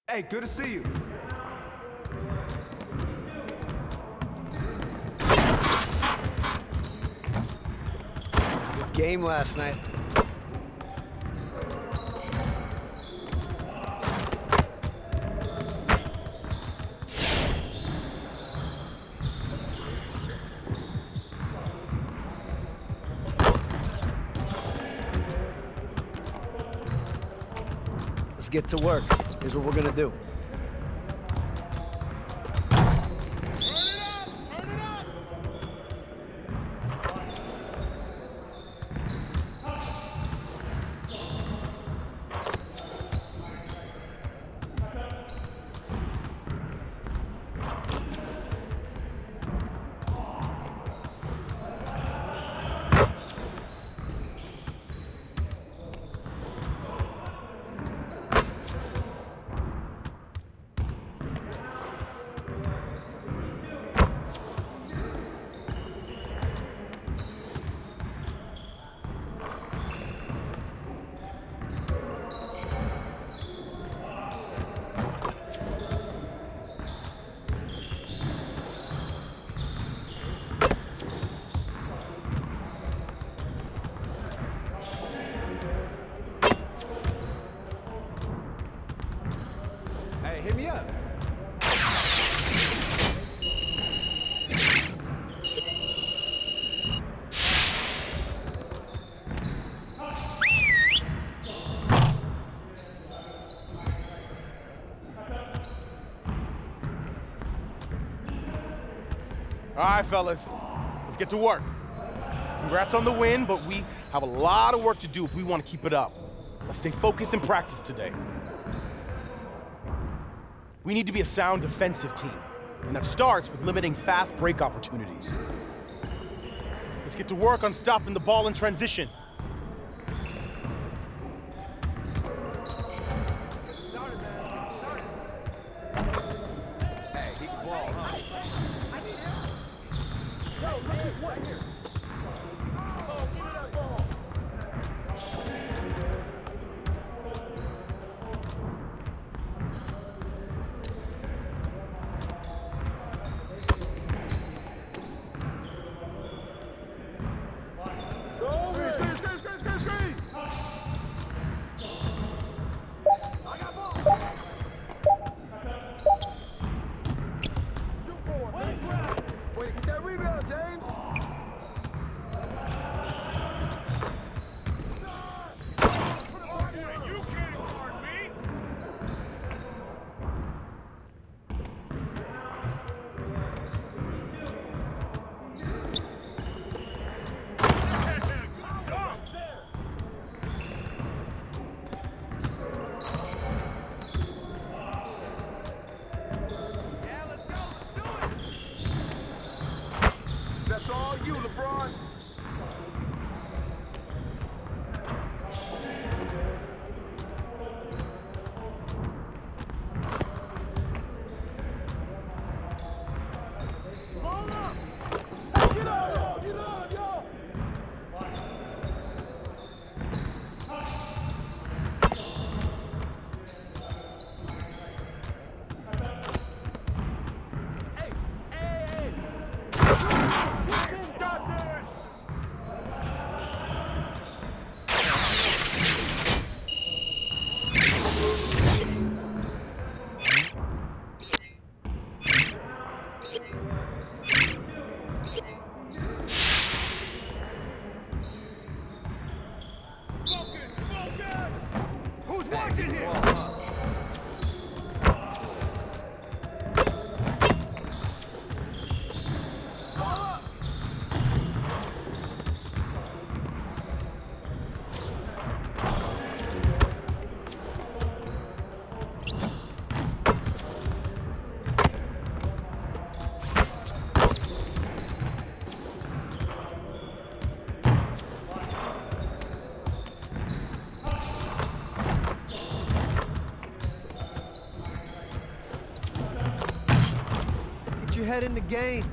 Hey, good to see you. Good game last night. Let's get to work. Here's what we're gonna do. Hey, hit me up. All right, fellas, let's get to work. Congrats on the win, but we have a lot of work to do if we want to keep it up. Let's stay focused and practice today. We need to be a sound defensive team, and that starts with limiting fast break opportunities. Let's get to work on stopping the ball in transition. Get it started, man. Let's get it started. Hey, he can ball, huh? Way to get that rebound, James. You can't guard me! Yeah, let's go. Let's do it. That's all you, LeBron. Focus! Focus! Who's watching here? Ball, huh? Get your head in the game.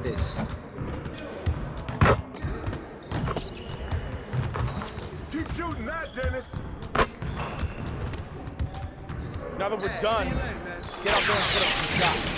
this. Keep shooting that, Dennis. Now that we're done, get out there and put up some shots.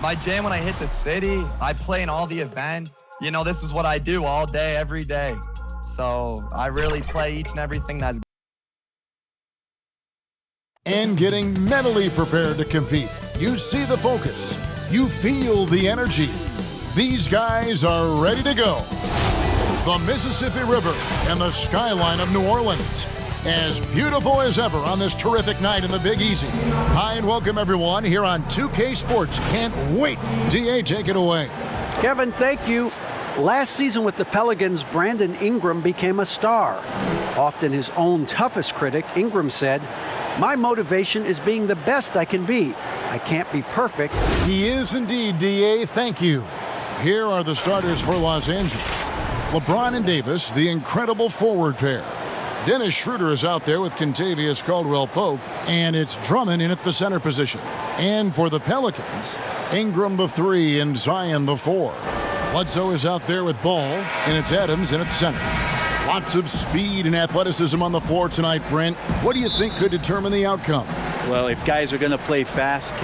My jam when I hit the city, I play in all the events. You know, this is what I do all day, every day. So I really play each and everything that's and getting mentally prepared to compete. You see the focus. You feel the energy. These guys are ready to go. The Mississippi River and the skyline of New Orleans. As beautiful as ever on this terrific night in the Big Easy. Hi and welcome everyone here on 2K Sports. Can't wait. DA, take it away. Kevin, thank you. Last season with the Pelicans, Brandon Ingram became a star. Often his own toughest critic, Ingram said, "My motivation is being the best I can be. I can't be perfect." He is indeed, DA. Thank you. Here are the starters for Los Angeles. LeBron and Davis, the incredible forward pair. Dennis Schroeder is out there with Kentavious Caldwell-Pope, and it's Drummond in at the center position. And for the Pelicans, Ingram the 3 and Zion the 4. Bledsoe is out there with Ball, and it's Adams in at center. Lots of speed and athleticism on the floor tonight, Brent. What do you think could determine the outcome? Well, if guys are going to play fast,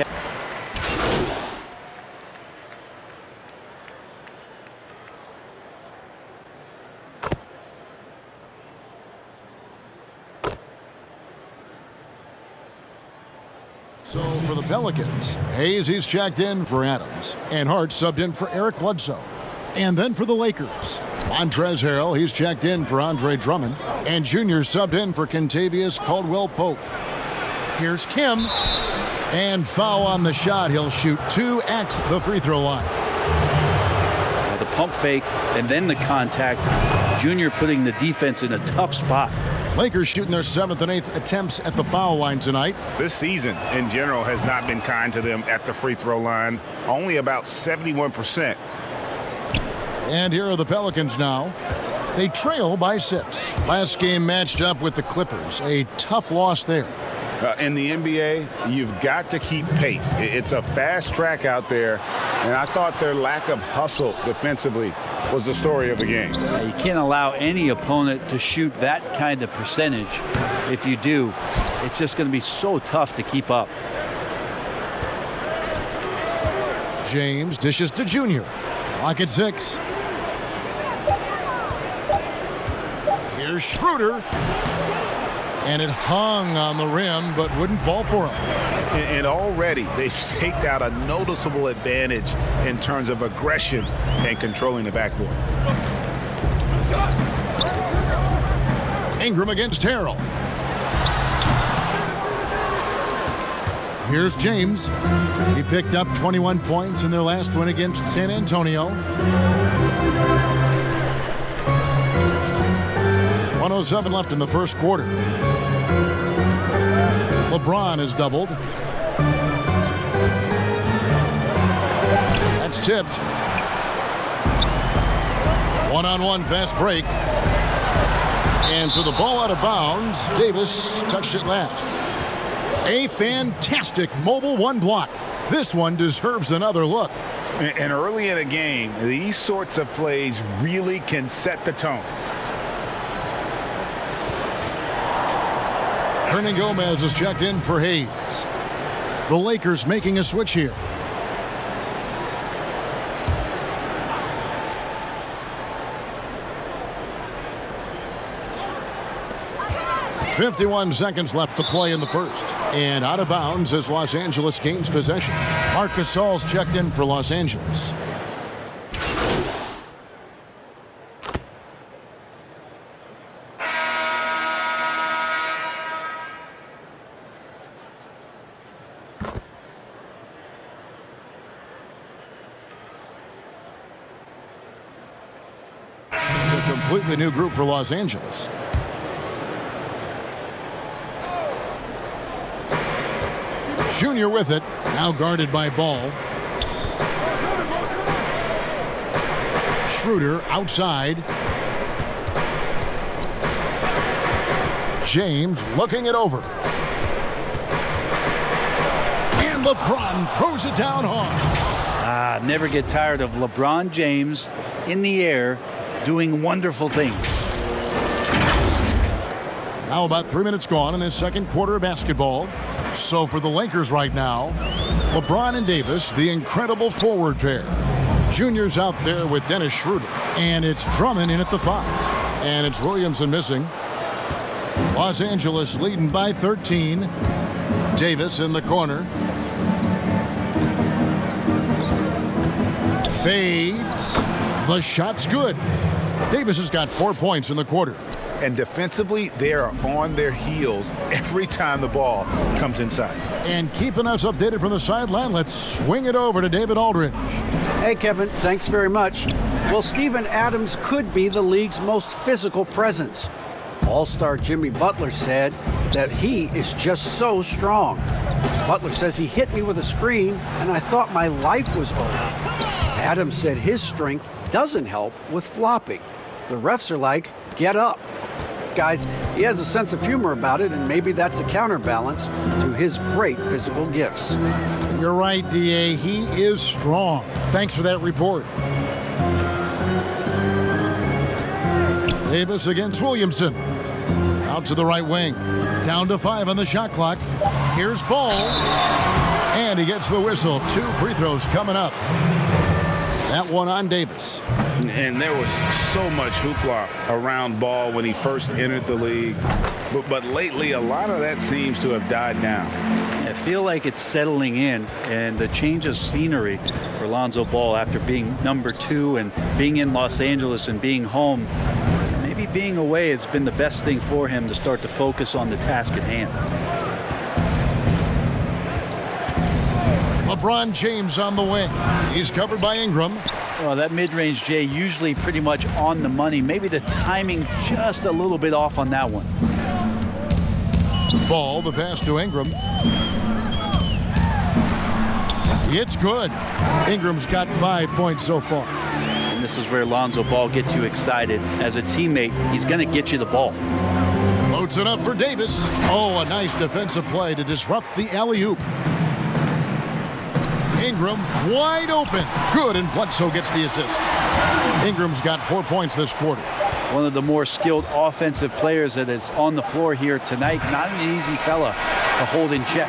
So for the Pelicans, Hayes, he's checked in for Adams, and Hart subbed in for Eric Bledsoe. And then for the Lakers, Montrezl Harrell, he's checked in for Andre Drummond, and Junior subbed in for Kentavious Caldwell-Pope. Here's Kim, and foul on the shot. He'll shoot 2 at the free throw line. the pump fake and then the contact, Junior putting the defense in a tough spot. Lakers shooting their 7th and 8th attempts at the foul line tonight. This season, in general, has not been kind to them at the free throw line. Only about 71%. And here are the Pelicans now. They trail by 6. Last game matched up with the Clippers. A tough loss there. In the NBA, you've got to keep pace. It's a fast track out there, and I thought their lack of hustle defensively was the story of the game. You can't allow any opponent to shoot that kind of percentage. If you do, it's just going to be so tough to keep up. James dishes to Junior. Clock at 6. Here's Schroeder. And it hung on the rim, but wouldn't fall for him. And already they've staked out a noticeable advantage in terms of aggression and controlling the backboard. Ingram against Harrell. Here's James. He picked up 21 points in their last win against San Antonio. 1:07 left in the first quarter. LeBron is doubled. That's tipped. One-on-one fast break. And so the ball out of bounds. Davis touched it last. A fantastic mobile one block. This one deserves another look. And early in a game, these sorts of plays really can set the tone. Hernan Gomez is checked in for Hayes. The Lakers making a switch here. .51 seconds left to play in the first. And out of bounds as Los Angeles gains possession. Marc Gasol's checked in for Los Angeles. completely new group for Los Angeles. Junior with it, now guarded by Ball. Schroeder outside. James looking it over. And LeBron throws it down hard. Never get tired of LeBron James in the air doing wonderful things. Now about 3 minutes gone in this second quarter of basketball. So for the Lakers right now, LeBron and Davis, the incredible forward pair. Junior's out there with Dennis Schroeder. And it's Drummond in at the 5. And it's Williamson missing. Los Angeles leading by 13. Davis in the corner. Fades. The shot's good. Davis has got 4 points in the quarter. And defensively, they are on their heels every time the ball comes inside. And keeping us updated from the sideline, let's swing it over to David Aldridge. Hey, Kevin, thanks very much. Well, Steven Adams could be the league's most physical presence. All-star Jimmy Butler said that he is just so strong. Butler says he hit me with a screen, and I thought my life was over. Adams said his strength doesn't help with flopping. The refs are like, get up. Guys, he has a sense of humor about it, and maybe that's a counterbalance to his great physical gifts. You're right, D.A. He is strong. Thanks for that report. Davis against Williamson. Out to the right wing. Down to 5 on the shot clock. Here's Ball. And he gets the whistle. 2 free throws coming up. That one on Davis. And there was so much hoopla around Ball when he first entered the league. But lately, a lot of that seems to have died down. I feel like it's settling in, and the change of scenery for Lonzo Ball after being number 2 and being in Los Angeles and being home, maybe being away has been the best thing for him to start to focus on the task at hand. LeBron James on the wing. He's covered by Ingram. Well, that mid-range J usually pretty much on the money. Maybe the timing just a little bit off on that one. Ball, the pass to Ingram. It's good. Ingram's got 5 points so far. And this is where Lonzo Ball gets you excited. As a teammate, he's going to get you the ball. Loads it up for Davis. Oh, a nice defensive play to disrupt the alley-oop. Ingram wide open. Good, and Bledsoe gets the assist. Ingram's got 4 points this quarter. One of the more skilled offensive players that is on the floor here tonight. Not an easy fella to hold in check.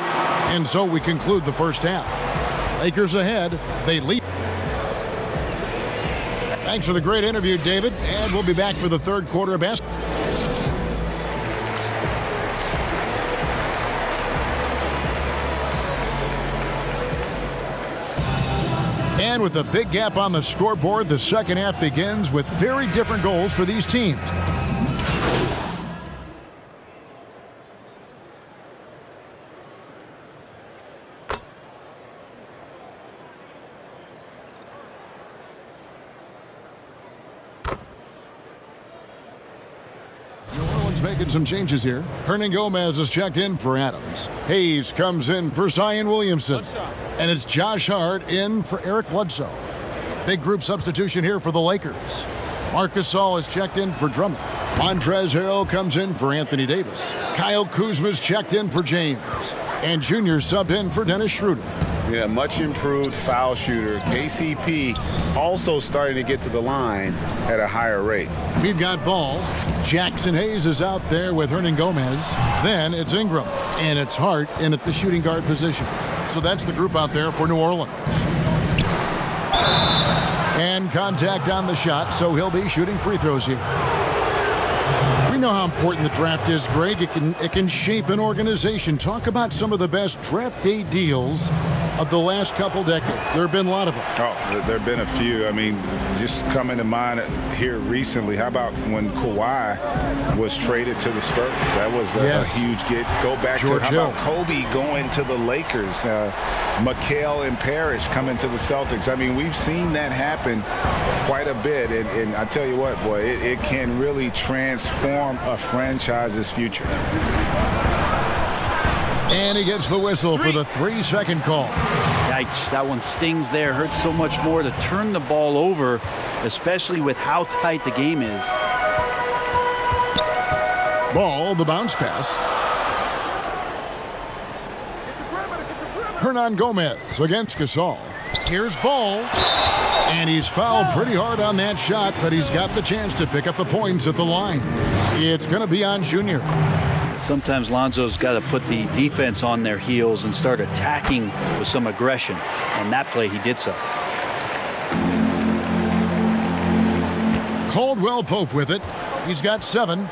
And so we conclude the first half. Lakers ahead. They lead. Thanks for the great interview, David. And we'll be back for the third quarter of basketball. And with a big gap on the scoreboard, the second half begins with very different goals for these teams. Making some changes here. Hernan Gomez is checked in for Adams. Hayes comes in for Zion Williamson. And it's Josh Hart in for Eric Bledsoe. Big group substitution here for the Lakers. Marc Gasol is checked in for Drummond. Montrezl Harrell comes in for Anthony Davis. Kyle Kuzma's checked in for James. And Junior subbed in for Dennis Schroeder. Yeah, much improved foul shooter. KCP also starting to get to the line at a higher rate. We've got Ball. Jackson Hayes is out there with Hernan Gomez. Then it's Ingram. And it's Hart in at the shooting guard position. So that's the group out there for New Orleans. And contact on the shot, so he'll be shooting free throws here. We know how important the draft is, Greg. It can shape an organization. Talk about some of the best draft day deals of the last couple decades. There have been a lot of them. Oh, there have been a few. I mean, just coming to mind here recently, how about when Kawhi was traded to the Spurs? That was a huge get. Go back George to how Hill. about Kobe going to the Lakers? McHale and Parrish coming to the Celtics. I mean, we've seen that happen quite a bit. And I tell you what, boy, it can really transform a franchise's future. And he gets the whistle for the 3-second call. Yikes, that one stings there. Hurts so much more to turn the ball over, especially with how tight the game is. Ball, the bounce pass. Hernan Gomez against Gasol. Here's Ball. And he's fouled pretty hard on that shot, but he's got the chance to pick up the points at the line. It's going to be on Junior. Sometimes Lonzo's got to put the defense on their heels and start attacking with some aggression. And that play, he did so. Caldwell Pope with it. He's got 7.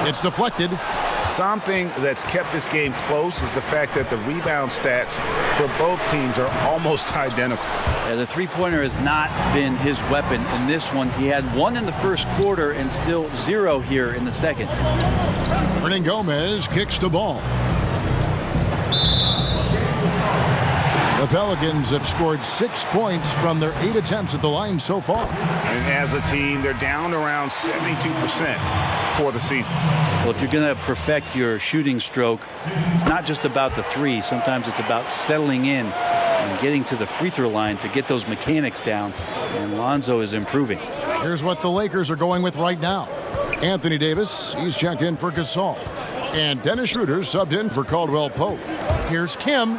It's deflected. Something that's kept this game close is the fact that the rebound stats for both teams are almost identical. Yeah, the three-pointer has not been his weapon in this one. He had 1 in the first quarter and still 0 here in the second. Hernan Gomez kicks the ball. The Pelicans have scored 6 points from their 8 attempts at the line so far. And as a team, they're down around 72% for the season. Well, if you're going to perfect your shooting stroke, it's not just about the three. Sometimes it's about settling in and getting to the free throw line to get those mechanics down. And Lonzo is improving. Here's what the Lakers are going with right now. Anthony Davis, he's checked in for Gasol. And Dennis Schroeder subbed in for Caldwell Pope. Here's Kim.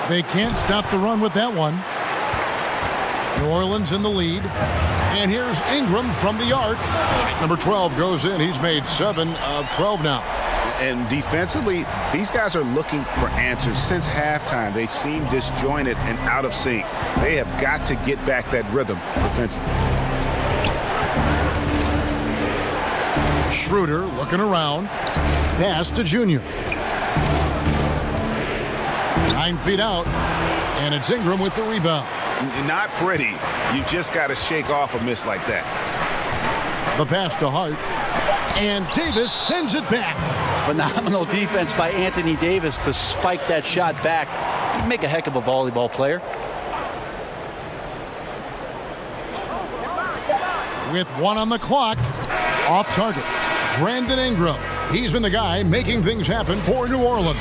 They can't stop the run with that one. New Orleans in the lead. And here's Ingram from the arc. Number 12 goes in. He's made 7 of 12 now. And defensively, these guys are looking for answers. Since halftime, they've seemed disjointed and out of sync. They have got to get back that rhythm defensively. Schroeder looking around. Pass to Junior. 9 feet out. And it's Ingram with the rebound. Not pretty. You just got to shake off a miss like that. The pass to Hart. And Davis sends it back. Phenomenal defense by Anthony Davis to spike that shot back. He'd make a heck of a volleyball player. With 1 on the clock, off target. Brandon Ingram. He's been the guy making things happen for New Orleans.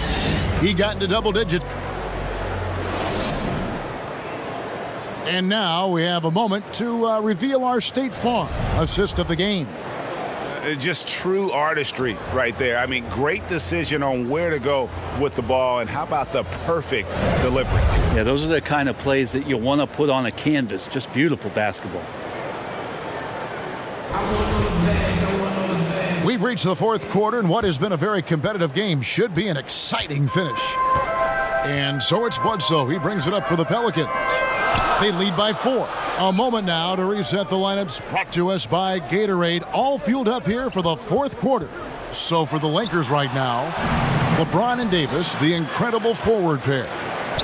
He got into double digits. And now we have a moment to reveal our State Farm assist of the game. Just true artistry right there. I mean, great decision on where to go with the ball, and how about the perfect delivery? Yeah, those are the kind of plays that you want to put on a canvas. Just beautiful basketball. We've reached the 4th quarter, and what has been a very competitive game should be an exciting finish. And so it's Bledsoe. He brings it up for the Pelicans. They lead by 4. A moment now to reset the lineups, brought to us by Gatorade, all fueled up here for the 4th quarter. So for the Lakers right now, LeBron and Davis, the incredible forward pair.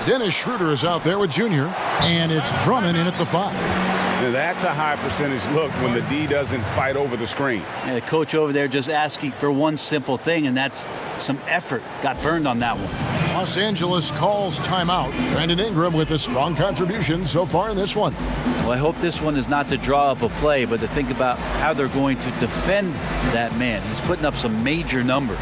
Dennis Schroeder is out there with Junior, and it's Drummond in at the 5. Now that's a high percentage look when the D doesn't fight over the screen. And the coach over there just asking for one simple thing, and that's some effort. Got burned on that one. Los Angeles calls timeout. Brandon Ingram with a strong contribution so far in this one. Well, I hope this one is not to draw up a play, but to think about how they're going to defend that man. He's putting up some major numbers.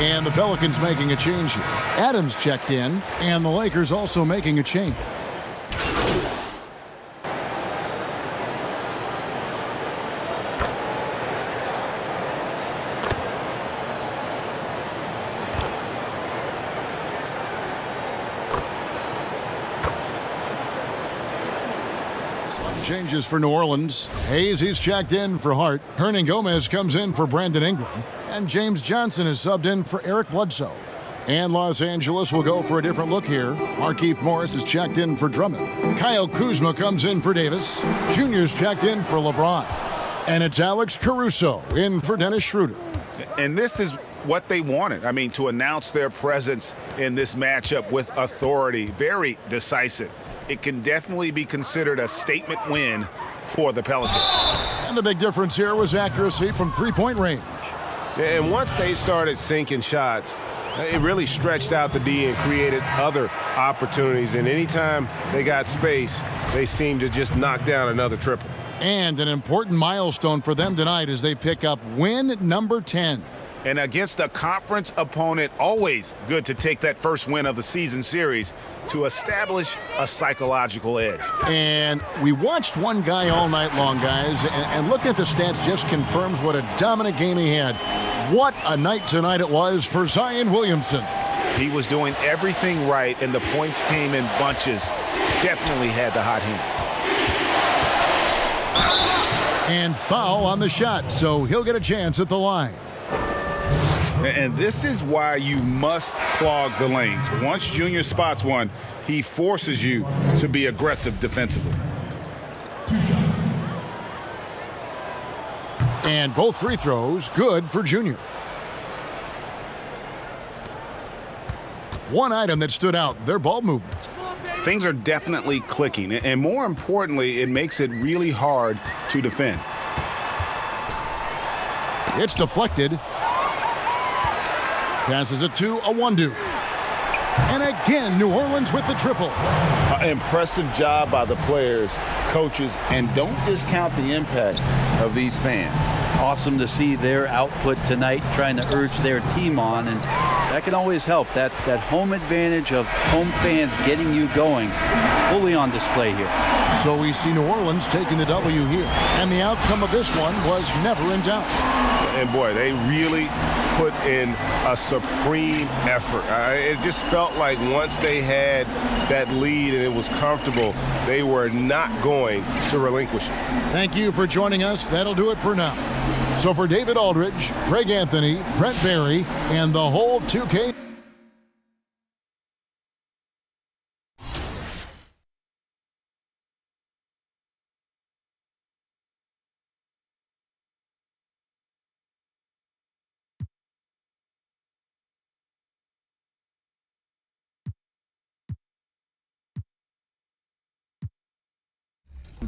And the Pelicans making a change here. Adams checked in, and the Lakers also making a change. Changes for New Orleans. Hayes, he's checked in for Hart. Hernan Gomez comes in for Brandon Ingram. And James Johnson is subbed in for Eric Bledsoe. And Los Angeles will go for a different look here. Markieff Morris is checked in for Drummond. Kyle Kuzma comes in for Davis. Junior's checked in for LeBron. And it's Alex Caruso in for Dennis Schroeder. And this is what they wanted. I mean, to announce their presence in this matchup with authority, very decisive. It can definitely be considered a statement win for the Pelicans. And the big difference here was accuracy from three-point range. And once they started sinking shots, it really stretched out the D and created other opportunities. And anytime they got space, they seemed to just knock down another triple. And an important milestone for them tonight as they pick up win number 10. And against a conference opponent, always good to take that first win of the season series to establish a psychological edge. And we watched one guy all night long, guys, and looking at the stats just confirms what a dominant game he had. What a night tonight it was for Zion Williamson. He was doing everything right, and the points came in bunches. Definitely had the hot hand. And foul on the shot, so he'll get a chance at the line. And this is why you must clog the lanes. Once Junior spots one, he forces you to be aggressive defensively. And both free throws good for Junior. One item that stood out, their ball movement. Things are definitely clicking, and more importantly, it makes it really hard to defend. It's deflected. Passes it to Awandu. And again, New Orleans with the triple. Impressive job by the players, coaches, and don't discount the impact of these fans. Awesome to see their output tonight, trying to urge their team on, and that can always help. That home advantage of home fans getting you going, fully on display here. So we see New Orleans taking the W here. And the outcome of this one was never in doubt. And boy, they really put in a supreme effort. It just felt like once they had that lead and it was comfortable, they were not going to relinquish it. Thank you for joining us. That'll do it for now. So for David Aldridge, Greg Anthony, Brent Barry, and the whole 2K.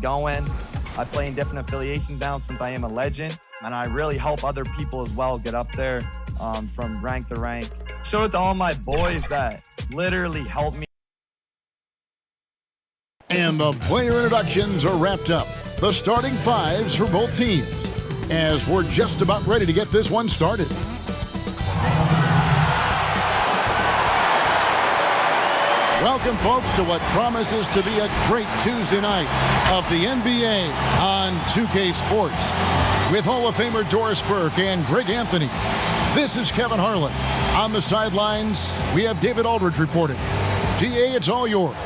Going. I play in different affiliations now since I am a legend, and I really help other people as well get up there from rank to rank. Show it to all my boys that literally helped me. And the player introductions are wrapped up. The starting fives for both teams, as we're just about ready to get this one started. Welcome, folks, to what promises to be a great Tuesday night of the NBA on 2K Sports. With Hall of Famer Doris Burke and Greg Anthony, this is Kevin Harlan. On the sidelines, we have David Aldridge reporting. DA, it's all yours.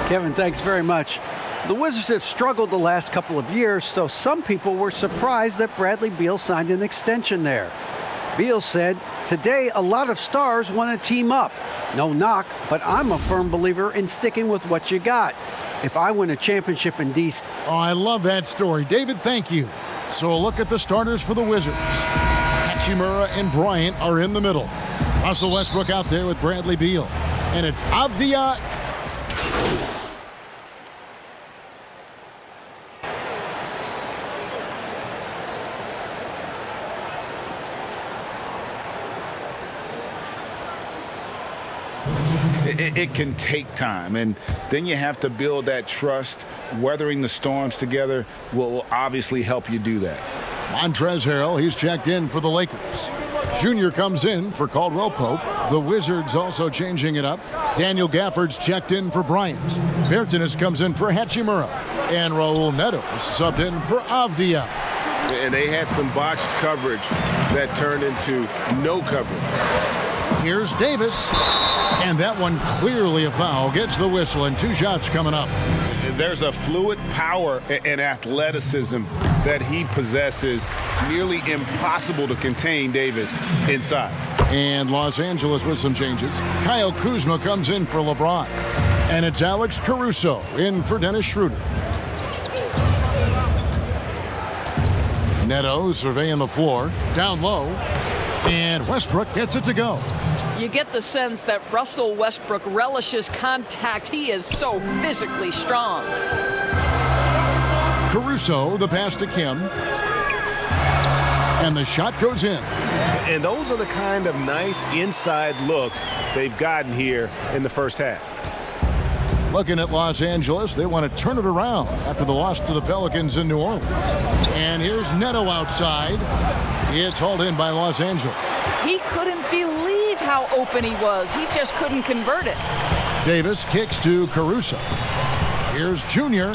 Kevin, thanks very much. The Wizards have struggled the last couple of years, so some people were surprised that Bradley Beal signed an extension there. Beal said, "Today, a lot of stars want to team up. No knock, but I'm a firm believer in sticking with what you got. If I win a championship in DC..." Oh, I love that story. David, thank you. So a look at the starters for the Wizards. Hachimura and Bryant are in the middle. Russell Westbrook out there with Bradley Beal. And it's Avdia. It can take time, and then you have to build that trust. Weathering the storms together will obviously help you do that. Montrezl Harrell, he's checked in for the Lakers. Junior comes in for Caldwell Pope. The Wizards also changing it up. Daniel Gafford's checked in for Bryant. Bertans comes in for Hachimura. And Raul Neto subbed in for Avdia. And they had some botched coverage that turned into no coverage. Here's Davis. And that one clearly a foul. Gets the whistle, and 2 shots coming up. There's a fluid power and athleticism that he possesses. Nearly impossible to contain Davis inside. And Los Angeles with some changes. Kyle Kuzma comes in for LeBron. And it's Alex Caruso in for Dennis Schroeder. Neto surveying the floor. Down low. And Westbrook gets it to go. You get the sense that Russell Westbrook relishes contact. He is so physically strong. Caruso, the pass to Kim. And the shot goes in. And those are the kind of nice inside looks they've gotten here in the first half. Looking at Los Angeles, they want to turn it around after the loss to the Pelicans in New Orleans. And here's Neto outside. It's hauled in by Los Angeles. He couldn't believe how open he was. He just couldn't convert it. Davis kicks to Caruso. Here's Junior.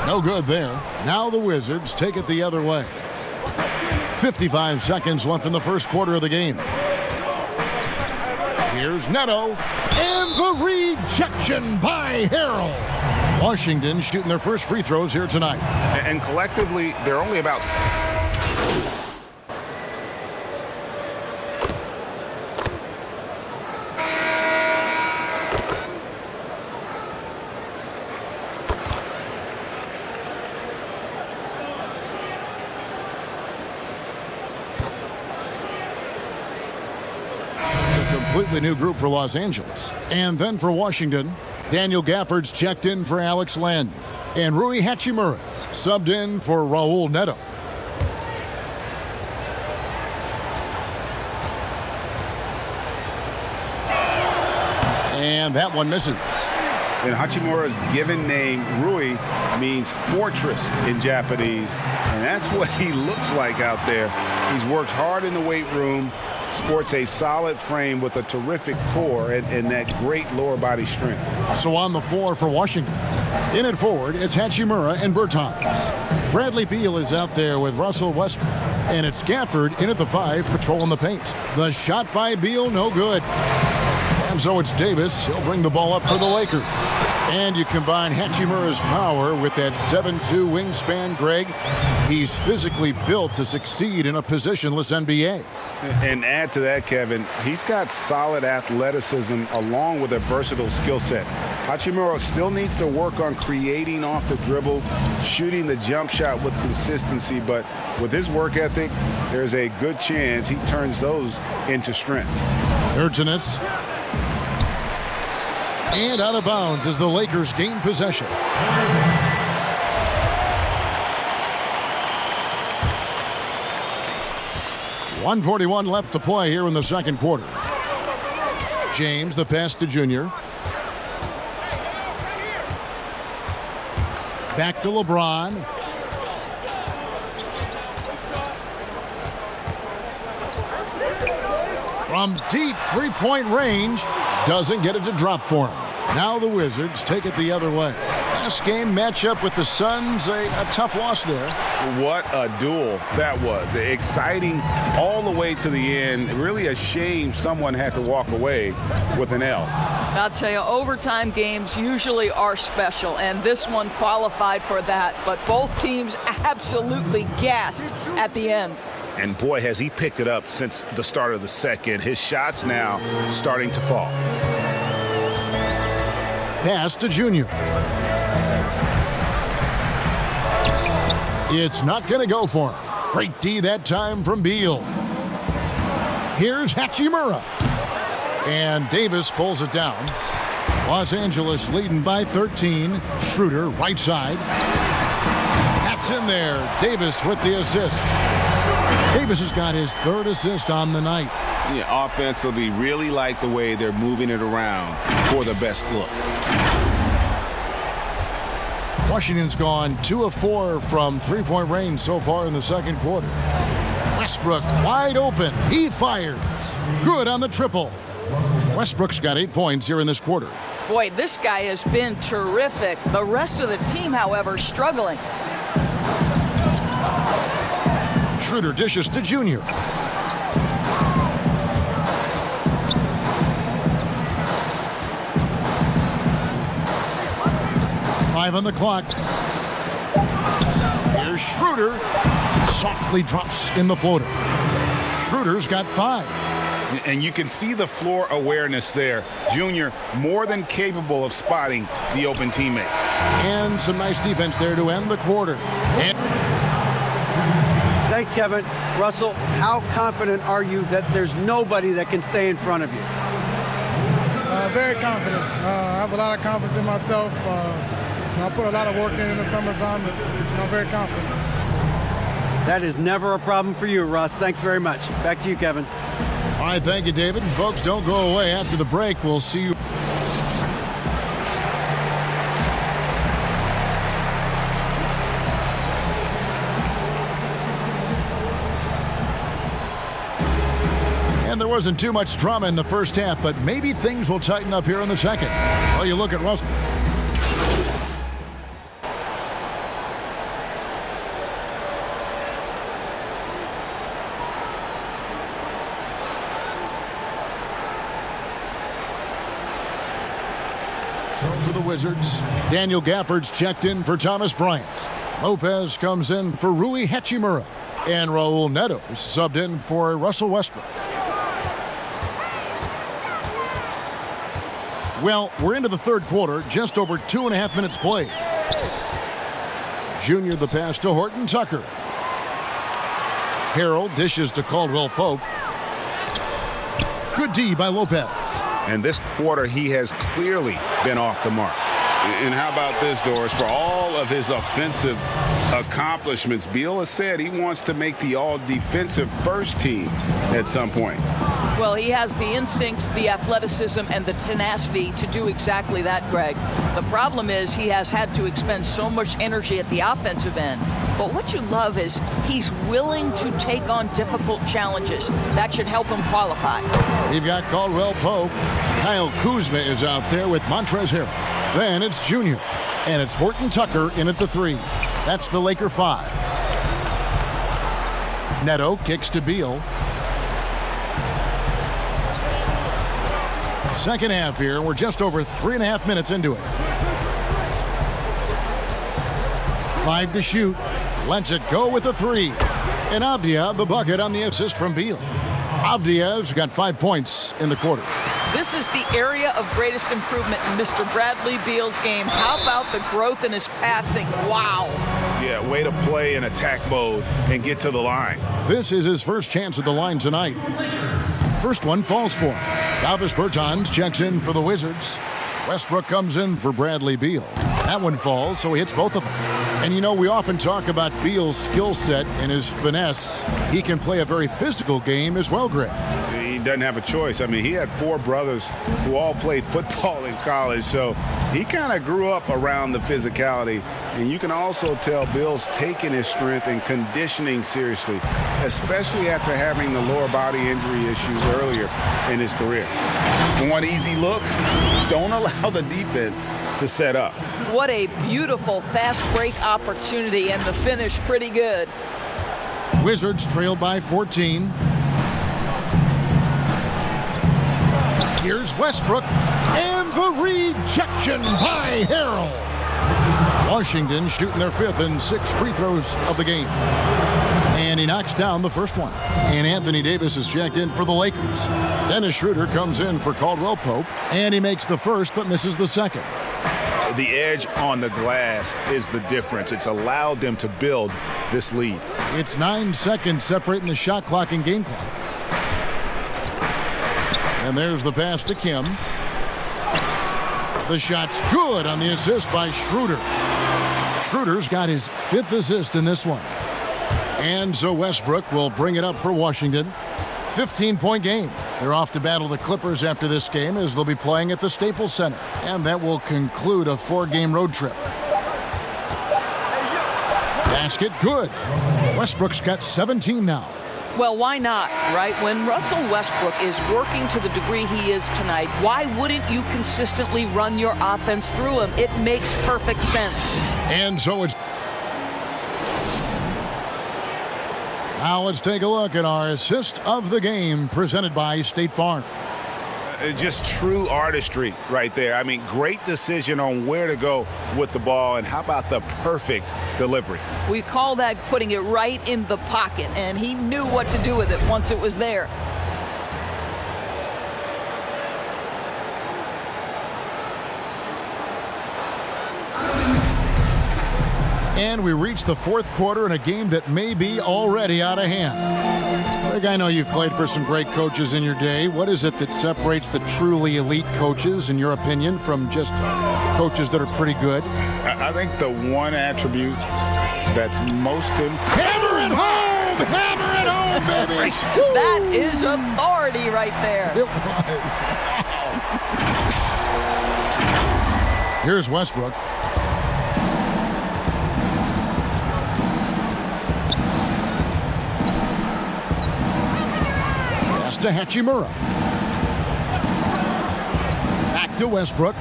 No good there. Now the Wizards take it the other way. 55 seconds left in the first quarter of the game. Here's Neto. And the rejection by Harrell. Washington shooting their first free throws here tonight. And collectively, they're only about... Completely new group for Los Angeles. And then for Washington, Daniel Gafford's checked in for Alex Len. And Rui Hachimura's subbed in for Raul Neto. And that one misses. And Hachimura's given name, Rui, means fortress in Japanese. And that's what he looks like out there. He's worked hard in the weight room, sports a solid frame with a terrific core and that great lower body strength. So on the floor for Washington. In at forward, it's Hachimura and Bertans. Bradley Beal is out there with Russell Westbrook. And it's Gafford in at the 5, patrolling the paint. The shot by Beal, no good. And so it's Davis. He'll bring the ball up for the Lakers. And you combine Hachimura's power with that 7'2 wingspan, Greg. He's physically built to succeed in a positionless NBA. And add to that, Kevin, he's got solid athleticism along with a versatile skill set. Hachimura still needs to work on creating off the dribble, shooting the jump shot with consistency, but with his work ethic, there's a good chance he turns those into strength. Urginus. And out of bounds as the Lakers gain possession. .141 left to play here in the second quarter. James, the pass to Junior. Back to LeBron. From deep three-point range, doesn't get it to drop for him. Now the Wizards take it the other way. Last game matchup with the Suns, a tough loss there. What a duel that was. Exciting all the way to the end. Really a shame someone had to walk away with an L. I'll tell you, overtime games usually are special, and this one qualified for that, but both teams absolutely gassed at the end. And boy, has he picked it up since the start of the second. His shots now starting to fall. Pass to Junior. It's not going to go for him. Great D that time from Beal. Here's Hachimura. And Davis pulls it down. Los Angeles leading by 13. Schroeder, right side. That's in there. Davis with the assist. Davis has got his third assist on the night. Yeah, offensively, really like the way they're moving it around for the best look. Washington's gone 2 of 4 from three-point range so far in the second quarter. Westbrook wide open. He fires. Good on the triple. Westbrook's got 8 points here in this quarter. Boy, this guy has been terrific. The rest of the team, however, struggling. Schroeder dishes to Junior. Five on the clock. Here's Schroeder. Softly drops in the floater. Schroeder's got 5. And you can see the floor awareness there. Junior more than capable of spotting the open teammate. And some nice defense there to end the quarter. And Thanks, Kevin. Russell, how confident are you that there's nobody that can stay in front of you? Very confident. I have a lot of confidence in myself. I put a lot of work in the summertime, but I'm very confident. That is never a problem for you, Russ. Thanks very much. Back to you, Kevin. All right, thank you, David. And folks, don't go away. After the break, we'll see you. And there wasn't too much drama in the first half, but maybe things will tighten up here in the second. Well, you look at Russell. For the Wizards, Daniel Gafford's checked in for Thomas Bryant. Lopez comes in for Rui Hachimura. And Raul Neto is subbed in for Russell Westbrook. Well, we're into the third quarter, just over 2.5 minutes played. Junior the pass to Horton Tucker. Harrell dishes to Caldwell Pope. Good D by Lopez. And this quarter, he has clearly been off the mark. And how about this, Doris? For all of his offensive accomplishments, Beal has said he wants to make the all-defensive first team at some point. Well, he has the instincts, the athleticism, and the tenacity to do exactly that, Greg. The problem is he has had to expend so much energy at the offensive end. But what you love is he's willing to take on difficult challenges. That should help him qualify. You've got Caldwell Pope. Kyle Kuzma is out there with Montrezl Harrell. Then it's Junior. And it's Horton Tucker in at the 3. That's the Laker 5. Neto kicks to Beal. Second half here. We're just over 3.5 minutes into it. 5 to shoot. Lets it go with a 3. And Avdia the bucket on the assist from Beal. Avdia's got 5 points in the quarter. This is the area of greatest improvement in Mr. Bradley Beal's game. How about the growth in his passing? Wow. Yeah, way to play in attack mode and get to the line. This is his first chance at the line tonight. First one falls for him. Davis Bertans checks in for the Wizards. Westbrook comes in for Bradley Beal. That one falls, so he hits both of them. And you know, we often talk about Beal's skill set and his finesse. He can play a very physical game as well, Greg. He doesn't have a choice. I mean, he had 4 brothers who all played football in college, so he kind of grew up around the physicality. And you can also tell Beal's taking his strength and conditioning seriously, especially after having the lower body injury issues earlier in his career. Want easy looks? Don't allow the defense to set up. What a beautiful fast break opportunity, and the finish pretty good. Wizards trailed by 14. Here's Westbrook, and the rejection by Harrell. Washington shooting their 5th and 6th free throws of the game. And he knocks down the first one. And Anthony Davis is checked in for the Lakers. Dennis Schroeder comes in for Caldwell Pope, and he makes the first but misses the second. The edge on the glass is the difference. It's allowed them to build this lead. It's 9 seconds separating the shot clock and game clock. And there's the pass to Kim. The shot's good on the assist by Schroeder. Schroeder's got his 5th assist in this one. And so Westbrook will bring it up for Washington. 15-point game. They're off to battle the Clippers after this game as they'll be playing at the Staples Center. And that will conclude a 4-game road trip. Basket good. Westbrook's got 17 now. Well, why not, right? When Russell Westbrook is working to the degree he is tonight, why wouldn't you consistently run your offense through him? It makes perfect sense. And so it's... Now let's take a look at our assist of the game presented by State Farm. Just true artistry right there. I mean, great decision on where to go with the ball, and how about the perfect delivery? We call that putting it right in the pocket, and he knew what to do with it once it was there. And we reach the fourth quarter in a game that may be already out of hand. Greg, I know you've played for some great coaches in your day. What is it that separates the truly elite coaches, in your opinion, from just coaches that are pretty good? I think the one attribute that's most important. Hammer it home! Hammer it home, baby! That is authority right there. It was. Here's Westbrook. Pass to Hachimura. Back to Westbrook.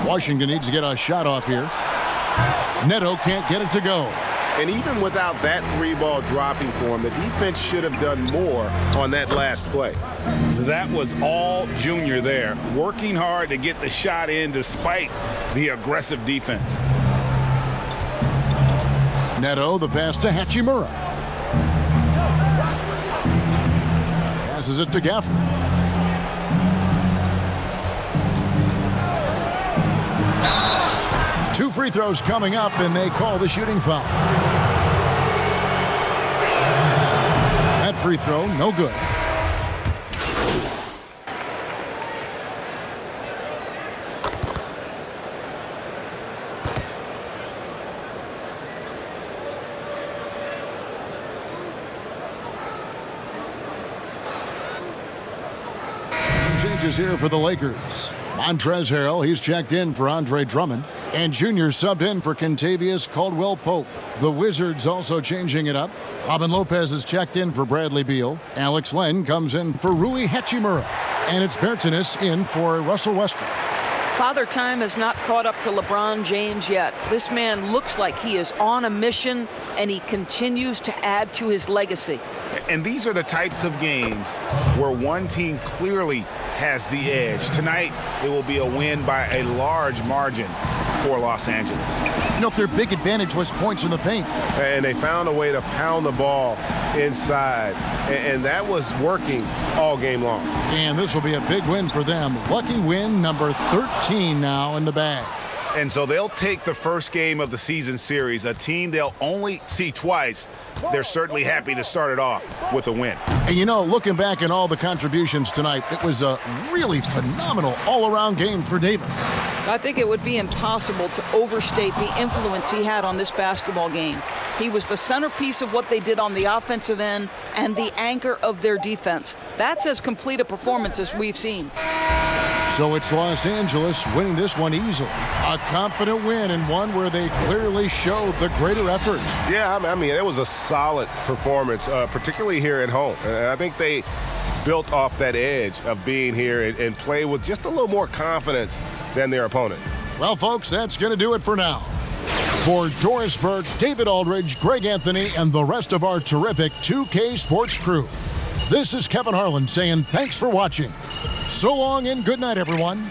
Washington needs to get a shot off here. Neto can't get it to go. And even without that 3-ball dropping for him, the defense should have done more on that last play. That was all Junior there, working hard to get the shot in despite the aggressive defense. Neto, the pass to Hachimura. Passes it to Gafford. Two free throws coming up, and they call the shooting foul. That free throw, no good. Some changes here for the Lakers. Montrezl Harrell, he's checked in for Andre Drummond. And Junior subbed in for Kentavious Caldwell-Pope. The Wizards also changing it up. Robin Lopez is checked in for Bradley Beal. Alex Len comes in for Rui Hachimura. And it's Bertanis in for Russell Westbrook. Father Time has not caught up to LeBron James yet. This man looks like he is on a mission, and he continues to add to his legacy. And these are the types of games where one team clearly has the edge. Tonight, it will be a win by a large margin for Los Angeles. You know, their big advantage was points in the paint. And they found a way to pound the ball inside. And that was working all game long. And this will be a big win for them. Lucky win number 13 now in the bag. And so they'll take the first game of the season series, a team they'll only see twice. They're certainly happy to start it off with a win. And you know, looking back at all the contributions tonight, it was a really phenomenal all-around game for Davis. I think it would be impossible to overstate the influence he had on this basketball game. He was the centerpiece of what they did on the offensive end and the anchor of their defense. That's as complete a performance as we've seen. So it's Los Angeles winning this one easily. A confident win, and one where they clearly showed the greater effort. Yeah, I mean, it was a solid performance, particularly here at home. And I think they built off that edge of being here and play with just a little more confidence than their opponent. Well, folks, that's going to do it for now. For Doris Burke, David Aldridge, Greg Anthony, and the rest of our terrific 2K Sports crew, this is Kevin Harlan saying thanks for watching. So long and good night, everyone.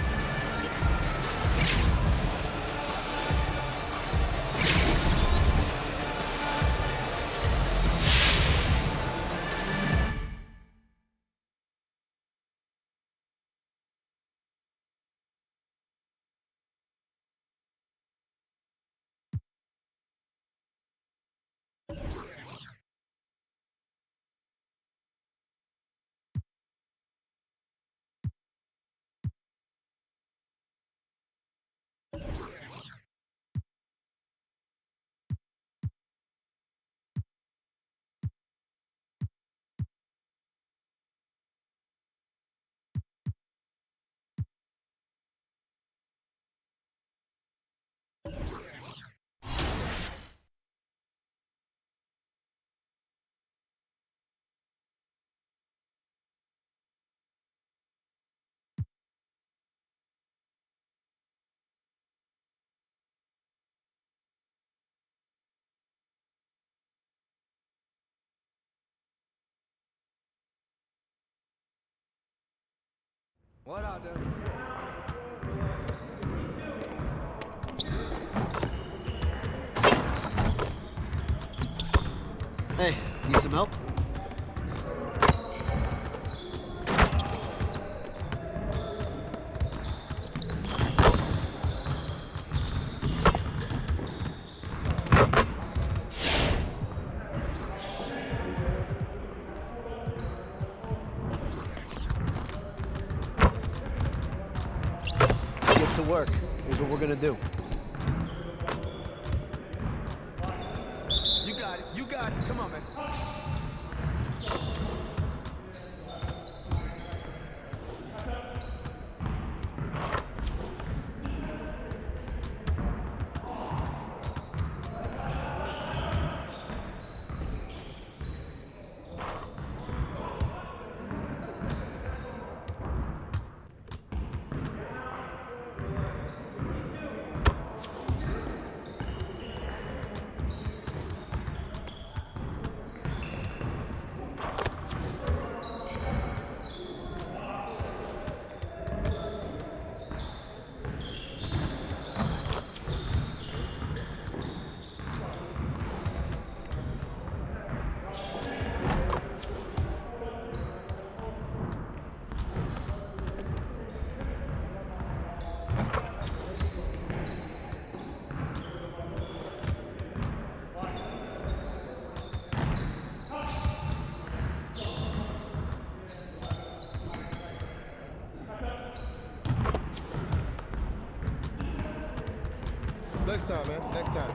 What out there? Hey, need some help? work. Here's what we're going to do. You got it. You got it. Come on, man. Next time, man. Next time.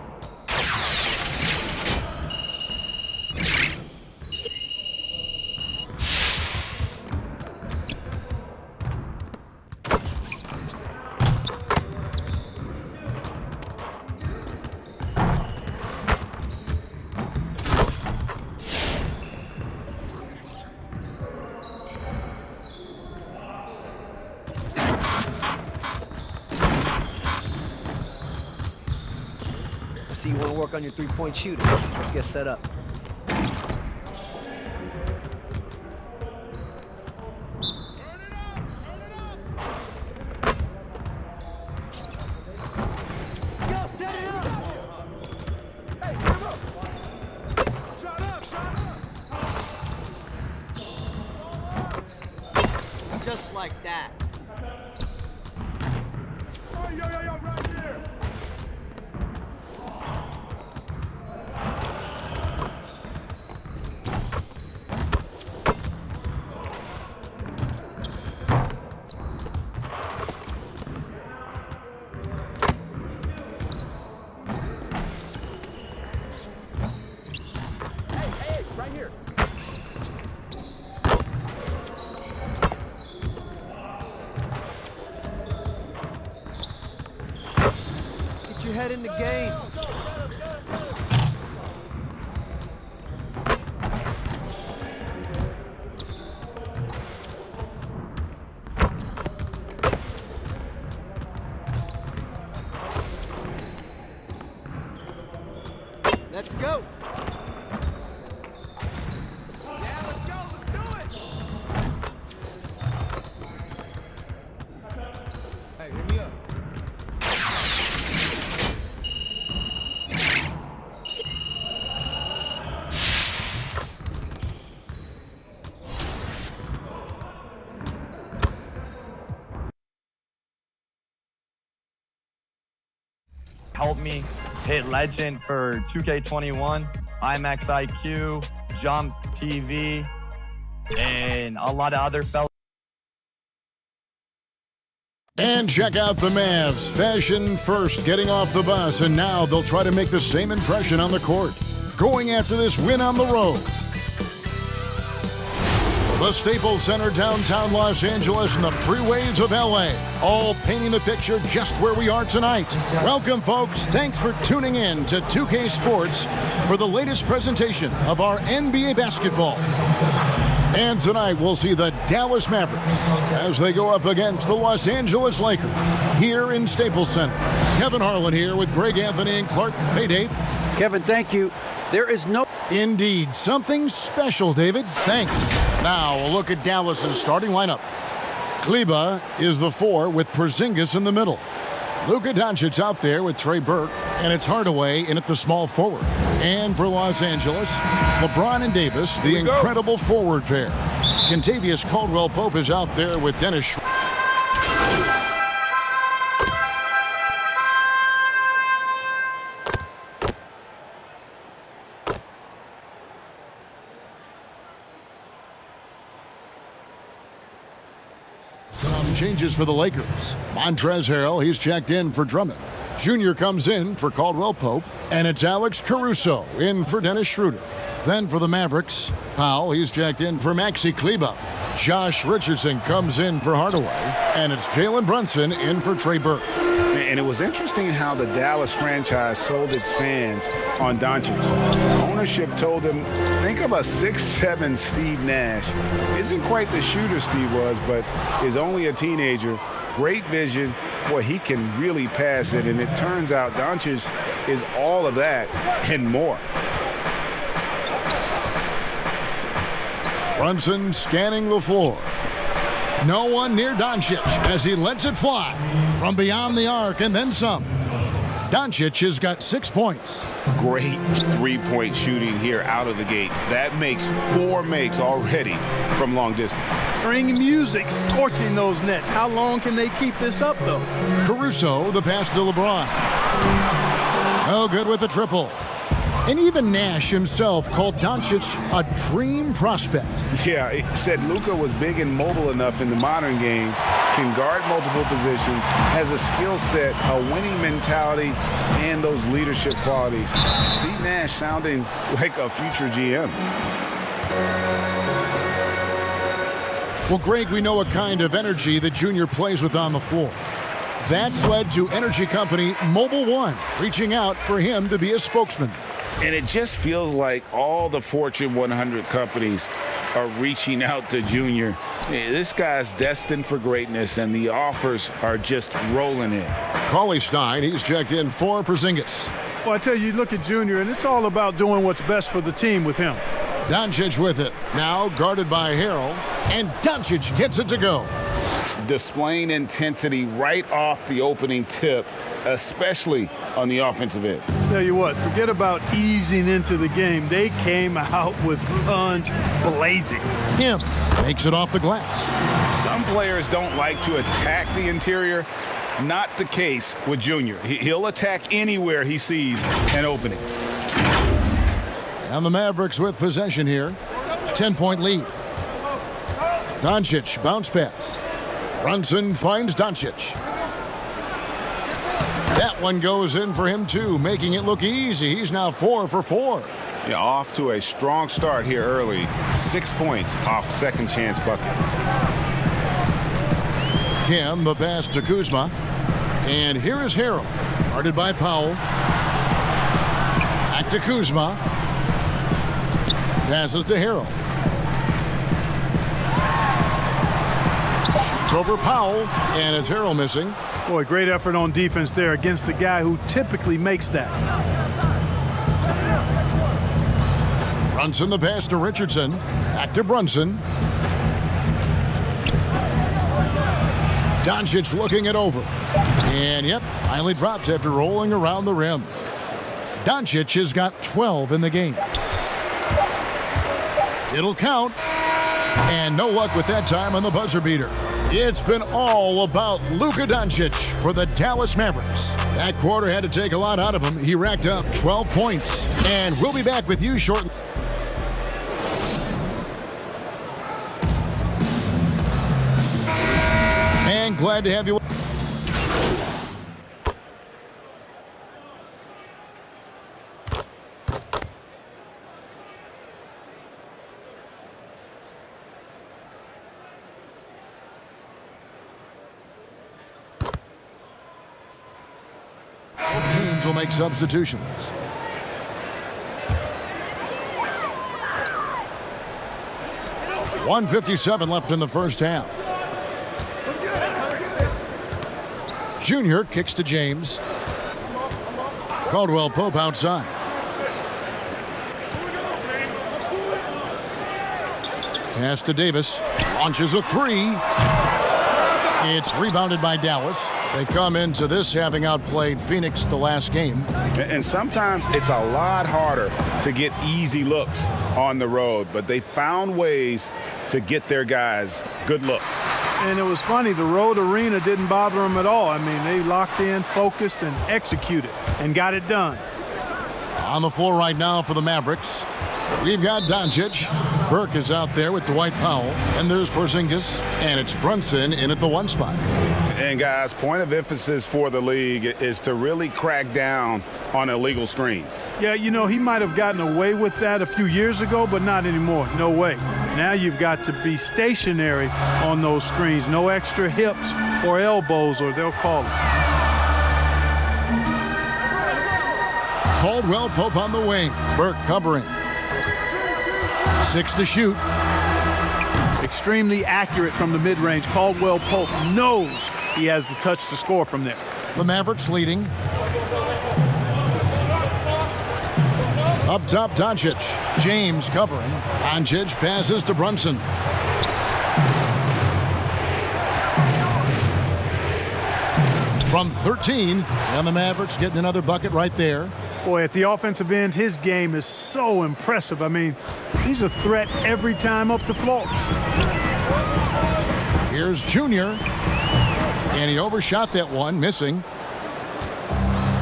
I see you want to work on your three-point shooting. Let's get set up. Just like that. Oh, yo, right here. Hey, right here. Get your head in the game. Let's go. Yeah, let's go. Let's do it. Hey, hit me up. Helped me hit legend for 2K21, IMAX IQ, Jump TV, and a lot of other fellas. And check out the Mavs. Fashion first, getting off the bus, and now they'll try to make the same impression on the court. Going after this win on the road. The Staples Center, downtown Los Angeles, and the freeways of LA, all painting the picture just where we are tonight. Welcome, folks. Thanks for tuning in to 2K Sports for the latest presentation of our NBA basketball. And tonight we'll see the Dallas Mavericks as they go up against the Los Angeles Lakers here in Staples Center. Kevin Harlan here with Greg Anthony and Clark. Hey, Dave. Kevin, thank you. There is no... Indeed. Something special, David. Thanks. Now a look at Dallas's starting lineup. Kleba is the 4 with Porzingis in the middle. Luka Doncic out there with Trey Burke, and it's Hardaway in at the small forward. And for Los Angeles, LeBron and Davis, the incredible forward pair. Kentavious Caldwell-Pope is out there with Dennis Schroeder. Changes for the Lakers. Montrezl Harrell, he's checked in for Drummond. Junior comes in for Caldwell Pope, and it's Alex Caruso in for Dennis Schroeder. Then for the Mavericks, Powell, he's checked in for Maxi Kleber. Josh Richardson comes in for Hardaway, and it's Jalen Brunson in for Trey Burke. And it was interesting how the Dallas franchise sold its fans on Doncic. Ownership told them, think of a 6'7" Steve Nash. Isn't quite the shooter Steve was, but is only a teenager. Great vision. Boy, he can really pass it. And it turns out Doncic is all of that and more. Brunson scanning the floor. No one near Doncic as he lets it fly from beyond the arc and then some. Doncic has got 6 points. Great three-point shooting here out of the gate. That makes 4 makes already from long distance. Spring music scorching those nets. How long can they keep this up, though? Caruso, the pass to LeBron. No good with the triple. And even Nash himself called Doncic a dream prospect. Yeah, he said Luka was big and mobile enough in the modern game, can guard multiple positions, has a skill set, a winning mentality, and those leadership qualities. Steve Nash sounding like a future GM. Well, Greg, we know what kind of energy the junior plays with on the floor. That's led to energy company Mobil 1 reaching out for him to be a spokesman. And it just feels like all the Fortune 100 companies are reaching out to Junior. This guy's destined for greatness, and the offers are just rolling in. Cauley Stein, he's checked in for Porzingis. Well, I tell you, look at Junior, and it's all about doing what's best for the team with him. Doncic with it. Now guarded by Harrell, and Doncic gets it to go. Displaying intensity right off the opening tip, especially on the offensive end. Tell you what, forget about easing into the game. They came out with guns blazing. Kim makes it off the glass. Some players don't like to attack the interior. Not the case with Junior. He'll attack anywhere he sees an opening. And the Mavericks with possession here. 10-point lead. Doncic bounce pass. Brunson finds Doncic. That one goes in for him too, making it look easy. He's now 4 for 4. Yeah, off to a strong start here early. 6 points off second chance buckets. Kim, the pass to Kuzma. And here is Harrell, guarded by Powell. Back to Kuzma. Passes to Harrell. Shoots over Powell, and it's Harrell missing. Boy, great effort on defense there against a guy who typically makes that. Brunson, the pass to Richardson. Back to Brunson. Doncic looking it over. And yep, finally drops after rolling around the rim. Doncic has got 12 in the game. It'll count. And no luck with that time on the buzzer beater. It's been all about Luka Doncic for the Dallas Mavericks. That quarter had to take a lot out of him. He racked up 12 points. And we'll be back with you shortly. And glad to have you. Teams will make substitutions. .157 left in the first half. Junior kicks to James. Caldwell Pope outside. Pass to Davis. Launches a three. It's rebounded by Dallas. They come into this having outplayed Phoenix the last game. And sometimes it's a lot harder to get easy looks on the road, but they found ways to get their guys good looks. And it was funny, the road arena didn't bother them at all. I mean, they locked in, focused, and executed, and got it done. On the floor right now for the Mavericks, we've got Doncic. Burke is out there with Dwight Powell, and there's Porzingis, and it's Brunson in at the 1 spot. And guys, point of emphasis for the league is to really crack down on illegal screens. Yeah, you know, he might have gotten away with that a few years ago, but not anymore. No way. Now you've got to be stationary on those screens. No extra hips or elbows, or they'll call it. Caldwell Pope on the wing. Burke covering. 6 to shoot. Extremely accurate from the mid-range. Caldwell Pope knows he has the touch to score from there. The Mavericks leading. Up top, Doncic. James covering. Doncic passes to Brunson. From 13, and the Mavericks getting another bucket right there. Boy, at the offensive end, his game is so impressive. I mean, he's a threat every time up the floor. Here's Junior. And he overshot that one, missing.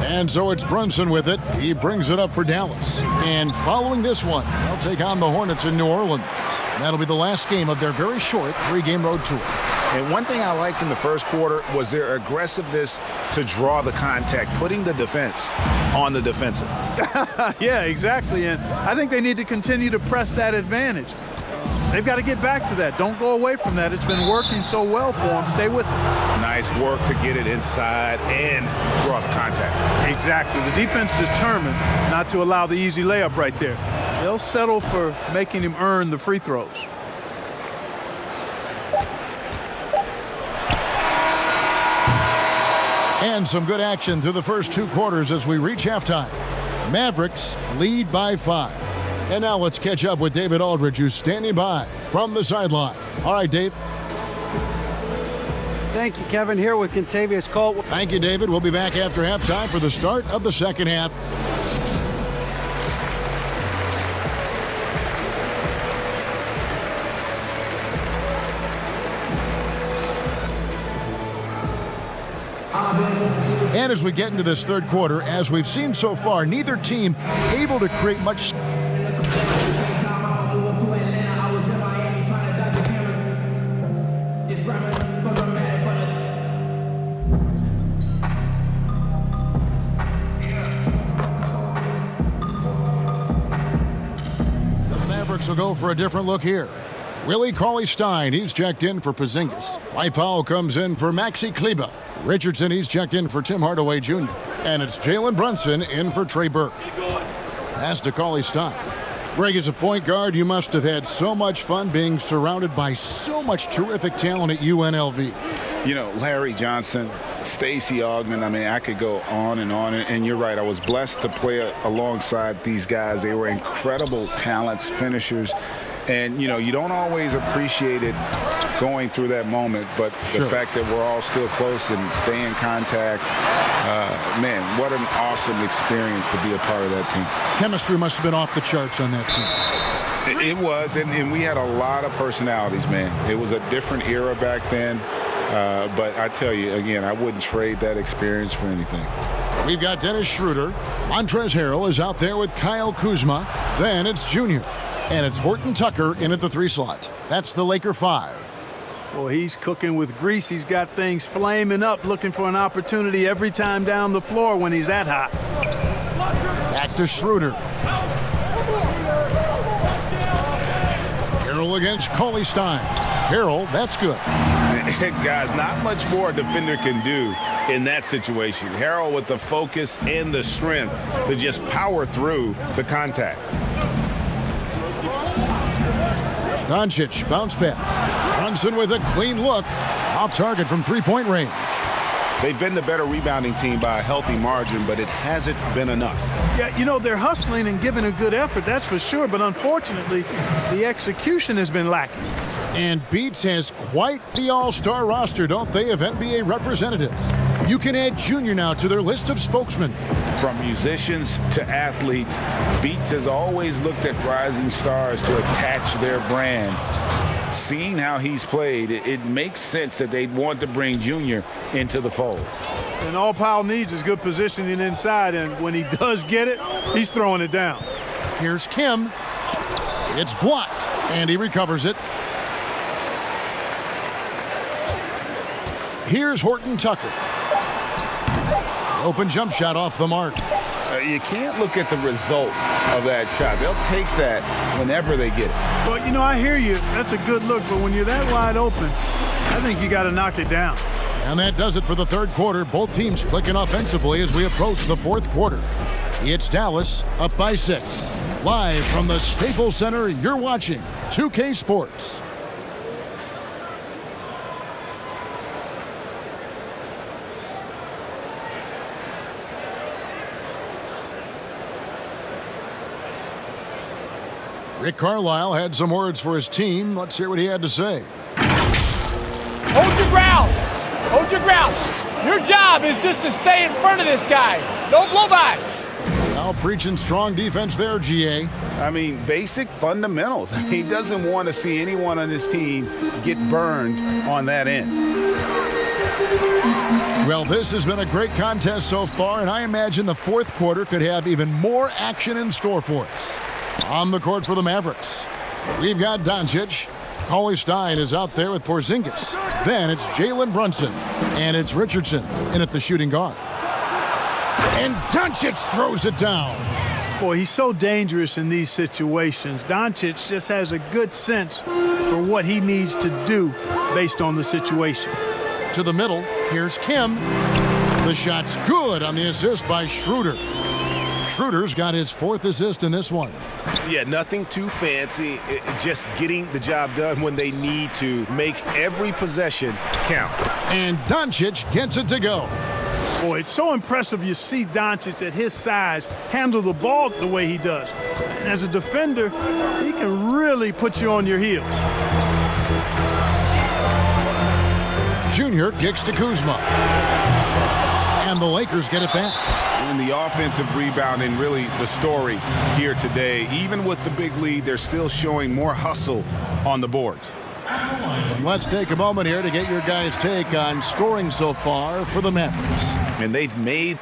And so it's Brunson with it. He brings it up for Dallas. And following this one, they'll take on the Hornets in New Orleans. That'll be the last game of their very short 3-game road tour. And one thing I liked in the first quarter was their aggressiveness to draw the contact, putting the defense on the defensive. Yeah, exactly. And I think they need to continue to press that advantage. They've got to get back to that. Don't go away from that. It's been working so well for them. Stay with it. Nice work to get it inside and draw the contact. Exactly. The defense determined not to allow the easy layup right there. They'll settle for making him earn the free throws. And some good action through the first 2 quarters as we reach halftime. Mavericks lead by 5. And now let's catch up with David Aldridge, who's standing by from the sideline. All right, Dave. Thank you, Kevin. Here with Kentavious Caldwell. Thank you, David. We'll be back after halftime for the start of the second half. And as we get into this third quarter, as we've seen so far, neither team able to create much. Mavericks will go for a different look here. Willie Cauley-Stein, he's checked in for Porzingis. Dwight Powell comes in for Maxi Kleber. Richardson, he's checked in for Tim Hardaway Jr. And it's Jalen Brunson in for Trey Burke. Pass to Cauley-Stein. Greg, as a point guard, you must have had so much fun being surrounded by so much terrific talent at UNLV. You know, Larry Johnson, Stacey Augmon, I mean, I could go on. And you're right, I was blessed to play alongside these guys. They were incredible talents, finishers. And, you know, you don't always appreciate it going through that moment, but the fact that we're all still close and stay in contact, man, what an awesome experience to be a part of that team. Chemistry must have been off the charts on that team. It was, and we had a lot of personalities, man. It was a different era back then, but I tell you, again, I wouldn't trade that experience for anything. We've got Dennis Schroeder. Montrezl Harrell is out there with Kyle Kuzma. Then it's Junior. And it's Horton Tucker in at the 3 slot. That's the Laker 5. Well, he's cooking with grease. He's got things flaming up, looking for an opportunity every time down the floor when he's that hot. Back to Schroeder. Harrell against Cauley-Stein. Harrell, that's good. Guys, not much more a defender can do in that situation. Harrell with the focus and the strength to just power through the contact. Doncic, bounce pass. Brunson with a clean look. Off target from 3-point range. They've been the better rebounding team by a healthy margin, but it hasn't been enough. Yeah, you know, they're hustling and giving a good effort, that's for sure. But unfortunately, the execution has been lacking. And Beats has quite the all-star roster, don't they, of NBA representatives. You can add Junior now to their list of spokesmen. From musicians to athletes, Beats has always looked at rising stars to attach their brand. Seeing how he's played, it makes sense that they'd want to bring Junior into the fold. And all Powell needs is good positioning inside, and when he does get it, he's throwing it down. Here's Kim. It's blocked, and he recovers it. Here's Horton Tucker. Open jump shot off the mark. You can't look at the result of that shot. They'll take that whenever they get it. Well, you know, I hear you. That's a good look, but when you're that wide open, I think you got to knock it down. And that does it for the third quarter. Both teams clicking offensively as we approach the fourth quarter. It's Dallas up by 6. Live from the Staples Center, you're watching 2K Sports. Rick Carlisle had some words for his team. Let's hear what he had to say. Hold your ground. Hold your ground. Your job is just to stay in front of this guy. No blow-bys. Now preaching strong defense there, GA. I mean, basic fundamentals. He doesn't want to see anyone on his team get burned on that end. Well, this has been a great contest so far, and I imagine the fourth quarter could have even more action in store for us. On the court for the Mavericks, we've got Doncic. Cauley-Stein is out there with Porzingis. Then it's Jalen Brunson, and it's Richardson in at the shooting guard. And Doncic throws it down. Boy, he's so dangerous in these situations. Doncic just has a good sense for what he needs to do based on the situation. To the middle, here's Kim. The shot's good on the assist by Schroeder. Schroeder's got his 4th assist in this one. Yeah, nothing too fancy. Just getting the job done when they need to. Make every possession count. And Doncic gets it to go. Boy, it's so impressive you see Doncic at his size handle the ball the way he does. And as a defender, he can really put you on your heel. Junior kicks to Kuzma. And the Lakers get it back. And the offensive rebounding, really the story here today. Even with the big lead, they're still showing more hustle on the boards. And let's take a moment here to get your guys' take on scoring so far for the Mavericks. And they've made...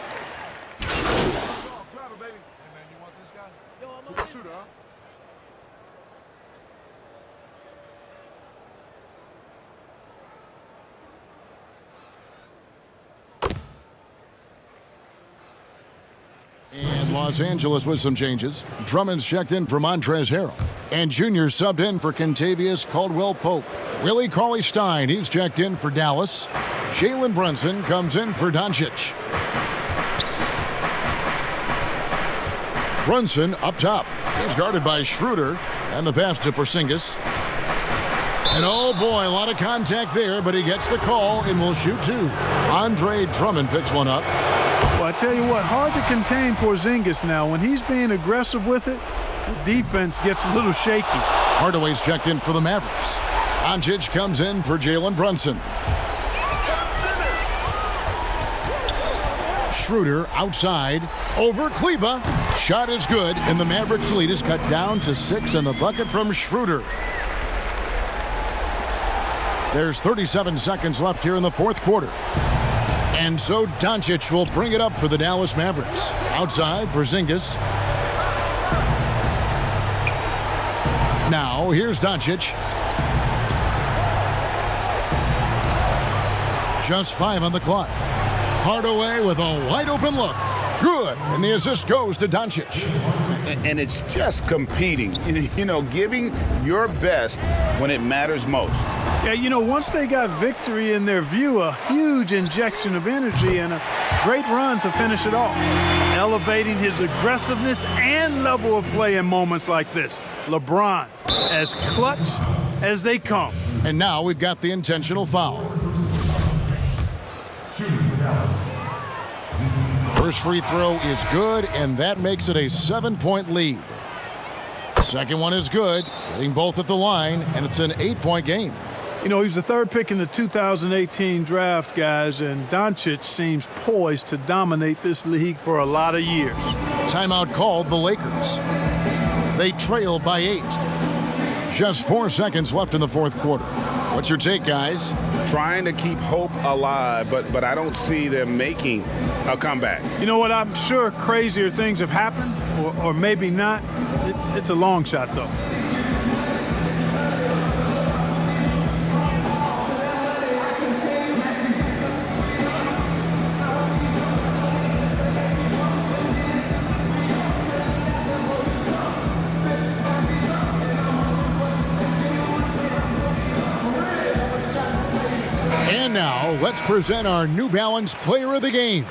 And Los Angeles with some changes. Drummond's checked in for Montrezl Harrell. And Junior subbed in for Kentavious Caldwell-Pope. Willie Cauley-Stein, he's checked in for Dallas. Jalen Brunson comes in for Doncic. Brunson up top. He's guarded by Schroeder. And the pass to Porzingis. And oh boy, a lot of contact there, but he gets the call and will shoot 2. Andre Drummond picks one up. Well, I tell you what, hard to contain Porzingis now. When he's being aggressive with it, the defense gets a little shaky. Hardaway's checked in for the Mavericks. Doncic comes in for Jalen Brunson. Schroeder outside over Kleba. Shot is good, and the Mavericks lead is cut down to 6 and the bucket from Schroeder. There's 37 seconds left here in the fourth quarter. And so Doncic will bring it up for the Dallas Mavericks. Outside, Porzingis. Now, here's Doncic. Just 5 on the clock. Hardaway with a wide open look. Good. And the assist goes to Doncic. And it's just competing, you know, giving your best when it matters most. Yeah, you know, once they got victory in their view, a huge injection of energy and a great run to finish it off. Elevating his aggressiveness and level of play in moments like this. LeBron, as clutch as they come. And now we've got the intentional foul. First free throw is good, and that makes it a 7-point lead. Second one is good, getting both at the line, and it's an 8-point game. You know, he's the 3rd pick in the 2018 draft, guys, and Doncic seems poised to dominate this league for a lot of years. Timeout called the Lakers. They trail by 8. Just 4 seconds left in the fourth quarter. What's your take, guys? Trying to keep hope alive, but I don't see them making a comeback. You know what? I'm sure crazier things have happened, or maybe not. It's a long shot, though. let's present our New Balance Player of the Game,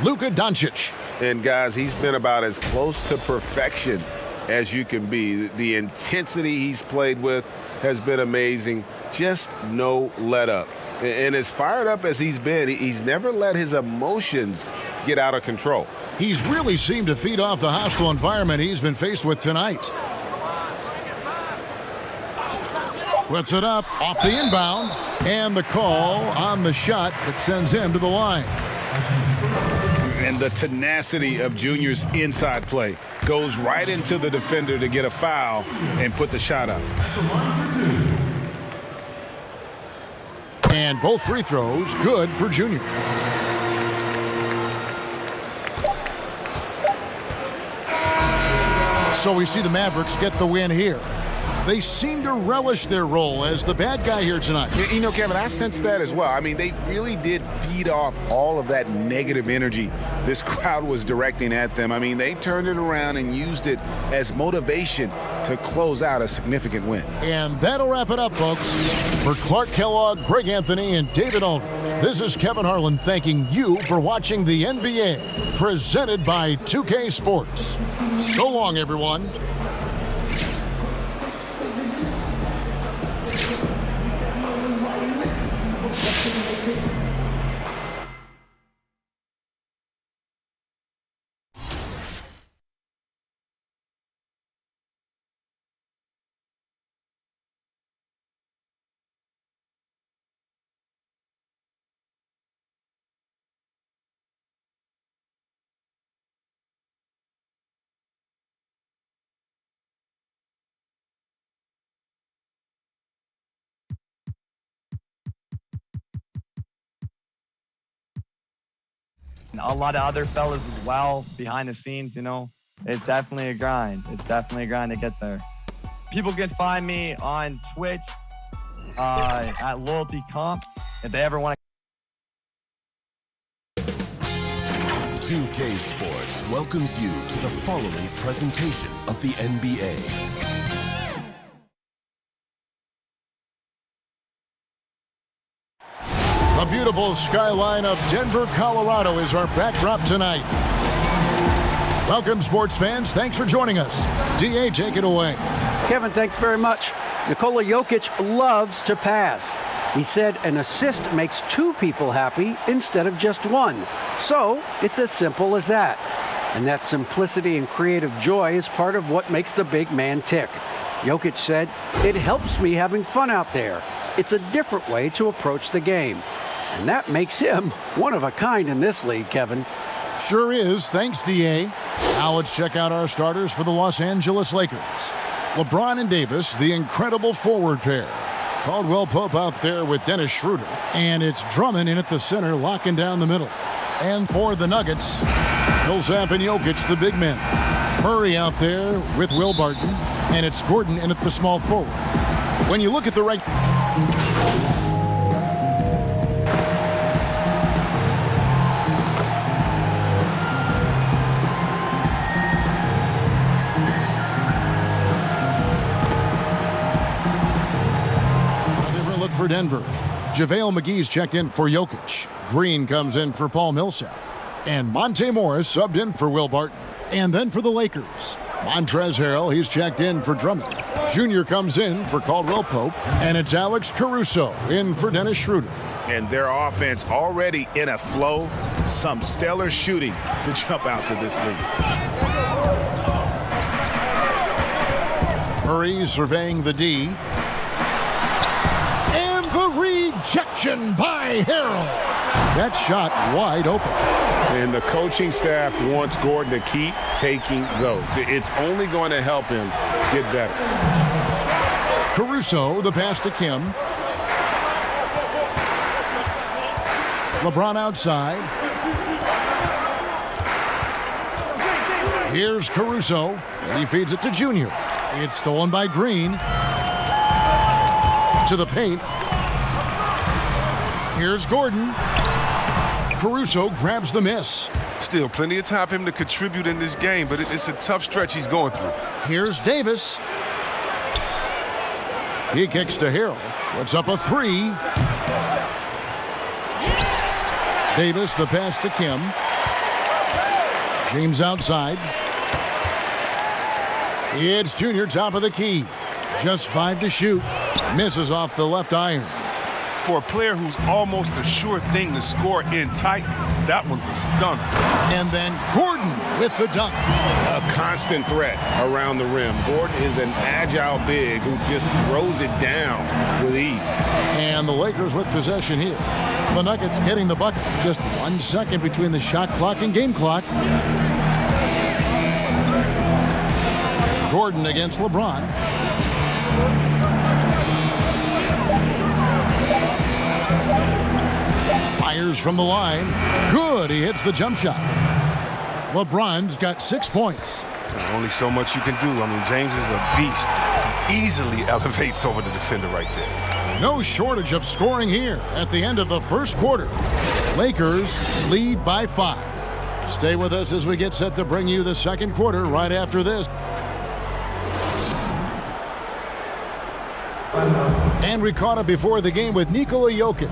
Luka Doncic. And guys, he's been about as close to perfection as you can be. The intensity he's played with has been amazing. Just no let up. And as fired up as he's been, he's never let his emotions get out of control. He's really seemed to feed off the hostile environment he's been faced with tonight. Puts it up off the inbound, and the call on the shot that sends him to the line. And the tenacity of Junior's inside play goes right into the defender to get a foul and put the shot up. And both free throws good for Junior. So we see the Mavericks get the win here. They seem to relish their role as the bad guy here tonight. You know, Kevin, I sense that as well. I mean, they really did feed off all of that negative energy this crowd was directing at them. I mean, they turned it around and used it as motivation to close out a significant win. And that'll wrap it up, folks. For Clark Kellogg, Greg Anthony, and David Aldridge, this is Kevin Harlan thanking you for watching the NBA, presented by 2K Sports. So long, everyone. A lot of other fellas as well behind the scenes, you know. It's definitely a grind. It's definitely a grind to get there. People can find me on Twitch at Loyalty Comp if they ever want to. 2K Sports welcomes you to the following presentation of the NBA. The beautiful skyline of Denver, Colorado is our backdrop tonight. Welcome, sports fans. Thanks for joining us. DA, take it away. Kevin, thanks very much. Nikola Jokic loves to pass. He said an assist makes two people happy instead of just one. So it's as simple as that. And that simplicity and creative joy is part of what makes the big man tick. Jokic said, "It helps me having fun out there. It's a different way to approach the game." And that makes him one of a kind in this league, Kevin. Sure is. Thanks, DA. Now let's check out our starters for the Los Angeles Lakers. LeBron and Davis, the incredible forward pair. Caldwell Pope out there with Dennis Schroeder. And it's Drummond in at the center, locking down the middle. And for the Nuggets, Millsap and Jokic, the big men. Murray out there with Will Barton. And it's Gordon in at the small forward. When you look at the right... for Denver. JaVale McGee's checked in for Jokic. Green comes in for Paul Millsap. And Monte Morris subbed in for Will Barton. And then for the Lakers, Montrezl Harrell, he's checked in for Drummond. Junior comes in for Caldwell Pope. And it's Alex Caruso in for Dennis Schroeder. And their offense already in a flow. Some stellar shooting to jump out to this league. Murray surveying the D. Rejection by Harrell. That shot wide open. And the coaching staff wants Gordon to keep taking those. It's only going to help him get better. Caruso, the pass to Kim. LeBron outside. Here's Caruso. He feeds it to Junior. It's stolen by Green. To the paint. Here's Gordon. Caruso grabs the miss. Still plenty of time for him to contribute in this game, but it's a tough stretch he's going through. Here's Davis. He kicks to Harrell. Puts up a three. Davis, the pass to Kim. James outside. It's Junior, top of the key. Just 5 to shoot. Misses off the left iron. For a player who's almost a sure thing to score in tight, that one's a stunner. And then Gordon with the dunk. A constant threat around the rim. Gordon is an agile big who just throws it down with ease. And the Lakers with possession here. The Nuggets getting the bucket. Just 1 second between the shot clock and game clock. Gordon against LeBron. Fires from the line. Good. He hits the jump shot. LeBron's got 6 points. Only so much you can do. I mean, James is a beast. Easily elevates over the defender right there. No shortage of scoring here at the end of the first quarter. Lakers lead by 5. Stay with us as we get set to bring you the second quarter right after this. And we caught up before the game with Nikola Jokic,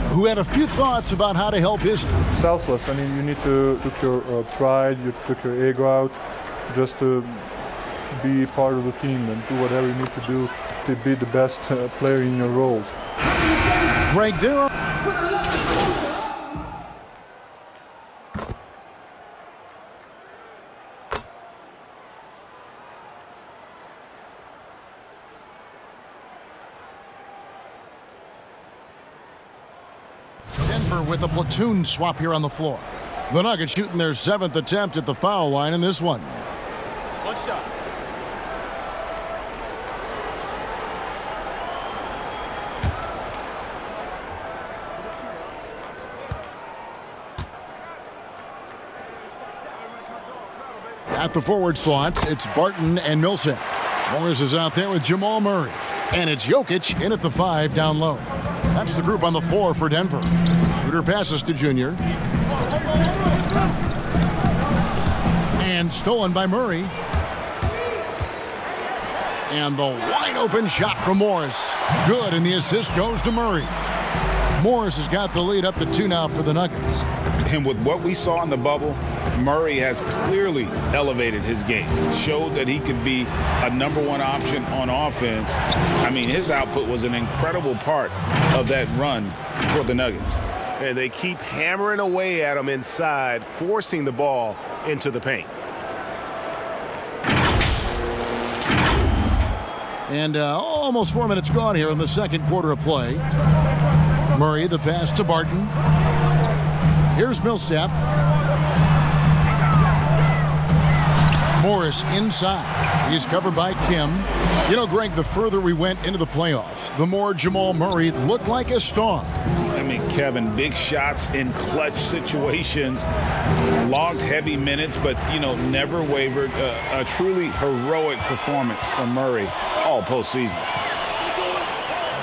who had a few thoughts about how to help his... Selfless. I mean, you need to took your pride, you took your ego out, just to be part of the team and do whatever you need to do to be the best player in your roles. Greg, there are... Denver with a platoon swap here on the floor. The Nuggets shooting their 7th attempt at the foul line in this one. One shot. At the forward slots, it's Barton and Millsap. Morris is out there with Jamal Murray. And it's Jokic in at the 5 down low. That's the group on the floor for Denver. Schroeder passes to Junior. And stolen by Murray. And the wide open shot from Morris. Good, and the assist goes to Murray. Morris has got the lead up to 2 now for the Nuggets. And with what we saw in the bubble, Murray has clearly elevated his game. Showed that he could be a #1 option on offense. I mean, his output was an incredible part of that run for the Nuggets. And they keep hammering away at him inside, forcing the ball into the paint. And almost 4 minutes gone here in the second quarter of play. Murray, the pass to Barton. Here's Millsap. Morris inside. He's covered by Kim. You know, Greg, the further we went into the playoffs, the more Jamal Murray looked like a star. I mean, Kevin, big shots in clutch situations, logged heavy minutes, but, you know, never wavered. A truly heroic performance from Murray all postseason.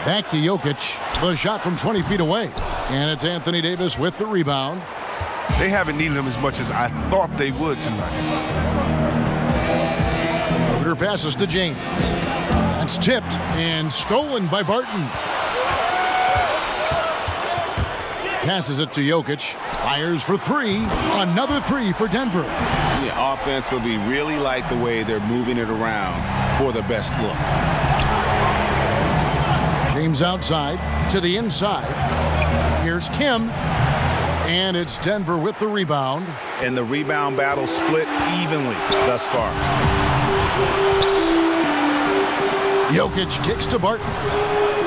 Back to Jokic. The shot from 20 feet away. And it's Anthony Davis with the rebound. They haven't needed him as much as I thought they would tonight. Schroeder passes to James. That's tipped and stolen by Barton. Passes it to Jokic. Fires for 3. Another 3 for Denver. Yeah, offensively, really like the way they're moving it around for the best look. James outside to the inside. Here's Kim. And it's Denver with the rebound. And the rebound battle split evenly thus far. Jokic kicks to Barton.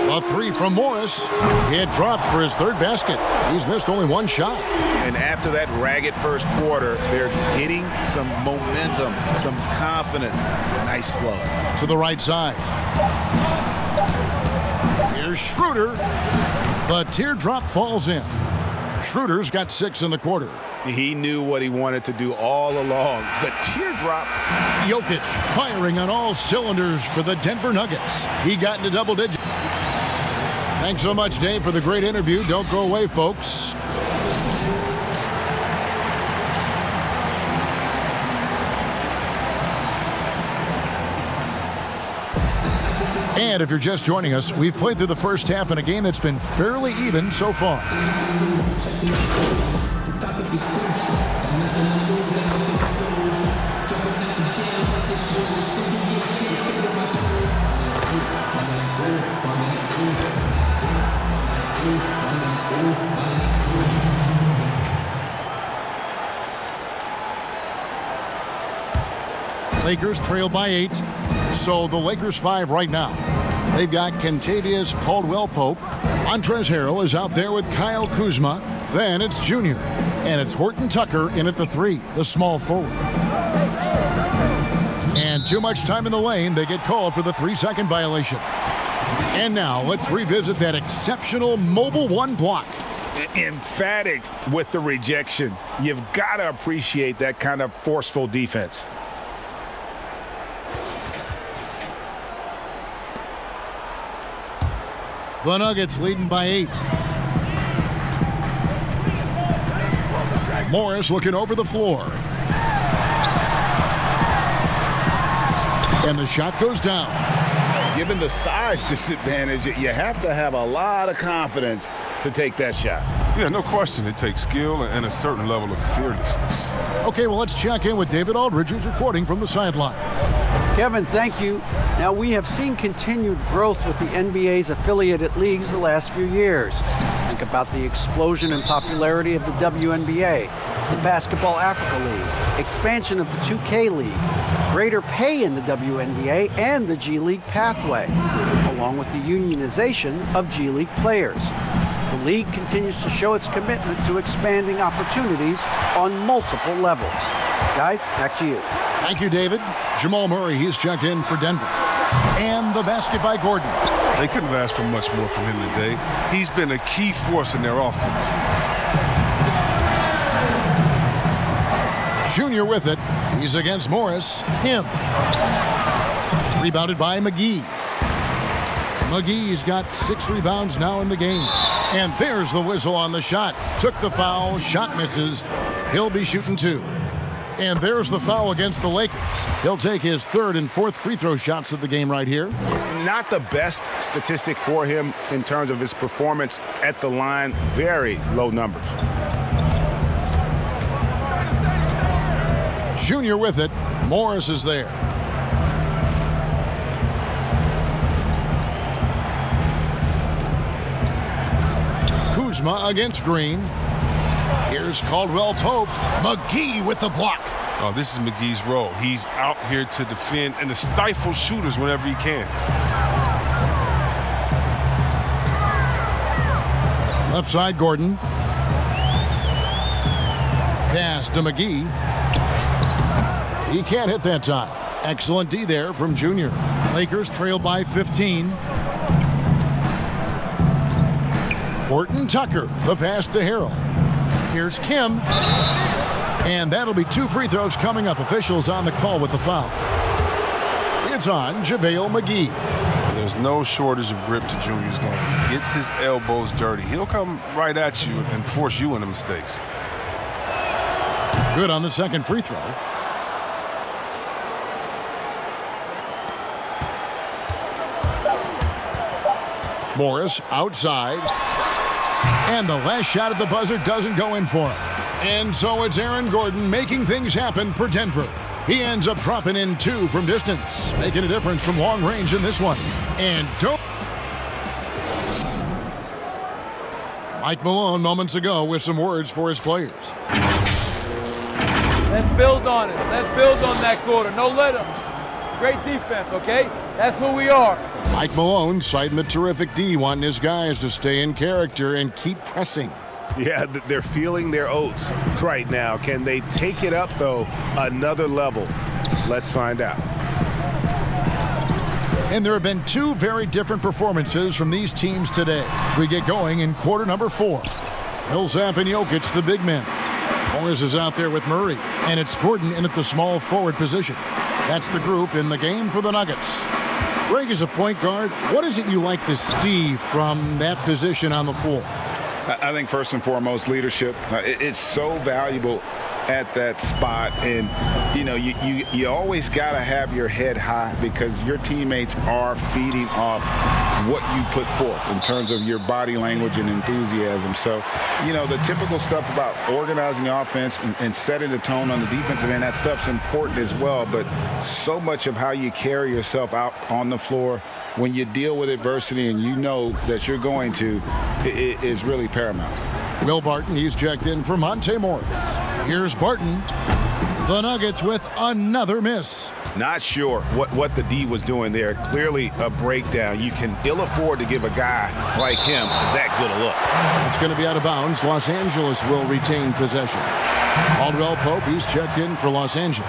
A 3 from Morris. It drops for his 3rd basket. He's missed only 1 shot. And after that ragged first quarter, they're getting some momentum, some confidence. Nice flow. To the right side. Here's Schroeder. The teardrop falls in. Schroeder's got 6 in the quarter. He knew what he wanted to do all along. The teardrop. Jokic firing on all cylinders for the Denver Nuggets. He got into double digits. Thanks so much, Dave, for the great interview. Don't go away, folks. And if you're just joining us, we've played through the first half in a game that's been fairly even so far. Lakers trail by 8. So the Lakers 5 right now. They've got Kentavious Caldwell-Pope. Montrezl Harrell is out there with Kyle Kuzma. Then it's Junior. And it's Horton Tucker in at the 3, the small forward. And too much time in the lane. They get called for the 3-second violation. And now let's revisit that exceptional Mobile One block. Emphatic with the rejection. You've got to appreciate that kind of forceful defense. The Nuggets leading by 8. Morris looking over the floor. And the shot goes down. Given the size disadvantage, you have to have a lot of confidence to take that shot. Yeah, no question. It takes skill and a certain level of fearlessness. Okay, well, let's check in with David Aldridge, who's reporting from the sideline. Kevin, thank you. Now, we have seen continued growth with the NBA's affiliated leagues the last few years. Think about the explosion in popularity of the WNBA, the Basketball Africa League, expansion of the 2K League, greater pay in the WNBA and the G League pathway, along with the unionization of G League players. The league continues to show its commitment to expanding opportunities on multiple levels. Guys, back to you. Thank you, David. Jamal Murray, he's checked in for Denver. And the basket by Gordon. They couldn't have asked for much more from him today. He's been a key force in their offense. Junior with it. He's against Morris. Kim. Rebounded by McGee. McGee's got 6 rebounds now in the game. And there's the whistle on the shot. Took the foul. Shot misses. He'll be shooting 2. And there's the foul against the Lakers. He'll take his 3rd and 4th free throw shots of the game right here. Not the best statistic for him in terms of his performance at the line. Very low numbers. Junior with it. Morris is there. Kuzma against Green. Here's Caldwell-Pope. McGee with the block. Oh, this is McGee's role. He's out here to defend and to stifle shooters whenever he can. Left side, Gordon. Pass to McGee. He can't hit that time. Excellent D there from Junior. Lakers trail by 15. Horton Tucker, the pass to Harrell. Here's Kim. And that'll be 2 free throws coming up. Officials on the call with the foul. It's on JaVale McGee. There's no shortage of grip to Junior's game. He gets his elbows dirty. He'll come right at you and force you into mistakes. Good on the second free throw. Morris outside. And the last shot at the buzzer doesn't go in for him. And so it's Aaron Gordon making things happen for Denver. He ends up dropping in 2 from distance, making a difference from long range in this one. And Mike Malone moments ago with some words for his players. Let's build on it. Let's build on that quarter. No let up. Great defense, okay? That's who we are. Mike Malone citing the terrific D, wanting his guys to stay in character and keep pressing. Yeah, they're feeling their oats right now. Can they take it up, though, another level? Let's find out. And there have been 2 very different performances from these teams today as we get going in quarter number 4. Millsap and Jokic, the big men. Morris is out there with Murray, and it's Gordon in at the small forward position. That's the group in the game for the Nuggets. Greg, as a point guard, what is it you like to see from that position on the floor? I think first and foremost, leadership. It's so valuable at that spot. And, you know, you always got to have your head high because your teammates are feeding off what you put forth in terms of your body language and enthusiasm. So, you know, the typical stuff about organizing the offense and setting the tone on the defensive end, that stuff's important as well. But so much of how you carry yourself out on the floor when you deal with adversity and you know that you're going to, it is really paramount. Will Barton, he's checked in for Monte Morris. Here's Barton. The Nuggets with another miss. Not sure what the D was doing there. Clearly a breakdown. You can ill afford to give a guy like him that good a look. It's going to be out of bounds. Los Angeles will retain possession. Caldwell Pope, he's checked in for Los Angeles.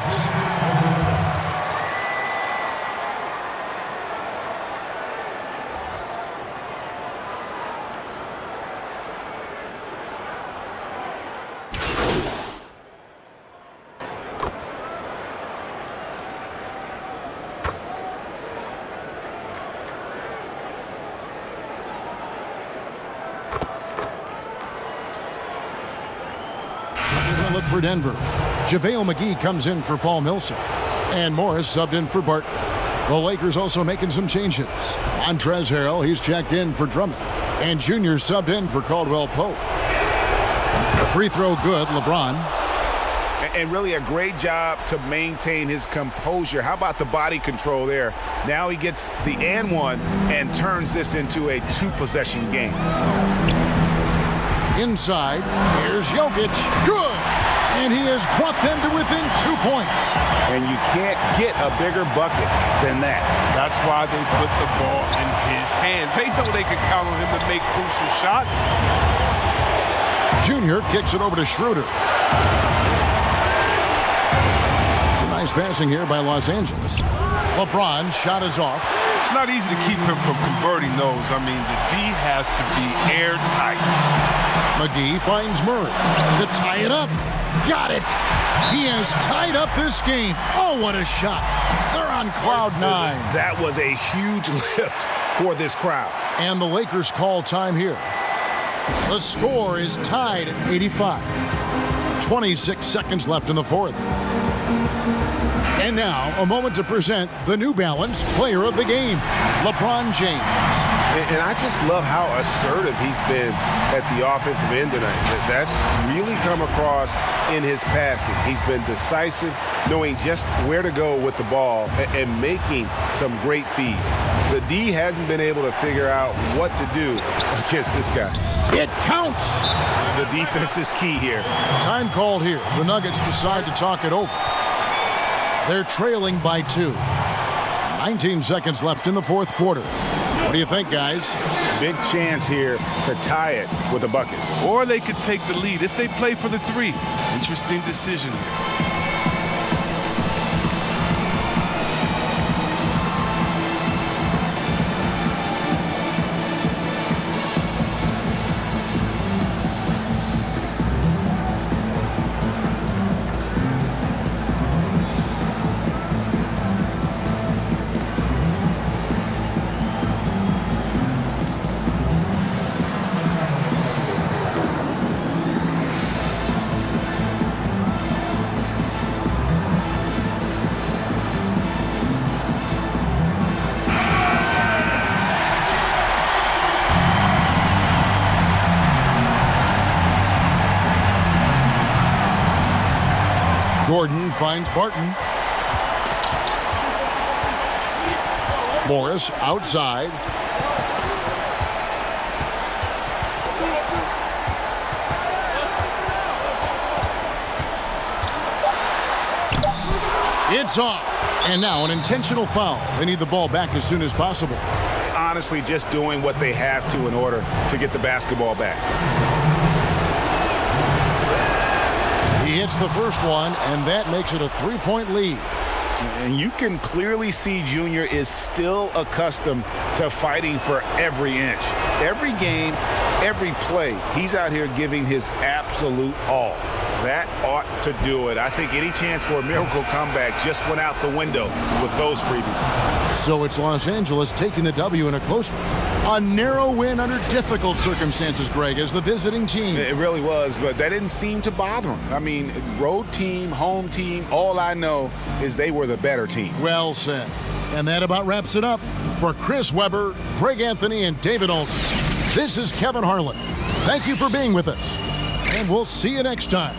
Look for Denver. JaVale McGee comes in for Paul Millsap. And Morris subbed in for Barton. The Lakers also making some changes. Montrezl Harrell, he's checked in for Drummond. And Junior subbed in for Caldwell Pope. Free throw good, LeBron. And really a great job to maintain his composure. How about the body control there? Now he gets the and one and turns this into a two-possession game. Inside, here's Jokic. Good! And he has brought them to within 2 points. And you can't get a bigger bucket than that. That's why they put the ball in his hands. They know they can count on him to make crucial shots. Junior kicks it over to Schroeder. Nice passing here by Los Angeles. LeBron shot is off. It's not easy to keep him from converting those. I mean, the D has to be airtight. McGee finds Murray to tie it up. Got it. He has tied up this game. Oh, what a shot. They're on cloud nine. That was a huge lift for this crowd. And the Lakers call time here. The score is tied at 85. 26 seconds left in the fourth. And now, a moment to present the New Balance Player of the Game, LeBron James. And I just love how assertive he's been at the offensive end tonight. That's really come across in his passing. He's been decisive, knowing just where to go with the ball and making some great feeds. The D hasn't been able to figure out what to do against this guy. It counts. The defense is key here. Time called here. The Nuggets decide to talk it over. They're trailing by 2. 19 seconds left in the fourth quarter. What do you think, guys? Big chance here to tie it with a bucket. Or they could take the lead if they play for the 3. Interesting decision here. Gordon finds Barton. Morris outside. It's off. And now an intentional foul. They need the ball back as soon as possible. Honestly, just doing what they have to in order to get the basketball back. He hits the first one, and that makes it a 3-point lead. And you can clearly see Junior is still accustomed to fighting for every inch. Every game, every play, he's out here giving his absolute all. That ought to do it. I think any chance for a miracle comeback just went out the window with those freebies. So it's Los Angeles taking the W in a close one. A narrow win under difficult circumstances, Greg, as the visiting team. It really was, but that didn't seem to bother them. I mean, road team, home team, all I know is they were the better team. Well said. And that about wraps it up. For Chris Webber, Greg Anthony, and David Olson, this is Kevin Harlan. Thank you for being with us, and we'll see you next time.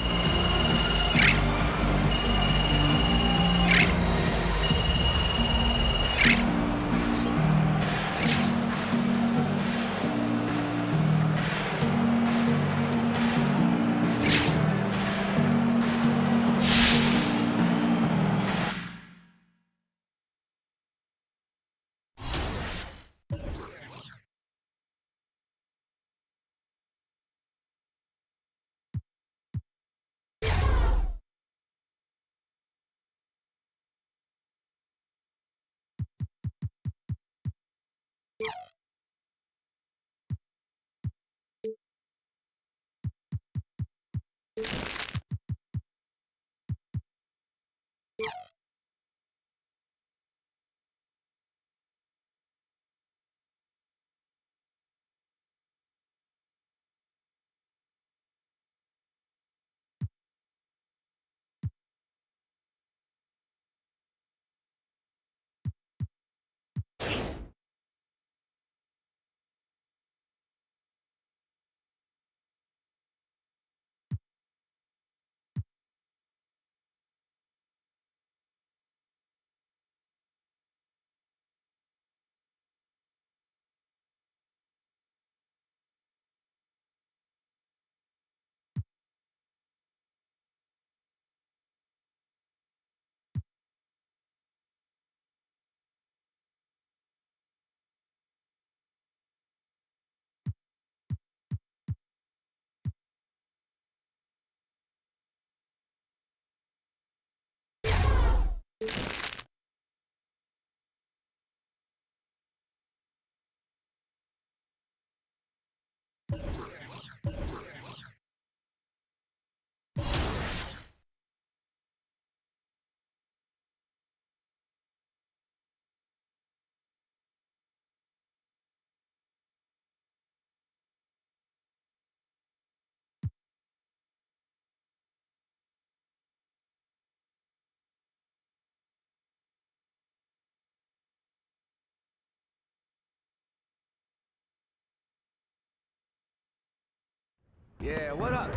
Yeah, what up?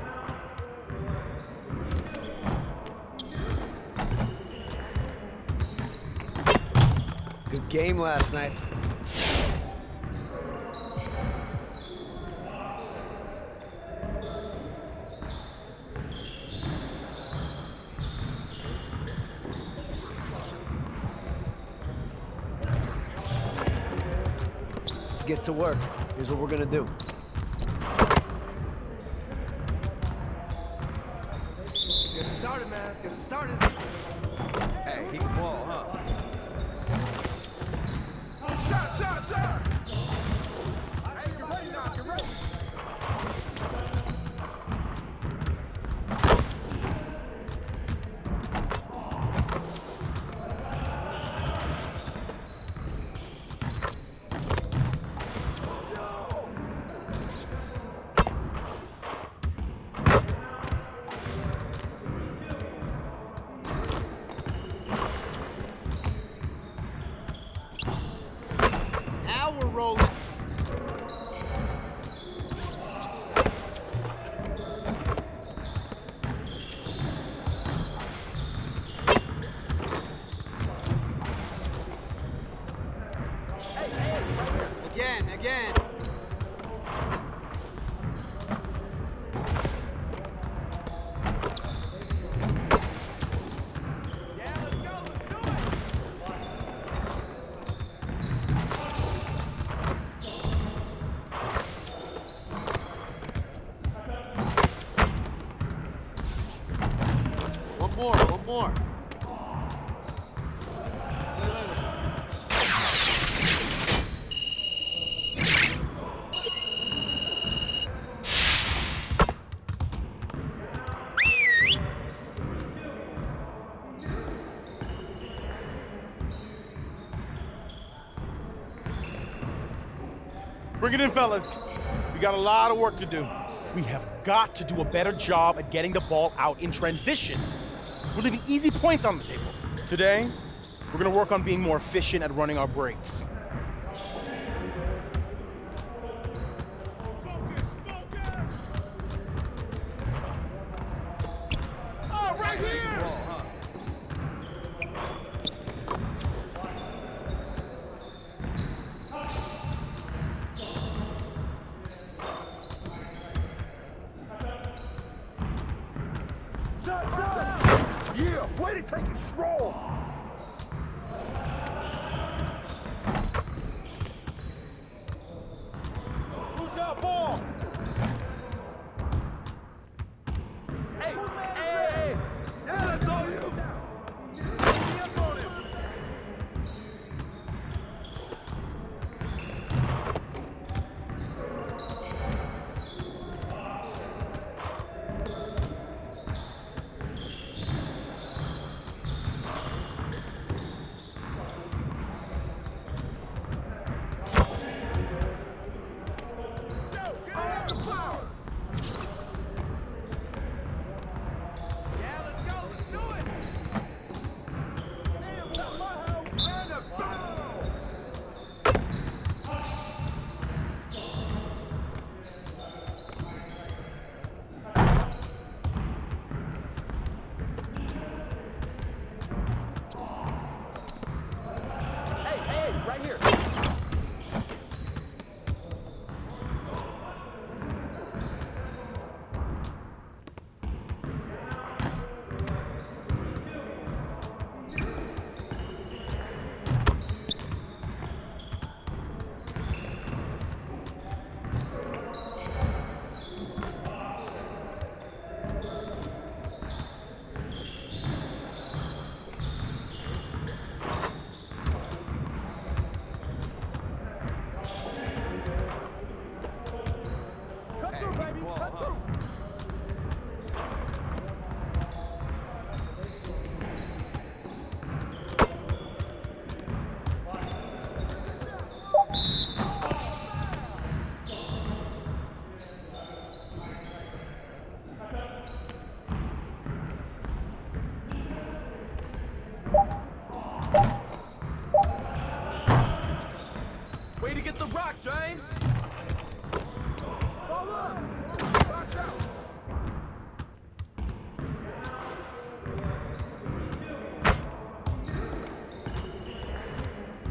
Good game last night. Let's get to work. Here's what we're gonna do. Get it started, man. Let's get it started. Hey, he can ball, huh? Shot! Hey, you're ready now. You're ready. Bring it in, fellas. We got a lot of work to do. We have got to do a better job at getting the ball out in transition. We're leaving easy points on the table. Today, we're gonna work on being more efficient at running our breaks. Oh, right here! Shots up! Yeah, way to take it strong! Who's got ball? Hey, hey! Yeah, that's all you! Get up on him! Hey, right here. Cut through, baby. Cut through. Way to get the rock, James. Ball up. Watch out.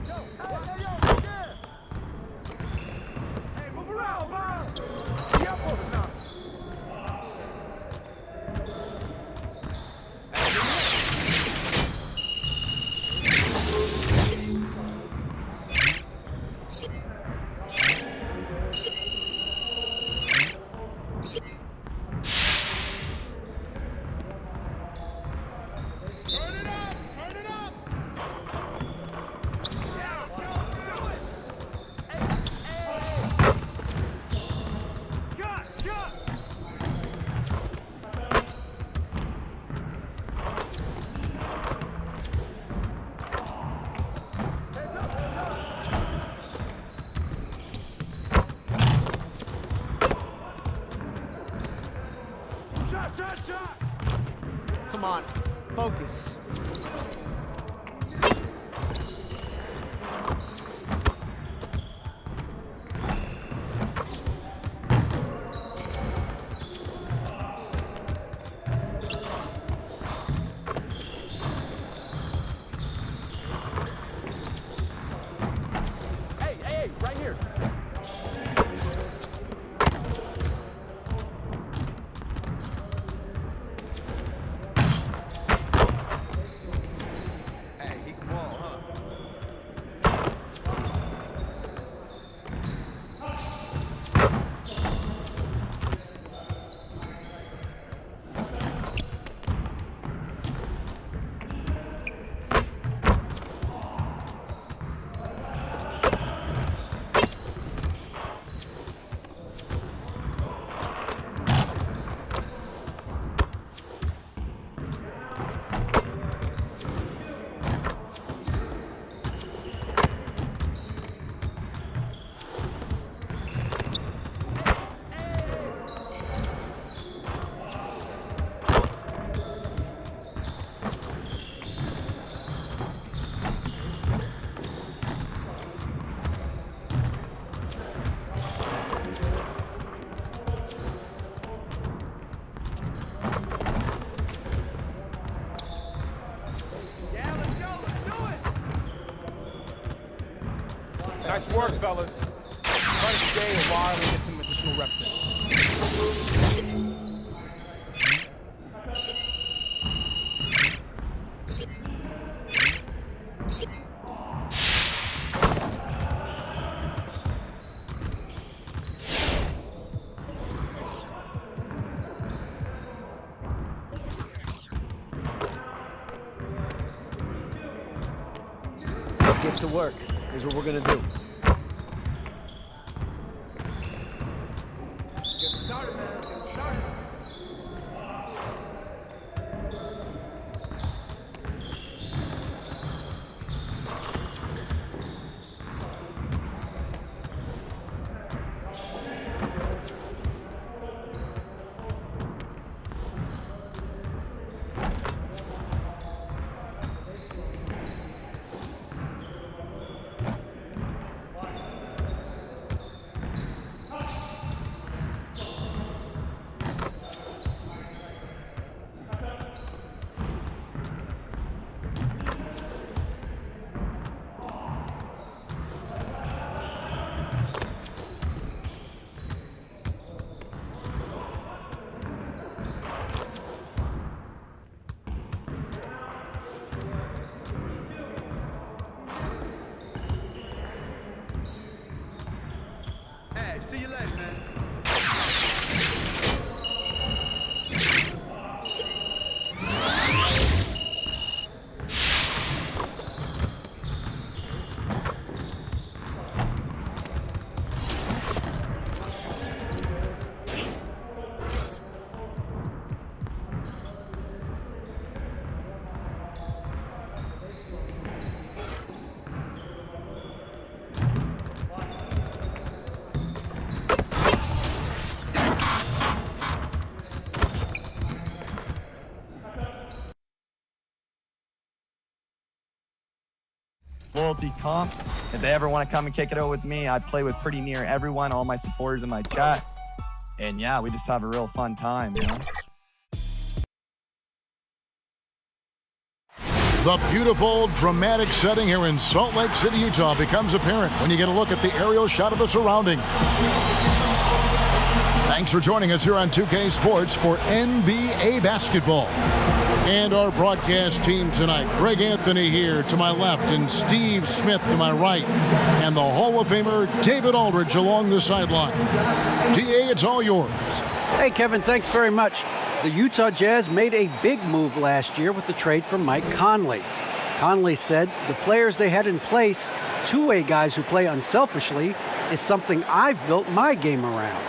Yo, hey, yo, yeah. Hey, move around, Bob. Be up on it now. Turn it up! Turn it up! Yeah, let's go! Let's do it! Hey! Shot! Shot! Hands up! Hands up! Shot! Shot! Shot! Come on, focus. Hey, hey, right here. Nice work, fellas. Try to stay a while and get some additional reps in. Let's get to work. Here's what we're going to do. Get started, man. Let's get started. Hey, see you later, man. Loyalty comp. If they ever want to come and kick it out with me, I play with pretty near everyone, all my supporters in my chat. And yeah, we just have a real fun time, you know? The beautiful, dramatic setting here in Salt Lake City, Utah becomes apparent when you get a look at the aerial shot of the surroundings. Thanks for joining us here on 2K Sports for NBA basketball. And our broadcast team tonight, Greg Anthony here to my left and Steve Smith to my right. And the Hall of Famer David Aldridge along the sideline. DA, it's all yours. Hey, Kevin, thanks very much. The Utah Jazz made a big move last year with the trade for Mike Conley. Conley said the players they had in place, two-way guys who play unselfishly, is something I've built my game around.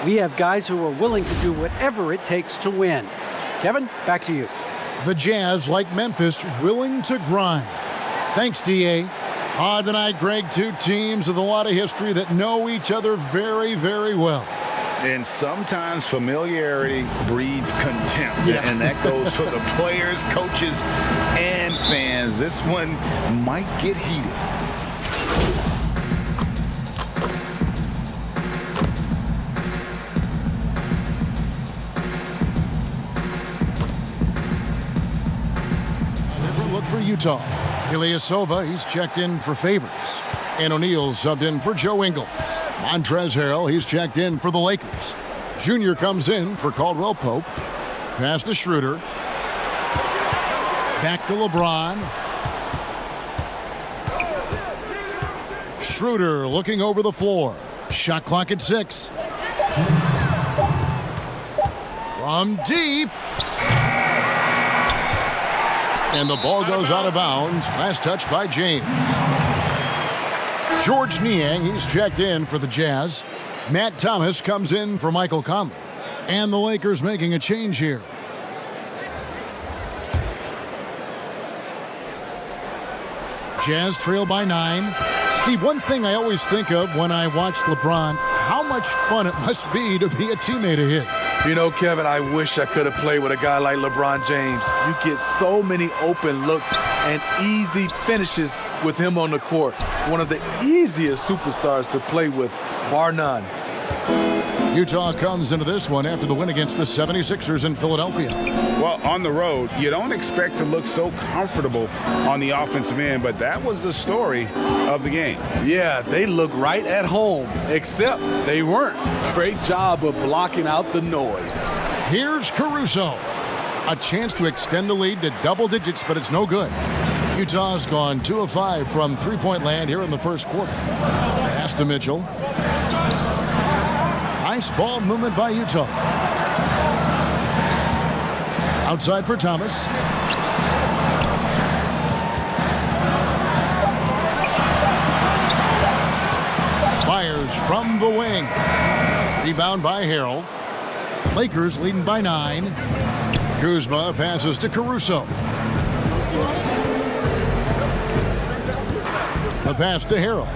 We have guys who are willing to do whatever it takes to win. Kevin, back to you. The Jazz, like Memphis, willing to grind. Thanks, DA. Tonight, Greg, two teams with a lot of history that know each other very, very well. And sometimes familiarity breeds contempt. Yeah. And that goes for the players, coaches, and fans. This one might get heated. For Utah, Ilyasova, he's checked in for Favors. And O'Neal subbed in for Joe Ingles. Montrezl Harrell, he's checked in for the Lakers. Junior comes in for Caldwell Pope. Pass to Schroeder. Back to LeBron. Schroeder looking over the floor. Shot clock at 6. From deep. And the ball goes out of bounds. Last touch by James. George Niang, he's checked in for the Jazz. Matt Thomas comes in for Michael Conley. And the Lakers making a change here. Jazz trail by 9. Steve, one thing I always think of when I watch LeBron, how much fun it must be to be a teammate of his. You know, Kevin, I wish I could have played with a guy like LeBron James. You get so many open looks and easy finishes with him on the court. One of the easiest superstars to play with, bar none. Utah comes into this one after the win against the 76ers in Philadelphia. Well, on the road, you don't expect to look so comfortable on the offensive end, but that was the story of the game. Yeah, they look right at home, except they weren't. Great job of blocking out the noise. Here's Caruso. A chance to extend the lead to double digits, but it's no good. Utah's gone 2 of 5 from three-point land here in the first quarter. Pass to Mitchell. Nice ball movement by Utah. Outside for Thomas. Fires from the wing. Rebound by Harrell. Lakers leading by 9. Kuzma passes to Caruso. The pass to Harrell.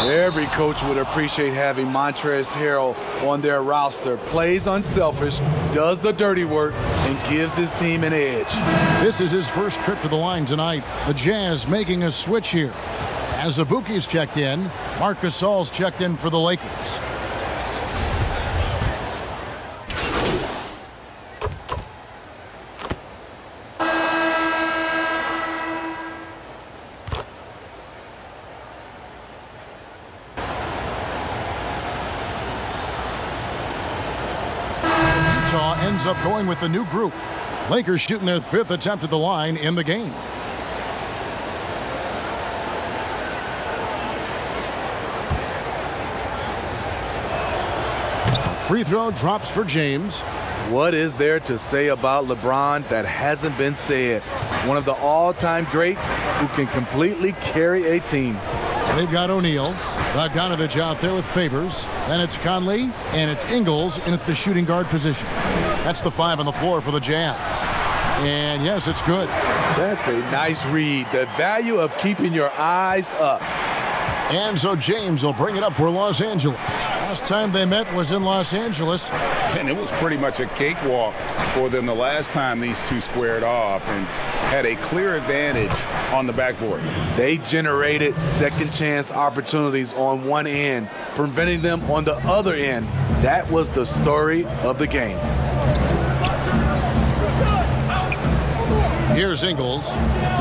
Every coach would appreciate having Montrezl Harrell on their roster. Plays unselfish, does the dirty work, and gives his team an edge. This is his first trip to the line tonight. The Jazz making a switch here. As Azubuike's checked in, Marc Gasol's checked in for the Lakers. Utah ends up going with the new group. Lakers shooting their 5th attempt at the line in the game. Free throw drops for James. What is there to say about LeBron that hasn't been said? One of the all-time greats who can completely carry a team. They've got O'Neal. Bogdanovich out there with Favors. Then it's Conley, and it's Ingles in at the shooting guard position. That's the 5 on the floor for the Jazz. And yes, it's good. That's a nice read. The value of keeping your eyes up. And so James will bring it up for Los Angeles. Last time they met was in Los Angeles. And it was pretty much a cakewalk for them the last time these two squared off and had a clear advantage on the backboard. They generated second chance opportunities on one end, preventing them on the other end. That was the story of the game. Here's Ingles.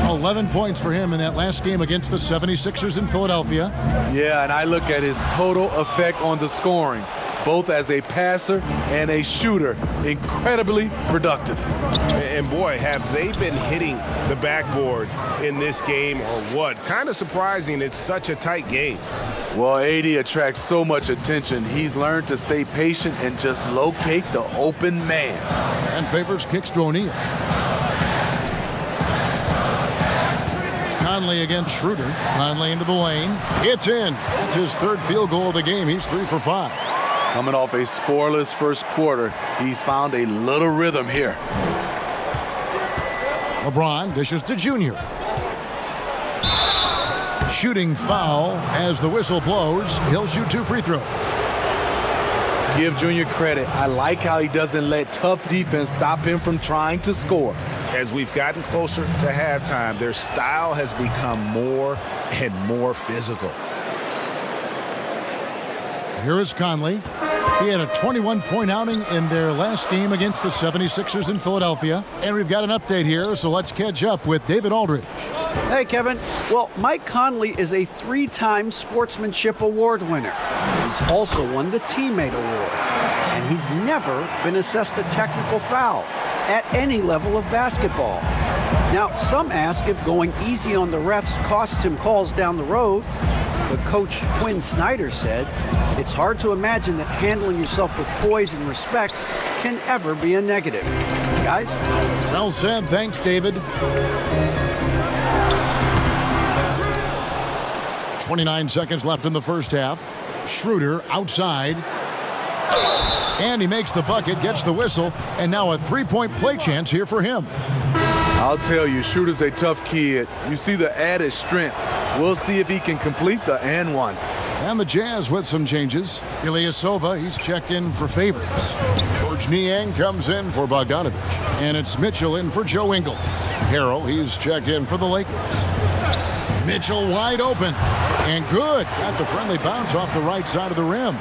11 points for him in that last game against the 76ers in Philadelphia. Yeah, and I look at his total effect on the scoring, both as a passer and a shooter. Incredibly productive. And boy, have they been hitting the backboard in this game or what? Kind of surprising it's such a tight game. Well, AD attracts so much attention. He's learned to stay patient and just locate the open man. And Favors kicks to O'Neal. Conley against Schroeder. Conley into the lane. It's in. It's his 3rd field goal of the game. He's 3 for 5. Coming off a scoreless first quarter, he's found a little rhythm here. LeBron dishes to Junior. Shooting foul as the whistle blows. He'll shoot 2 free throws. Give Junior credit. I like how he doesn't let tough defense stop him from trying to score. As we've gotten closer to halftime, their style has become more and more physical. Here is Conley. He had a 21-point outing in their last game against the 76ers in Philadelphia. And we've got an update here, so let's catch up with David Aldridge. Hey, Kevin. Well, Mike Conley is a 3-time Sportsmanship Award winner. He's also won the Teammate Award. And he's never been assessed a technical foul at any level of basketball. Now, some ask if going easy on the refs costs him calls down the road, but Coach Quinn Snyder said it's hard to imagine that handling yourself with poise and respect can ever be a negative. Guys? Well said. Thanks, David. 29 seconds left in the first half. Schroeder outside. And he makes the bucket, gets the whistle, and now a 3-point play chance here for him. I'll tell you, Schroeder's a tough kid. You see the added strength. We'll see if he can complete the and one. And the Jazz with some changes. Ilyasova, he's checked in for Favors. George Niang comes in for Bogdanovich. And it's Mitchell in for Joe Ingles. Harrell, he's checked in for the Lakers. Mitchell wide open. And good. Got the friendly bounce off the right side of the rim.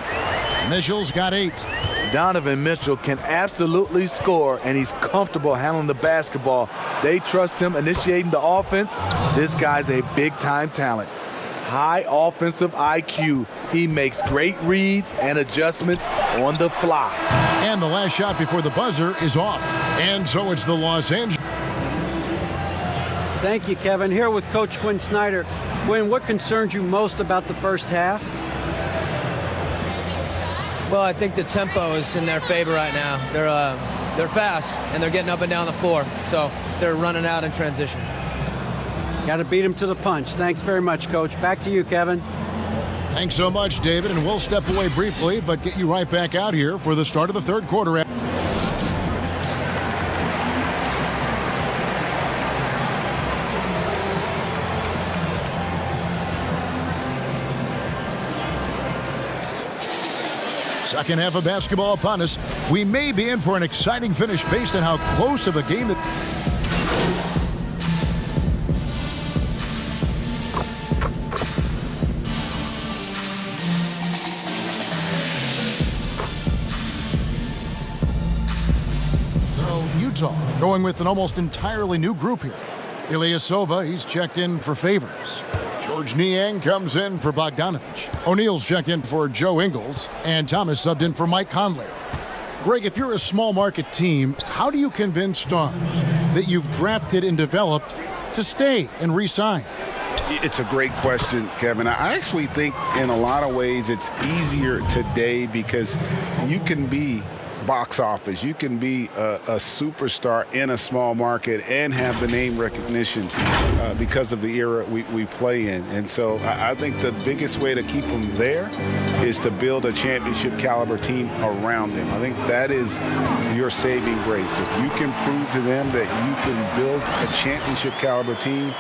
Mitchell's got 8. Donovan Mitchell can absolutely score, and he's comfortable handling the basketball. They trust him initiating the offense. This guy's a big-time talent. High offensive IQ. He makes great reads and adjustments on the fly. And the last shot before the buzzer is off. And so it's the Los Angeles. Thank you, Kevin. Here with Coach Quinn Snyder. Quinn, what concerns you most about the first half? Well, I think the tempo is in their favor right now. They're fast, and they're getting up and down the floor, so they're running out in transition. Got to beat them to the punch. Thanks very much, Coach. Back to you, Kevin. Thanks so much, David, and we'll step away briefly, but get you right back out here for the start of the third quarter. Second half of basketball upon us. We may be in for an exciting finish based on how close of a game it. So Utah going with an almost entirely new group here. Ilyasova, he's checked in for Favors. George Niang comes in for Bogdanovich. O'Neal's checked in for Joe Ingles. And Thomas subbed in for Mike Conley. Greg, if you're a small market team, how do you convince stars that you've drafted and developed to stay and re-sign? It's a great question, Kevin. I actually think in a lot of ways it's easier today because you can be box office. You can be a superstar in a small market and have the name recognition because of the era we play in. And so I think the biggest way to keep them there is to build a championship caliber team around them. I think that is your saving grace. If you can prove to them that you can build a championship caliber team,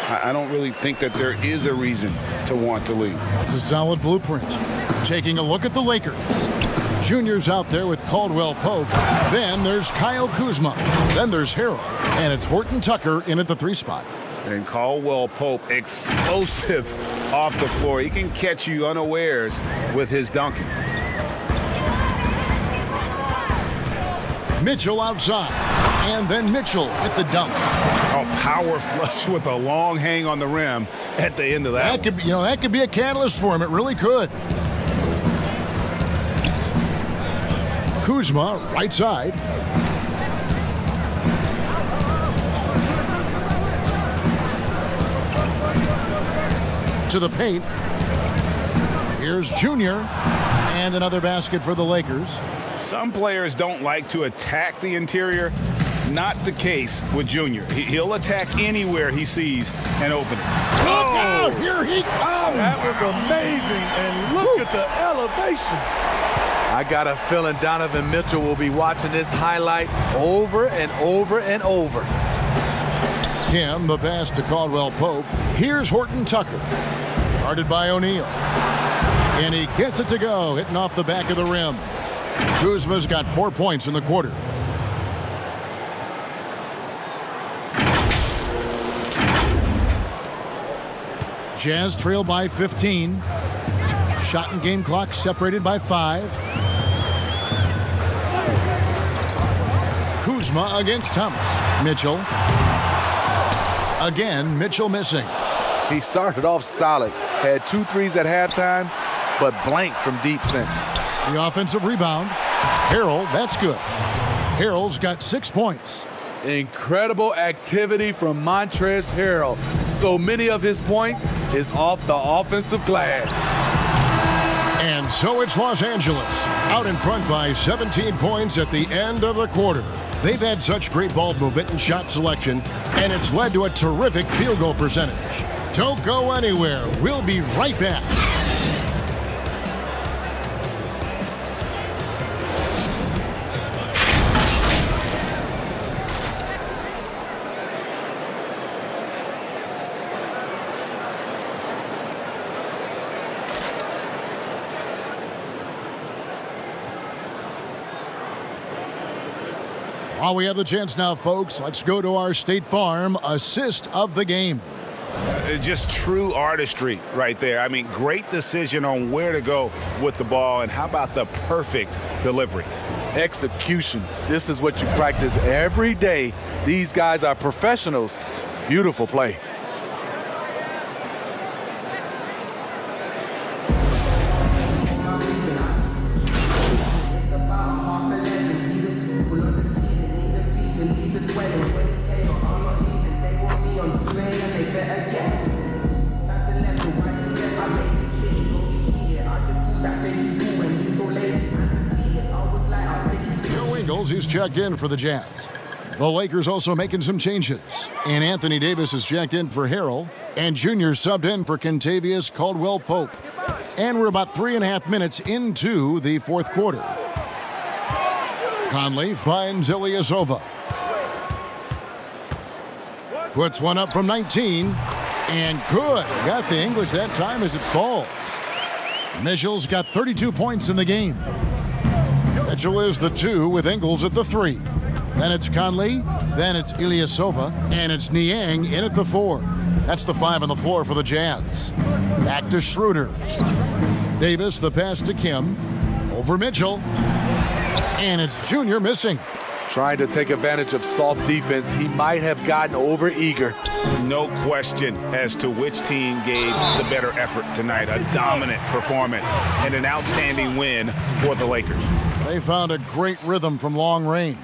I don't really think that there is a reason to want to leave. It's a solid blueprint. Taking a look at the Lakers. Junior's out there with Caldwell Pope. Then there's Kyle Kuzma. Then there's Harrell. And it's Horton Tucker in at the 3 spot. And Caldwell Pope, explosive off the floor. He can catch you unawares with his dunking. Mitchell outside. And then Mitchell with the dunk. A power flush with a long hang on the rim at the end of that. That could be a catalyst for him. It really could. Kuzma, right side. To the paint. Here's Junior. And another basket for the Lakers. Some players don't like to attack the interior. Not the case with Junior. He'll attack anywhere he sees an opening. Look out! Here he comes! That was amazing, and look at the elevation. I got a feeling Donovan Mitchell will be watching this highlight over and over and over. Kim, the pass to Caldwell Pope. Here's Horton Tucker. Guarded by O'Neal. And he gets it to go, hitting off the back of the rim. Kuzma's got 4 points in the quarter. Jazz trail by 15. Shot and game clock separated by 5. Kuzma against Thomas. Mitchell. Again, Mitchell missing. He started off solid. Had 2 threes at halftime, but blank from deep since. The offensive rebound. Harrell, that's good. Harrell's got 6 points. Incredible activity from Montrezl Harrell. So many of his points is off the offensive glass. And so it's Los Angeles, out in front by 17 points at the end of the quarter. They've had such great ball movement and shot selection, and it's led to a terrific field goal percentage. Don't go anywhere. We'll be right back. While we have the chance now, folks, let's go to our State Farm assist of the game. Just true artistry right there. I mean, great decision on where to go with the ball, and how about the perfect delivery? Execution. This is what you practice every day. These guys are professionals. Beautiful play. He's checked in for the Jazz. The Lakers also making some changes. And Anthony Davis is checked in for Harrell. And Junior subbed in for Kentavious Caldwell-Pope. And we're about 3.5 minutes into the fourth quarter. Conley finds Ilyasova. Puts one up from 19. And good. Got the English that time as it falls. Mitchell's got 32 points in the game. Mitchell is the 2 with Ingles at the 3. Then it's Conley, then it's Ilyasova, and it's Niang in at the 4. That's the 5 on the floor for the Jazz. Back to Schroeder. Davis, the pass to Kim. Over Mitchell. And it's Junior missing. Trying to take advantage of soft defense. He might have gotten over-eager. No question as to which team gave the better effort tonight. A dominant performance and an outstanding win for the Lakers. They found a great rhythm from long range.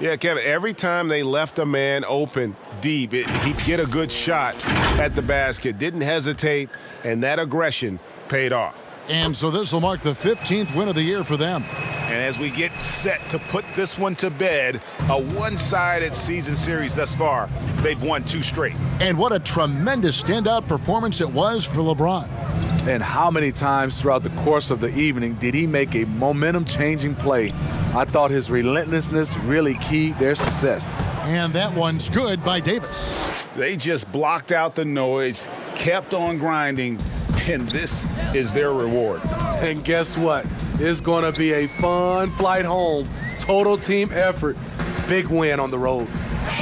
Yeah, Kevin, every time they left a man open deep, he'd get a good shot at the basket. Didn't hesitate, and that aggression paid off. And so this will mark the 15th win of the year for them. And as we get set to put this one to bed, a one-sided season series thus far, they've won 2 straight. And what a tremendous standout performance it was for LeBron. And how many times throughout the course of the evening did he make a momentum-changing play? I thought his relentlessness really keyed their success. And that one's good by Davis. They just blocked out the noise, kept on grinding, and this is their reward. And guess what? It's going to be a fun flight home. Total team effort. Big win on the road.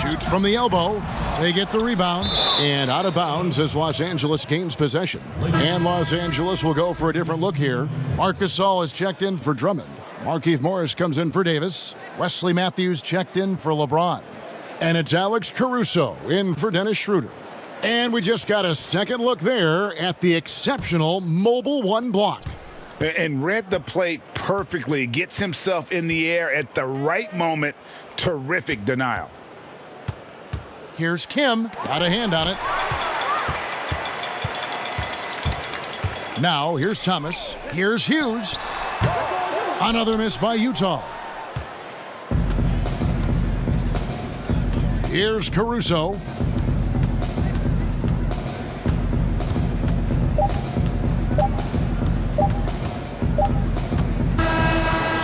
Shoots from the elbow. They get the rebound. And out of bounds as Los Angeles gains possession. And Los Angeles will go for a different look here. Marc Gasol is checked in for Drummond. Markieff Morris comes in for Davis. Wesley Matthews checked in for LeBron. And it's Alex Caruso in for Dennis Schroeder. And we just got a second look there at the exceptional Mobile One block. And read the play perfectly. Gets himself in the air at the right moment. Terrific denial. Here's Kim. Got a hand on it. Now, here's Thomas. Here's Hughes. Another miss by Utah. Here's Caruso.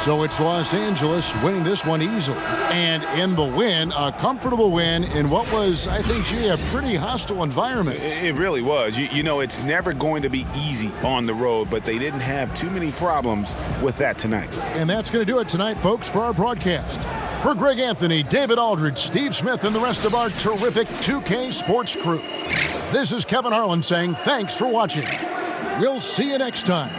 So it's Los Angeles winning this one easily. And in the win, a comfortable win in what was, I think, gee, a pretty hostile environment. It really was. You know, it's never going to be easy on the road, but they didn't have too many problems with that tonight. And that's going to do it tonight, folks, for our broadcast. For Greg Anthony, David Aldridge, Steve Smith, and the rest of our terrific 2K Sports crew, this is Kevin Harlan saying thanks for watching. We'll see you next time.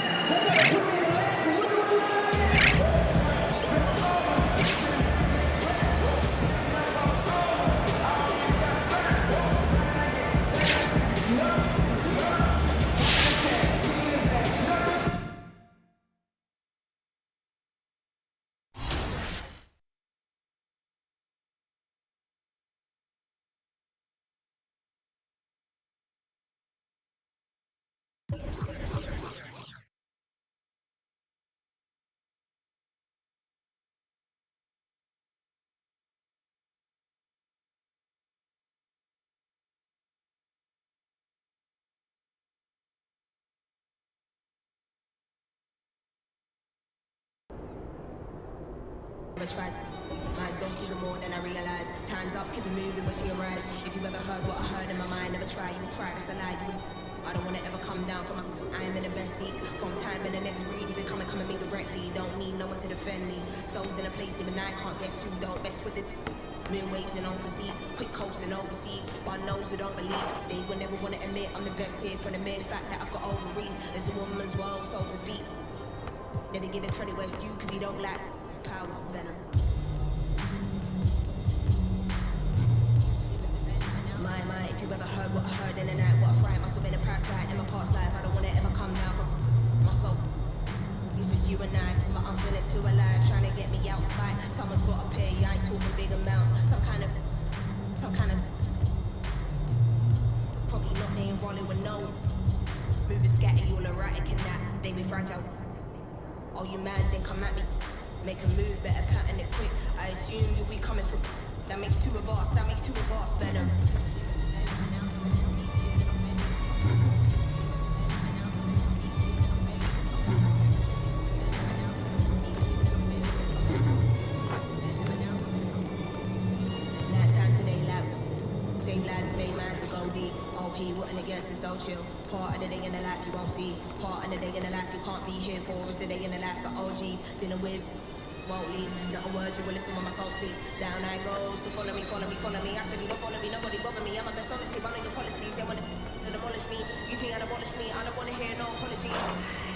Tried. Eyes goes through the more than I realize. Time's up, keep it moving when she arrives. If you ever heard what I heard in my mind, never try, you would cry, that's a lie. I don't wanna ever come down from I'm in the best seats. From time in the next breed, if you come at me directly, don't need no one to defend me. Souls in a place even I can't get to, don't mess with it. Moon waves and open seas, quick coasting overseas. One knows who don't believe. They will never want to admit I'm the best here from the mere fact that I've got ovaries. It's a woman's world, so to speak. Never give him credit where it's due, cause he don't lack power, venom. My, if you ever heard what I heard in the night, what I fright must have been a parasite in my past life. I don't want to ever come down from my soul. It's just you and I, but I'm feeling too alive, trying to get me out of spite. Someone's got to pay, I ain't talking big amounts. Some kind of, probably not being rolling with no. Moving scatty, all erratic and that, they be fragile. Oh, you mad, then come at me. Make a move, better pattern it quick. I assume you'll be coming through. That makes two of us, venom. He wouldn't against him so chill. Part of the day in the life you won't see. Part of the day in the life you can't be here for. It's the day in the life for OGs. Dealing with won't leave. Not a word you will listen when my soul speaks. Down I go, so follow me. Actually don't follow me, nobody bother me. I'm a best honestly running your policies. They wanna demolish me, use me and abolish me. I don't wanna hear no apologies.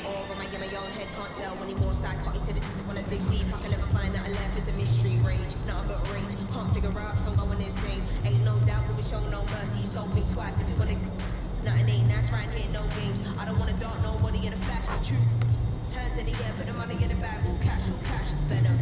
Or am I in my own head, can't tell anymore. Psychotic to the wanna dig deep. I can never find out I left. It's a mystery, rage, nothing but rage. Can't figure out if I'm going insane. Ain't no doubt, but we show no mercy. So think twice if you wanna. Nothing ain't nice right here, no games. I don't wanna dart nobody in a flash, but true. Hands in the air, put the money in the bag, all cash, venom.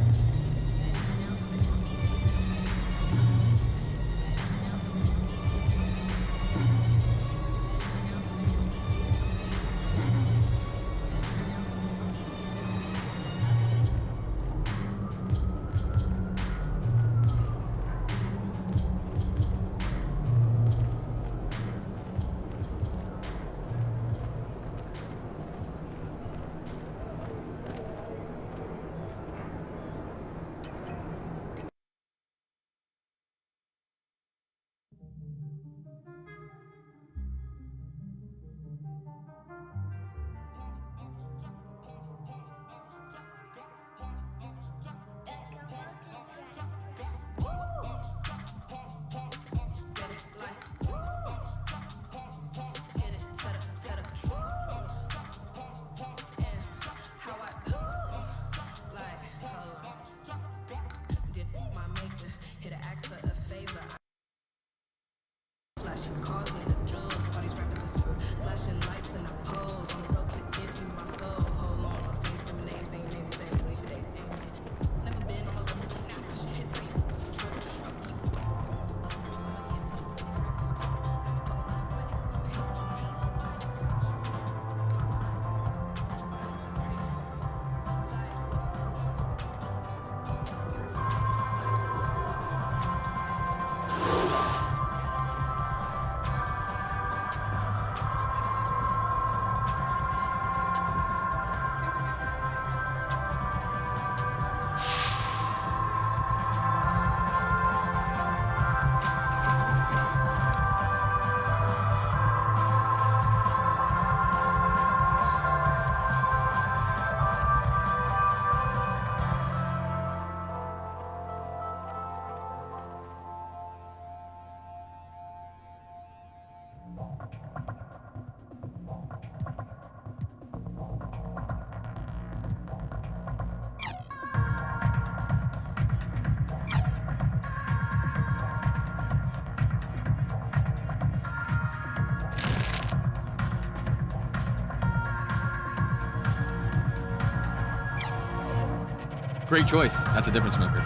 Great choice. That's a difference maker.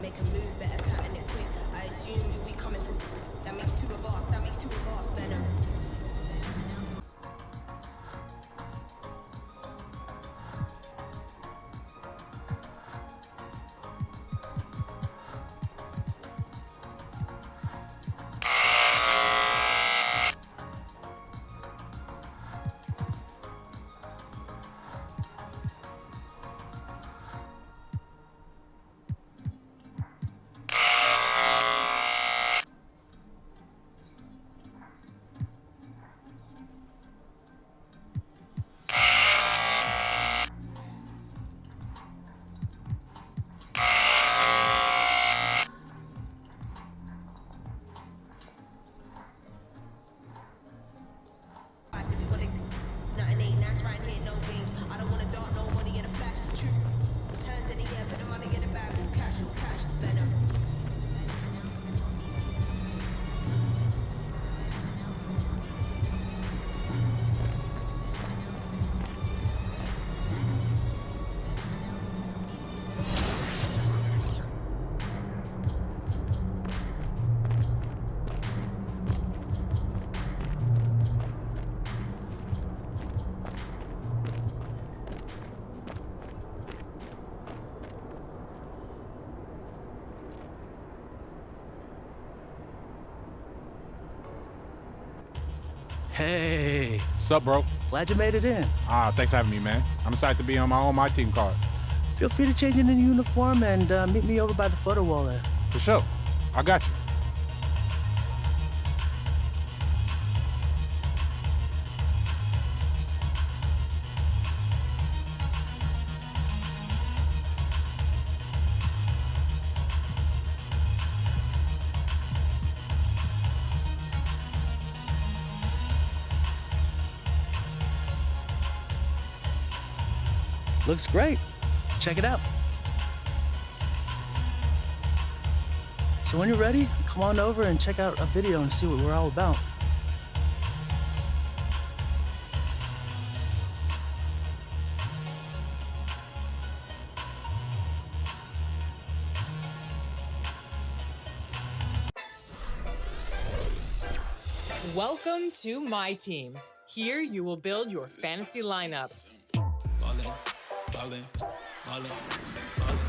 make a move, better pattern it quick. I assume you'll be coming through. That makes two of us, Venom. Hey. What's up, bro? Glad you made it in. Thanks for having me, man. I'm excited to be on my team card. Feel free to change into uniform and meet me over by the photo wall there. For sure. I got you. Looks great. Check it out. So when you're ready, come on over and check out a video and see what we're all about. Welcome to my team. Here you will build your fantasy lineup.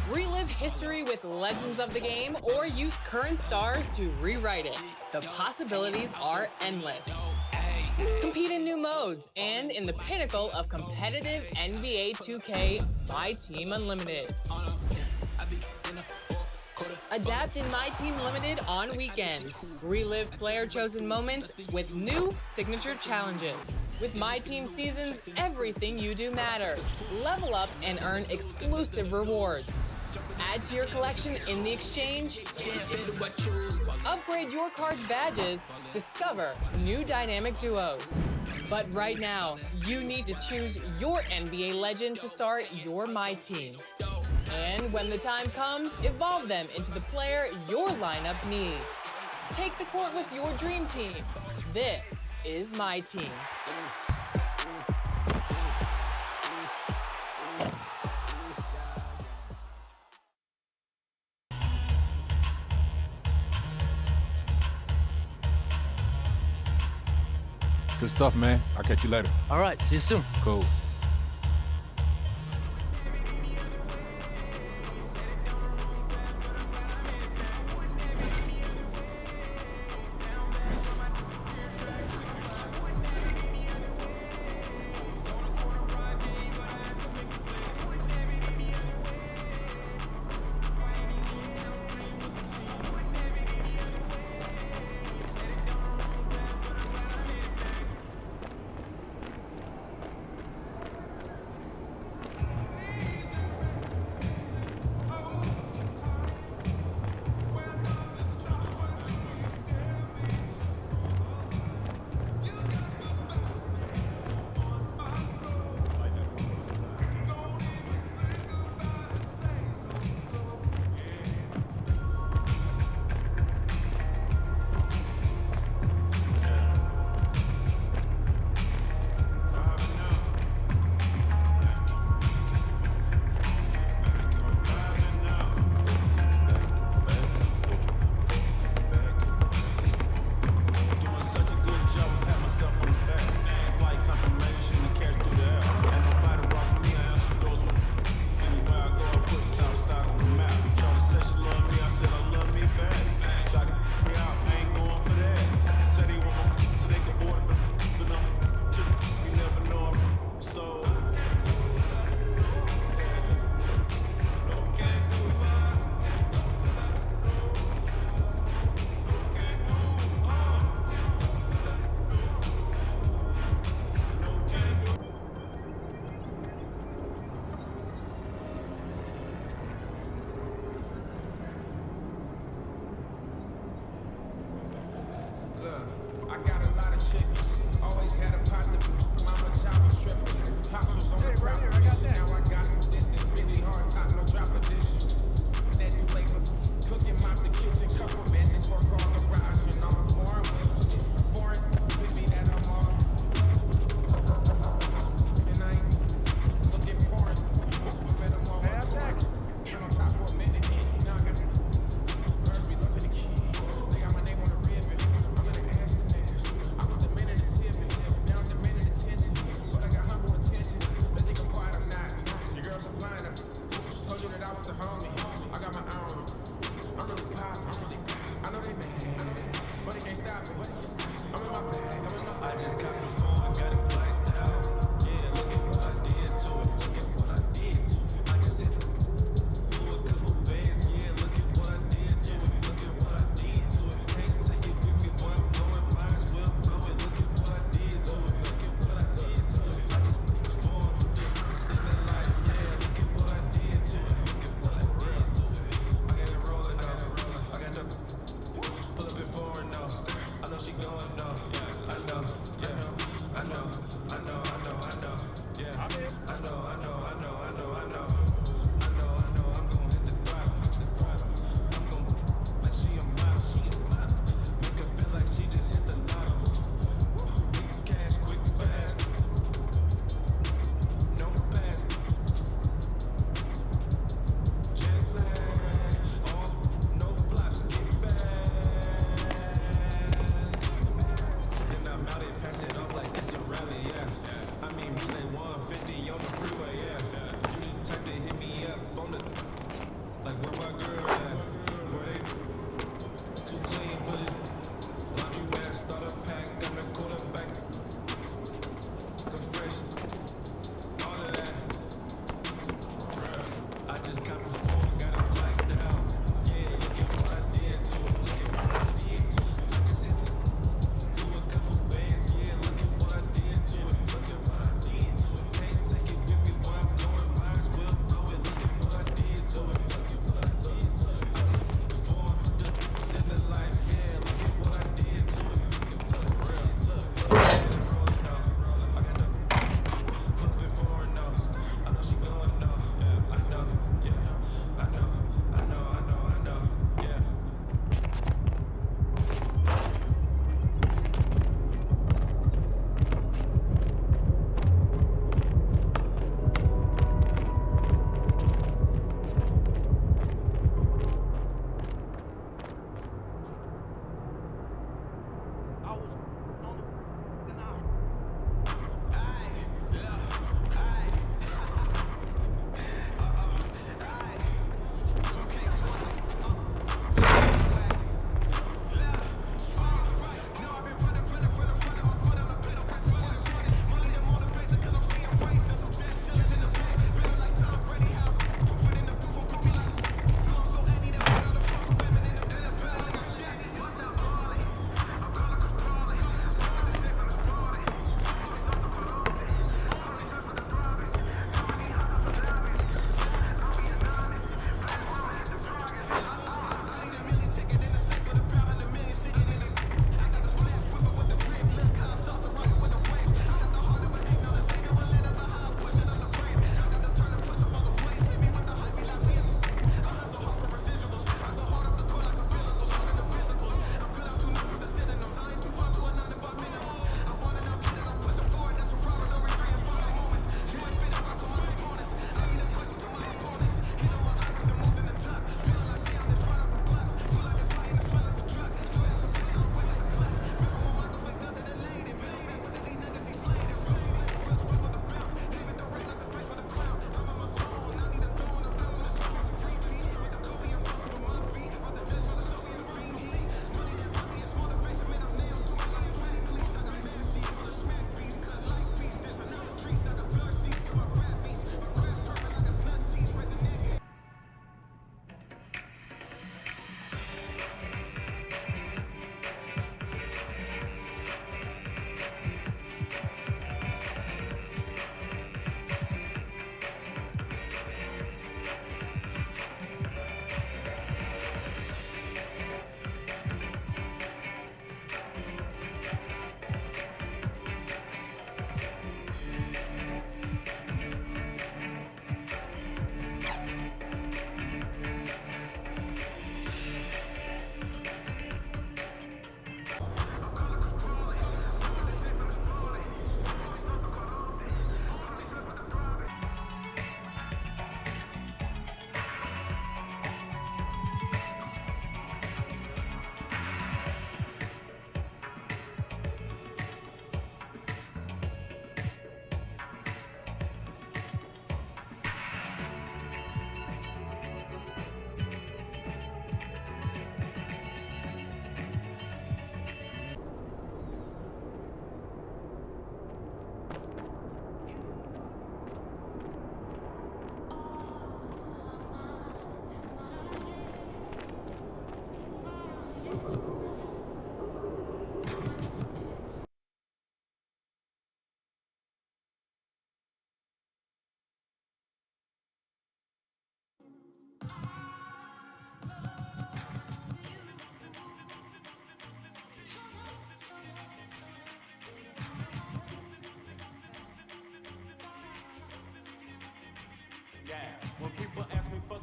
Relive history with legends of the game or use current stars to rewrite it. The possibilities are endless. Compete in new modes and in the pinnacle of competitive NBA 2K, My Team Unlimited. Adapt in My Team Limited on weekends. Relive player-chosen moments with new signature challenges. With My Team Seasons, everything you do matters. Level up and earn exclusive rewards. Add to your collection in the exchange. Upgrade your card's badges. Discover new dynamic duos. But right now, you need to choose your NBA legend to start your My Team. And when the time comes, evolve them into the player your lineup needs. Take the court with your dream team. This is My Team. Good stuff, man. I'll catch you later. All right, see you soon. Cool. Pops was on the proposition. Now I got some distance. Really hard time, no drop edition. That new labor, cooking, mop the kitchen. Couple benches for car garage and all foreign whips. Foreign with me that I'm on. And I ain't looking foreign. Bet I'm all on tour. Been on top for a minute. Now I got birds be loving the key. They got my name on the ribbon. I'm gonna ask them this. I was the minute to sip. Now I'm the minute attention. But I got humble intentions. They think I'm quiet, I'm not. Your girl supplying them. Told you that I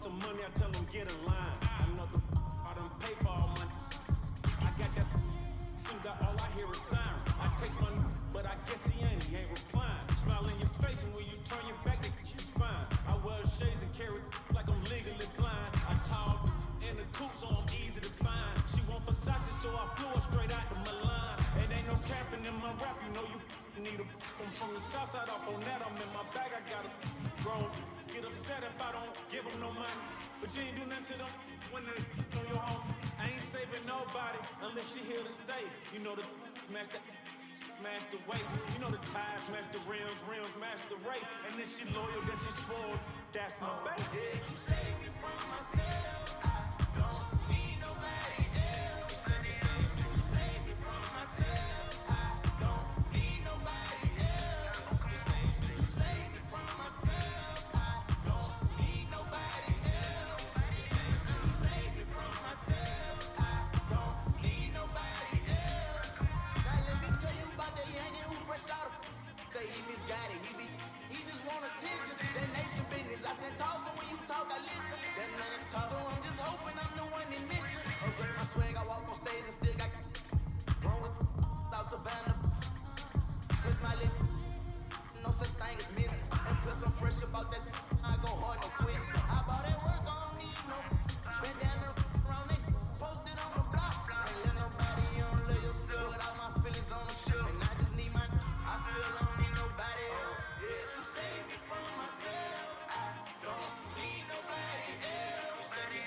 some money, I tell them get in line. I know I done pay for all my. I got that sim, got all I hear is siren. I text my but I guess he ain't replying. Smile in your face, and when you turn your back, they you spine. I wear shades and carry like I'm legally blind. I tall in the coupe, so I'm easy to find. She want Versace, so I flew her straight out to Milan. It ain't no capping in my rap, you know you need a. I'm from the south side, off on that, I'm in my bag, I got a grown. Get upset if I don't give them no money. But you ain't do nothing to them when they know your home. I ain't saving nobody unless she here to stay. You know the smash the waist. You know the tires, smash the rims, smash the rate. And then she loyal, then she spoiled. That's my baby. You save me from myself. I don't need nobody else. You save me from myself. I don't need nobody else. You save me from myself. I don't need nobody else. You save me from myself. I don't need nobody else. Now let me tell you about the youngin' who fresh out of. Say he misguided, he just want attention. That nation business, I stand tall, so when you talk, I listen. That man talk, so I'm just hoping I'm the one they mention. Upgrade my swag, I walk on stage and still got wrong with out Savannah. Cause my lip, no such thing as missing. And plus I'm fresh about that, I go hard, no quit. I bought that work, I don't need no. Spend down around it, post it on the block. Ain't let nobody on love yourself without my feelings on the show. And I just need my, I feel I don't need nobody else. Yeah, you save me from myself. I don't need nobody else. You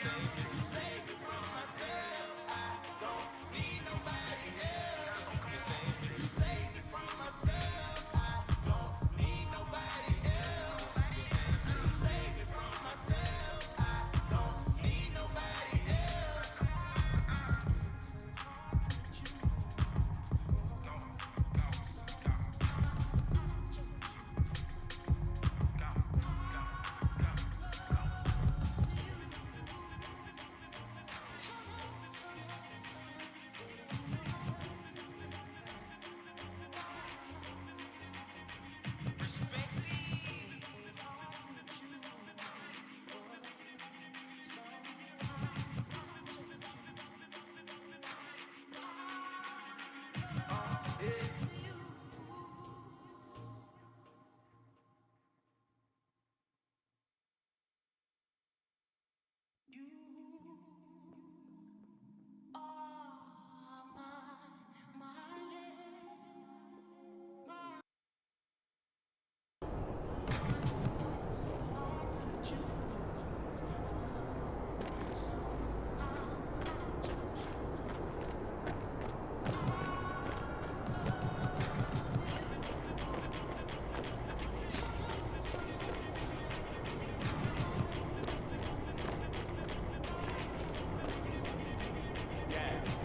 save me from myself. I don't need nobody else. You save me from myself. I don't need nobody else. You save me from myself. I don't need nobody else.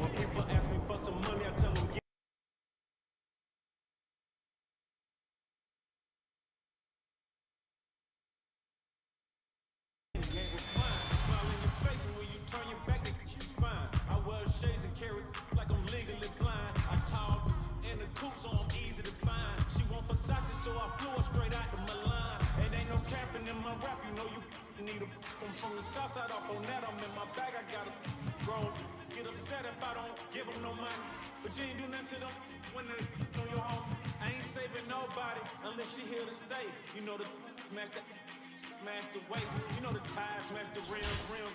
When people ask me for some money, I tell them get. Ain't replying. Smile in your face, and when you turn your back, they you spine. I wear shades and carry like I'm legally blind. I tall in the coupe, so I'm easy to find. She want Versace, so I flew her straight out to Milan. It ain't no capping in my rap, you know you need a. I'm from the south side, off on that, I'm in my bag, I got a grown. Get upset if I don't give them no money. But you ain't do nothing to them when they know your home. I ain't saving nobody unless she here to stay. You know the smash the waist. You know the tires, smash the rims,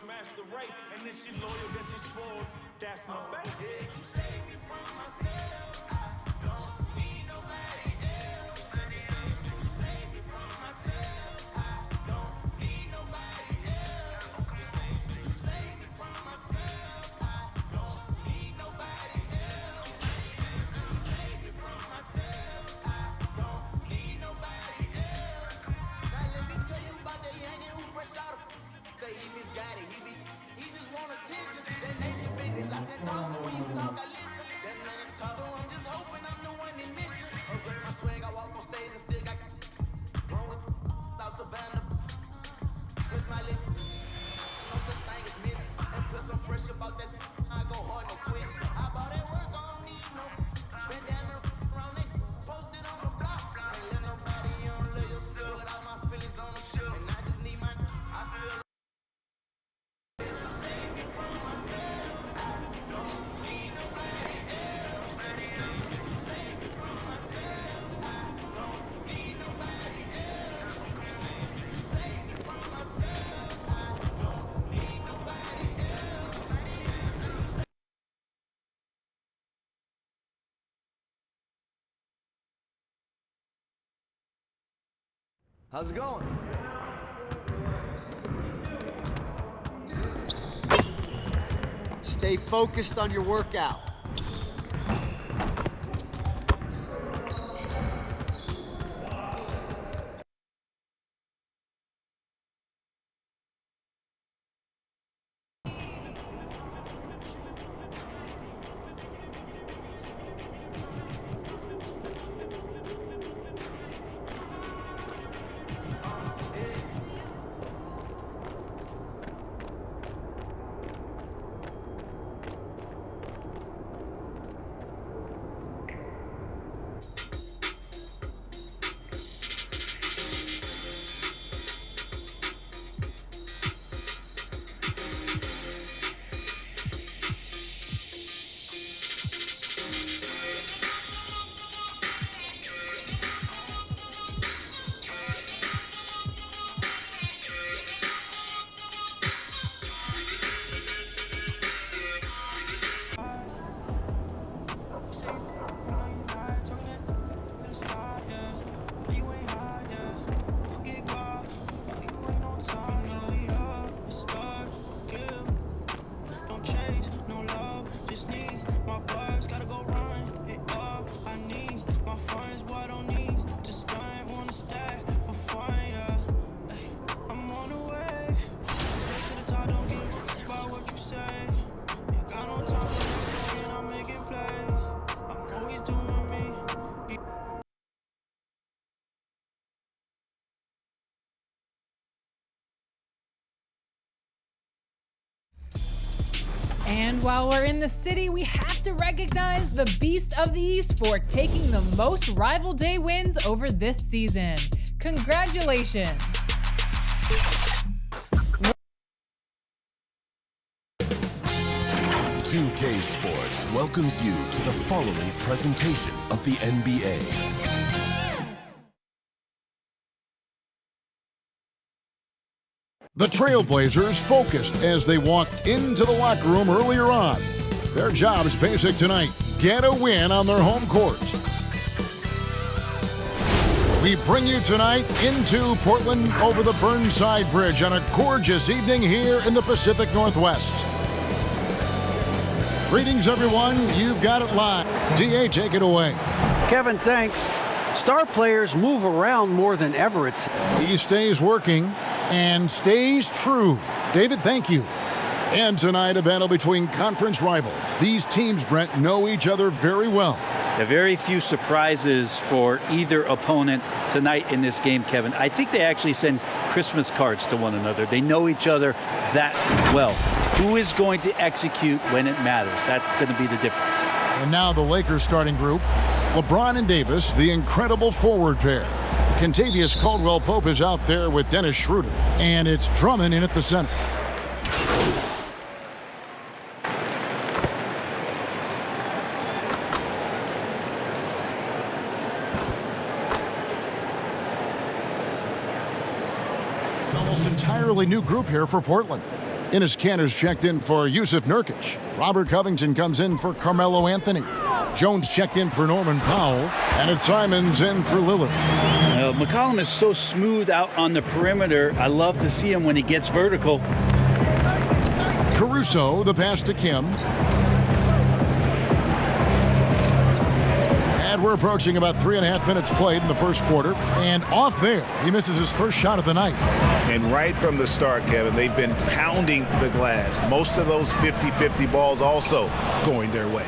smash the rate. And then she loyal, then she spoiled. That's my baby. You save me from myself. I don't need nobody else. You save me from myself. I don't need nobody else. You save me from myself. I don't need nobody else. You save me from myself. I don't need nobody else. Now let me tell you about the youngin' who fresh out of. Say he misguided, he just want attention. That nation business, I stand tall, so when you talk, I listen. That man talk, so I'm just hoping I'm the one they mention. Upgrade my swag, I walk on stage and still got wrong with out Savannah. Cause my lip, no such thing as missing. And plus I'm fresh about that, I go hard, no quit. I bought that work, I don't need no. Spend down around it, post it on the block. Ain't let nobody on love yourself without my feelings on the show. And I just need my, I feel How's it going? Stay focused on your workout. And while we're in the city, we have to recognize the Beast of the East for taking the most Rival Day wins over this season. Congratulations. 2K Sports welcomes you to the following presentation of the NBA. The Trailblazers focused as they walked into the locker room earlier on. Their job is basic tonight: get a win on their home court. We bring you tonight into Portland over the Burnside Bridge on a gorgeous evening here in the Pacific Northwest. Greetings, everyone. You've got it live. DA, take it away. Kevin, thanks. Star players move around more than ever. He stays working and stays true. David, thank you. And tonight, a battle between conference rivals. These teams, Brent, know each other very well. There are very few surprises for either opponent tonight in this game, Kevin. I think they actually send Christmas cards to one another. They know each other that well. Who is going to execute when it matters? That's going to be the difference. And now the Lakers starting group. LeBron and Davis, the incredible forward pair. Kentavious Caldwell-Pope is out there with Dennis Schroeder. And it's Drummond in at the center. It's almost entirely new group here for Portland. Enes Kanter's checked in for Yusuf Nurkic. Robert Covington comes in for Carmelo Anthony. Jones checked in for Norman Powell, and it's Simons in for Lillard. McCollum is so smooth out on the perimeter. I love to see him when he gets vertical. Caruso, the pass to Kim. And we're approaching about 3.5 minutes played in the first quarter. And off there, he misses his first shot of the night. And right from the start, Kevin, they've been pounding the glass. Most of those 50-50 balls also going their way.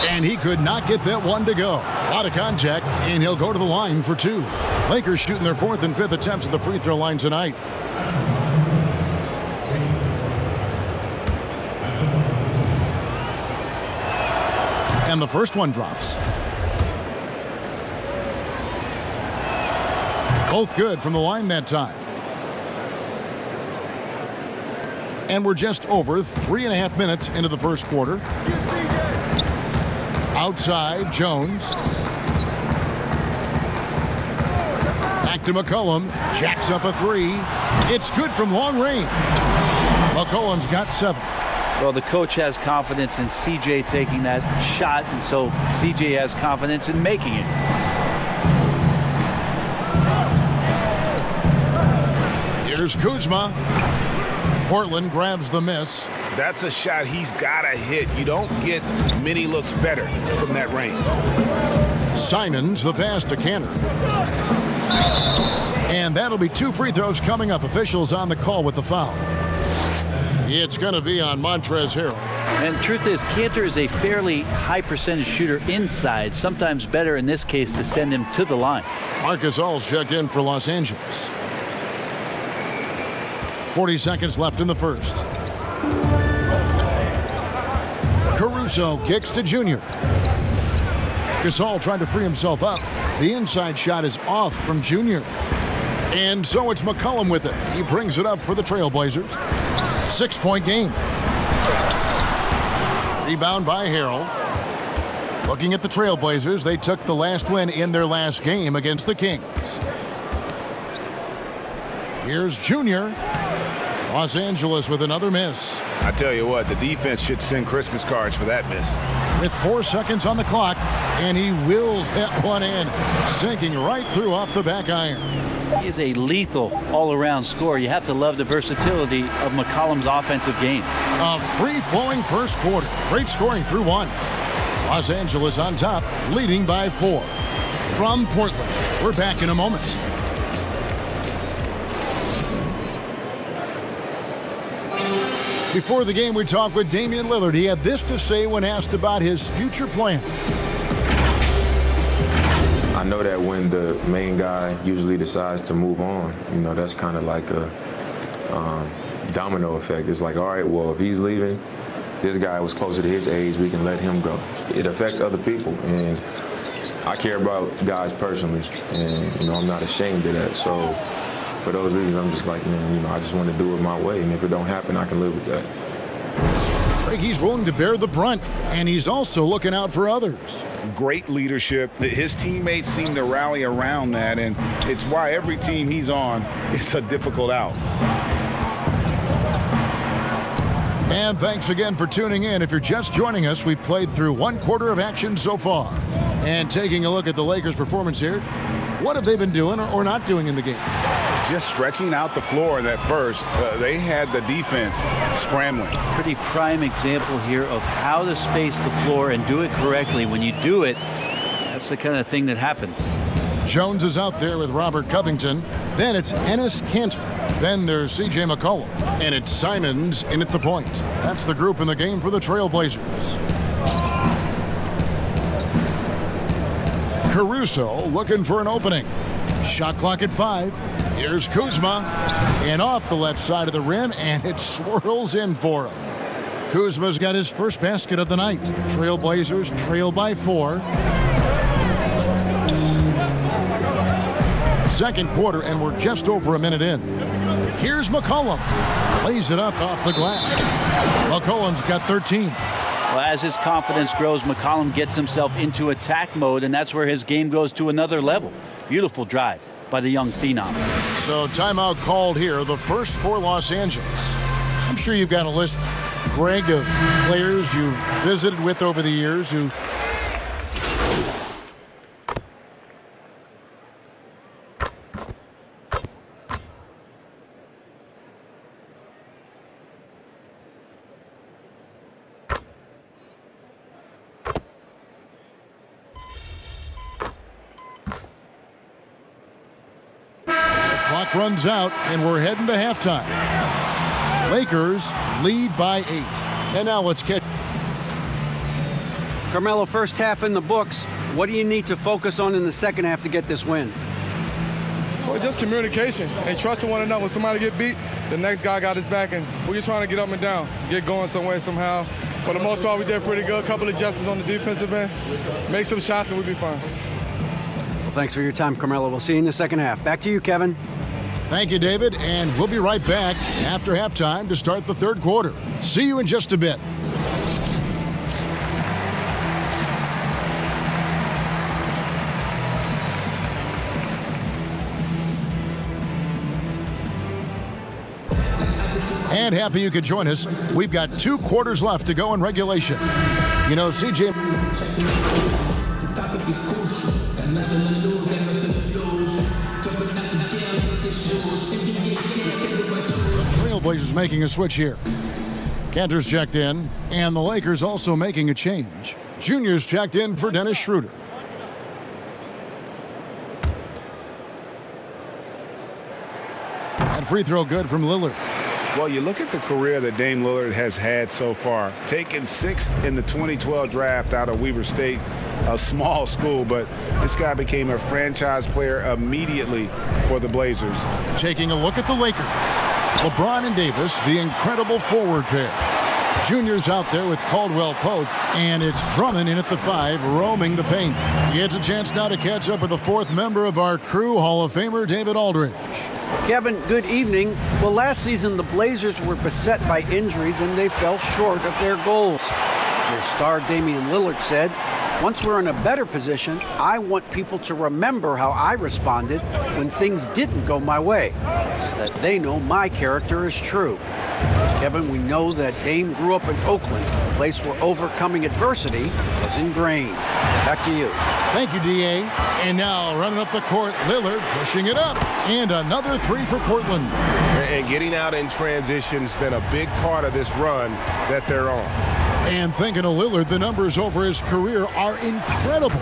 And he could not get that one to go. A lot of contact, and he'll go to the line for two. Lakers shooting their 4th and 5th attempts at the free throw line tonight. And the first one drops. Both good from the line that time. And we're just over 3.5 minutes into the first quarter. Outside, Jones. Back to McCollum. Jacks up a three. It's good from long range. McCollum's got 7. Well, the coach has confidence in CJ taking that shot, and so CJ has confidence in making it. Here's Kuzma. Portland grabs the miss. That's a shot he's got to hit. You don't get many looks better from that range. Simons the pass to Canner. And that'll be 2 free throws coming up. Officials on the call with the foul. It's going to be on Montrezl Harrell. And truth is, Cantor is a fairly high percentage shooter inside, sometimes better in this case to send him to the line. Marc Gasol's checked in for Los Angeles. 40 seconds left in the first. Caruso kicks to Junior. Gasol trying to free himself up. The inside shot is off from Junior. And so it's McCollum with it. He brings it up for the Trailblazers. 6-point game. Rebound by Harrell. Looking at the Trailblazers, they took the last win in their last game against the Kings. Here's Junior. Los Angeles with another miss. I tell you what, the defense should send Christmas cards for that miss. With 4 seconds on the clock, and he wills that one in, sinking right through off the back iron. He is a lethal all-around scorer. You have to love the versatility of McCollum's offensive game. A free-flowing first quarter. Great scoring through 1. Los Angeles on top, leading by 4. From Portland, we're back in a moment. Before the game, we talked with Damian Lillard. He had this to say when asked about his future plan. I know that when the main guy usually decides to move on, that's kind of like a domino effect. It's like, all right, well, if he's leaving, this guy was closer to his age, we can let him go. It affects other people, and I care about guys personally, and, I'm not ashamed of that. So for those reasons, I'm just like, man, I just want to do it my way, and if it don't happen, I can live with that. He's willing to bear the brunt, and he's also looking out for others. Great leadership. His teammates seem to rally around that, and it's why every team he's on, it's a difficult out. And thanks again for tuning in. If you're just joining us, we've played through 1 quarter of action so far. And taking a look at the Lakers' performance here, what have they been doing or not doing in the game? Just stretching out the floor in that first. They had the defense scrambling. Pretty prime example here of how to space the floor and do it correctly. When you do it, that's the kind of thing that happens. Jones is out there with Robert Covington. Then it's Enes Kanter. Then there's C.J. McCollum. And it's Simons in at the point. That's the group in the game for the Trailblazers. Caruso looking for an opening. Shot clock at 5. Here's Kuzma. And off the left side of the rim, and it swirls in for him. Kuzma's got his first basket of the night. Trailblazers trail by 4. Second quarter, and we're just over a minute in. Here's McCollum. Lays it up off the glass. McCollum's got 13. Well, as his confidence grows, McCollum gets himself into attack mode, and that's where his game goes to another level. Beautiful drive by the young phenom. So timeout called here, the first for Los Angeles. I'm sure you've got a list, Greg, of players you've visited with over the years who clock runs out, and we're heading to halftime. Lakers lead by 8. And now let's catch. Carmelo, first half in the books. What do you need to focus on in the second half to get this win? Well, just communication and trusting one another. When somebody get beat, the next guy got his back, and we're just trying to get up and down, get going some way, somehow. For the most part, we did pretty good. A couple of adjustments on the defensive end. Make some shots, and we'll be fine. Well, thanks for your time, Carmelo. We'll see you in the second half. Back to you, Kevin. Thank you, David, and we'll be right back after halftime to start the third quarter. See you in just a bit. And happy you could join us. We've got 2 quarters left to go in regulation. You know, CJ... Trailblazers making a switch here. Cantor's checked in, and the Lakers also making a change. Junior's checked in for Dennis Schroeder. That free throw good from Lillard. Well, you look at the career that Dame Lillard has had so far. Taken 6th in the 2012 draft out of Weber State, a small school, but this guy became a franchise player immediately for the Blazers. Taking a look at the Lakers. LeBron and Davis, the incredible forward pair. Junior's out there with Caldwell Pope, and it's Drummond in at the 5, roaming the paint. He gets a chance now to catch up with the 4th member of our crew, Hall of Famer David Aldridge. Kevin, good evening. Well, last season the Blazers were beset by injuries and they fell short of their goals. Their star Damian Lillard said, "Once we're in a better position, I want people to remember how I responded when things didn't go my way, so that they know my character is true." Kevin, we know that Dame grew up in Oakland, a place where overcoming adversity was ingrained. Back to you. Thank you, D.A. And now running up the court, Lillard pushing it up. And another 3 for Portland. And getting out in transition has been a big part of this run that they're on. And thinking of Lillard, the numbers over his career are incredible.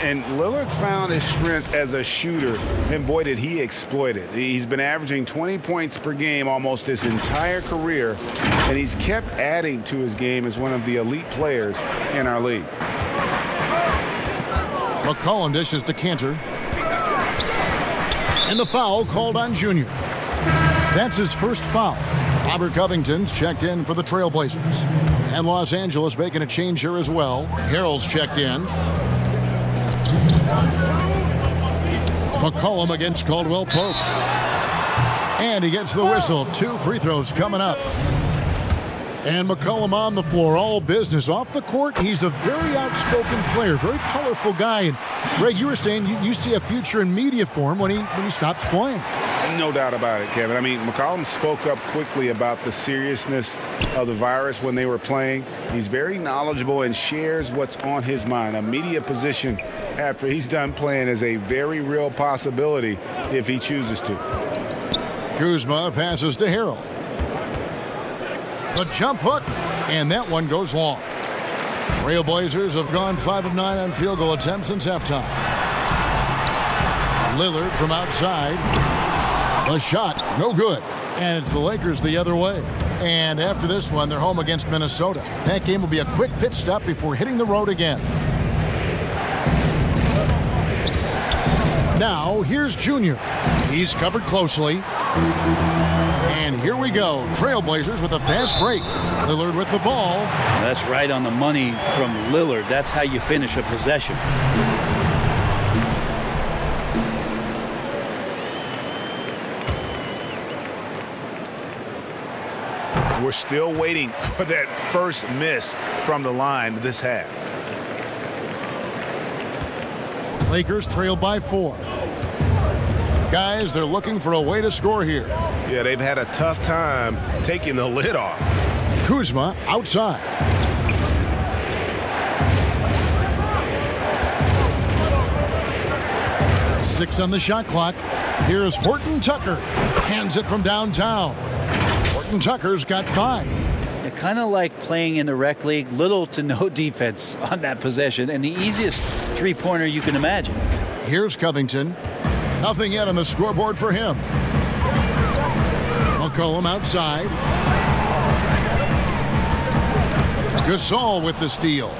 And Lillard found his strength as a shooter, and boy, did he exploit it. He's been averaging 20 points per game almost his entire career, and he's kept adding to his game as one of the elite players in our league. McCollum dishes to Cantor. And the foul called on Junior. That's his first foul. Robert Covington's checked in for the Trailblazers. And Los Angeles making a change here as well. Harrell's checked in. McCollum against Caldwell Pope. And he gets the whistle. 2 free throws coming up. And McCollum on the floor, all business. Off the court, he's a very outspoken player, very colorful guy. And Greg, you were saying you see a future in media for him when he stops playing. No doubt about it, Kevin. I mean, McCollum spoke up quickly about the seriousness of the virus when they were playing. He's very knowledgeable and shares what's on his mind. A media position after he's done playing is a very real possibility if he chooses to. Kuzma passes to Harrell. The jump hook, and that one goes long. Trailblazers have gone 5 of 9 on field goal attempts since halftime. Lillard from outside. The shot, no good. And it's the Lakers the other way. And after this one, they're home against Minnesota. That game will be a quick pit stop before hitting the road again. Now, here's Junior. He's covered closely. And here we go. Trailblazers with a fast break. Lillard with the ball. That's right on the money from Lillard. That's how you finish a possession. We're still waiting for that first miss from the line this half. Lakers trail by 4. Guys, they're looking for a way to score here. Yeah, they've had a tough time taking the lid off. Kuzma outside. Six on the shot clock. Here's Horton Tucker. Hands it from downtown. Horton Tucker's got 5. Kind of like playing in the rec league, little to no defense on that possession, and the easiest three-pointer you can imagine. Here's Covington. Nothing yet on the scoreboard for him. McCollum outside. Gasol with the steal.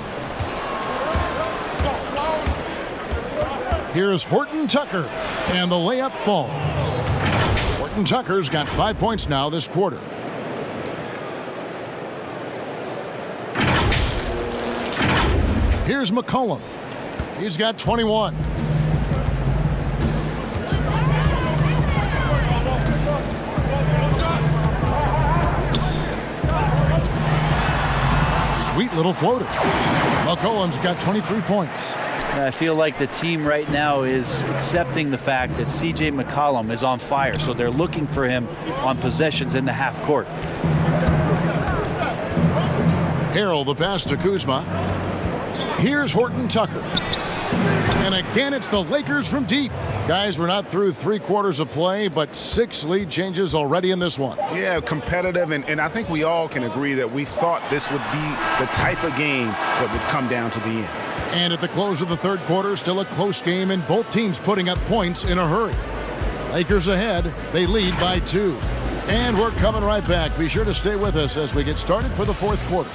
Here's Horton Tucker, and the layup falls. Horton Tucker's got 5 points now this quarter. Here's McCollum. He's got 21. Sweet little floater. McCollum's got 23 points. I feel like the team right now is accepting the fact that C.J. McCollum is on fire, so they're looking for him on possessions in the half court. Harrell the pass to Kuzma. Here's Horton Tucker. And again, it's the Lakers from deep. Guys, we're not through 3 quarters of play, but 6 lead changes already in this one. Yeah, competitive, and I think we all can agree that we thought this would be the type of game that would come down to the end. And at the close of the third quarter, still a close game, and both teams putting up points in a hurry. Lakers ahead. They lead by 2. And we're coming right back. Be sure to stay with us as we get started for the fourth quarter.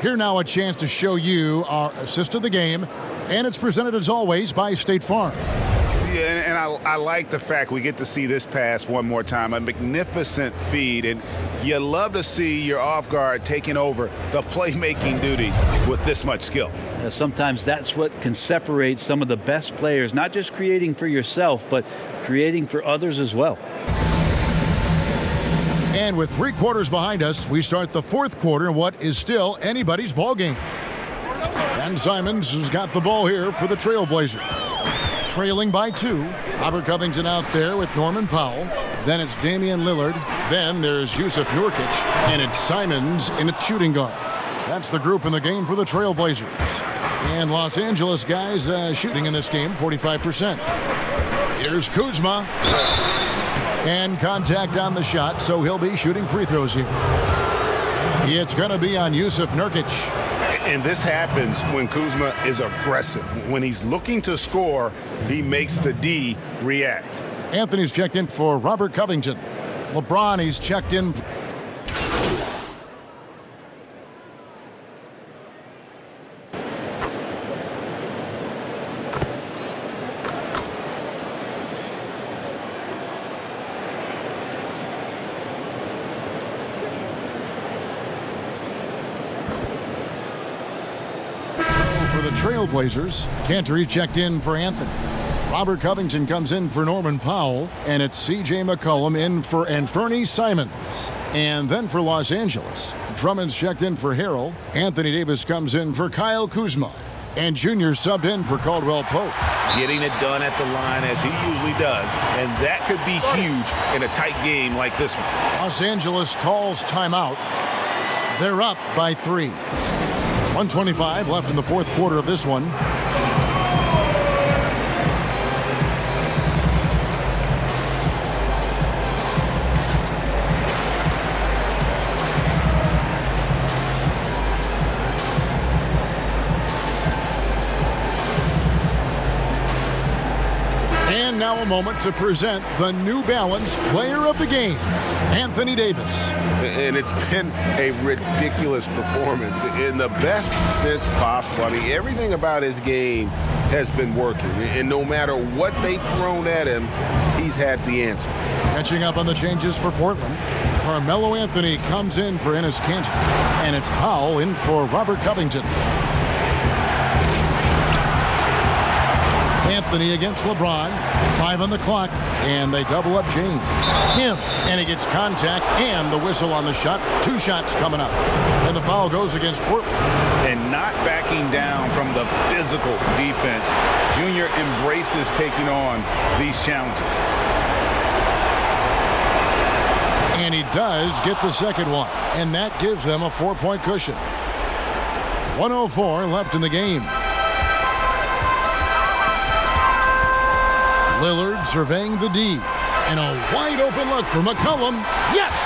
Here now a chance to show you our assist of the game, and it's presented as always by State Farm. Yeah, and I like the fact we get to see this pass one more time, a magnificent feed, and you love to see your off guard taking over the playmaking duties with this much skill. Sometimes that's what can separate some of the best players, not just creating for yourself, but creating for others as well. And with 3 quarters behind us, we start the fourth quarter in what is still anybody's ball game. And Simons has got the ball here for the Trailblazers. Trailing by 2. Robert Covington out there with Norman Powell. Then it's Damian Lillard. Then there's Yusuf Nurkic. And it's Simons in a shooting guard. That's the group in the game for the Trailblazers. And Los Angeles guys shooting in this game, 45%. Here's Kuzma. And contact on the shot, so he'll be shooting free throws here. It's going to be on Yusuf Nurkic. And this happens when Kuzma is aggressive. When he's looking to score, he makes the D react. Anthony's checked in for Robert Covington. LeBron, he's checked in. Trailblazers. Cantor checked in for Anthony. Robert Covington comes in for Norman Powell, and it's C.J. McCollum in for Anfernee Simons. And then for Los Angeles, Drummond's checked in for Harrell. Anthony Davis comes in for Kyle Kuzma. And Junior subbed in for Caldwell Pope. Getting it done at the line as he usually does, and that could be huge in a tight game like this one. Los Angeles calls timeout. They're up by 3. 1:25 left in the fourth quarter of this one. And now a moment to present the New Balance Player of the Game, Anthony Davis. And it's been a ridiculous performance in the best sense possible. I mean, everything about his game has been working. And no matter what they've thrown at him, he's had the answer. Catching up on the changes for Portland, Carmelo Anthony comes in for Enes Kanter. And it's Powell in for Robert Covington. Anthony against LeBron. 5 on the clock, and they double up James. And he gets contact and the whistle on the shot. 2 shots coming up. And the foul goes against Portland. And not backing down from the physical defense. Junior embraces taking on these challenges. And he does get the second one, and that gives them a 4-point cushion. 1:04 left in the game. Lillard surveying the D. And a wide open look for McCollum. Yes!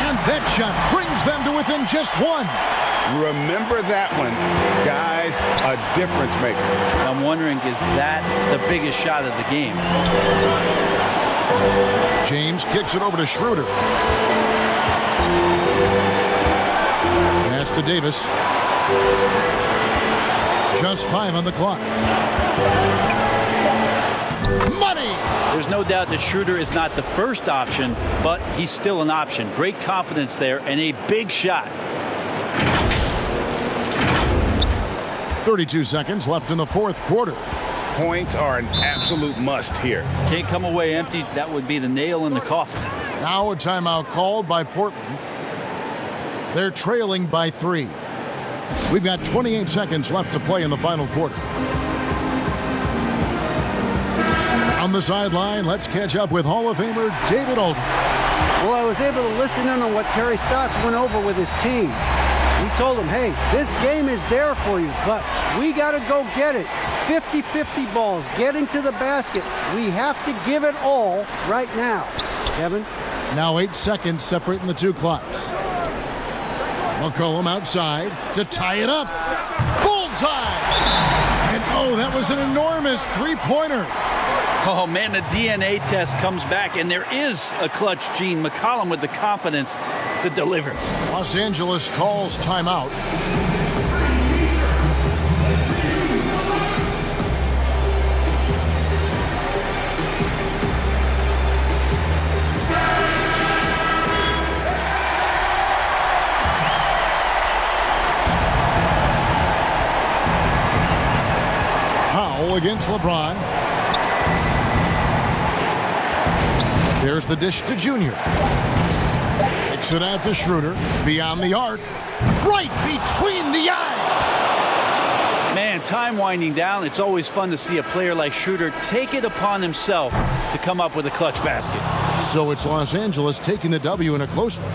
And that shot brings them to within just 1. Remember that one. Guys, a difference maker. I'm wondering, is that the biggest shot of the game? James kicks it over to Schroeder. Pass to Davis. Just 5 on the clock. Money! There's no doubt that Schroeder is not the first option, but he's still an option. Great confidence there and a big shot. 32 seconds left in the fourth quarter. Points are an absolute must here. Can't come away empty. That would be the nail in the coffin. Now a timeout called by Portland. They're trailing by 3. We've got 28 seconds left to play in the final quarter. On the sideline, let's catch up with Hall of Famer David Aldridge. Well, I was able to listen in on what Terry Stotts went over with his team. He told them, hey, this game is there for you, but we got to go get it. 50-50 balls, getting to the basket. We have to give it all right now. Kevin? Now 8 seconds separating the two clocks. McCollum outside to tie it up. Bullseye! And oh, that was an enormous three-pointer. Oh, man, the DNA test comes back, and there is a clutch gene. McCollum with the confidence to deliver. Los Angeles calls timeout. Powell against LeBron. There's the dish to Junior. Kicks it out to Schroeder. Beyond the arc. Right between the eyes. Man, time winding down. It's always fun to see a player like Schroeder take it upon himself to come up with a clutch basket. So it's Los Angeles taking the W in a close one.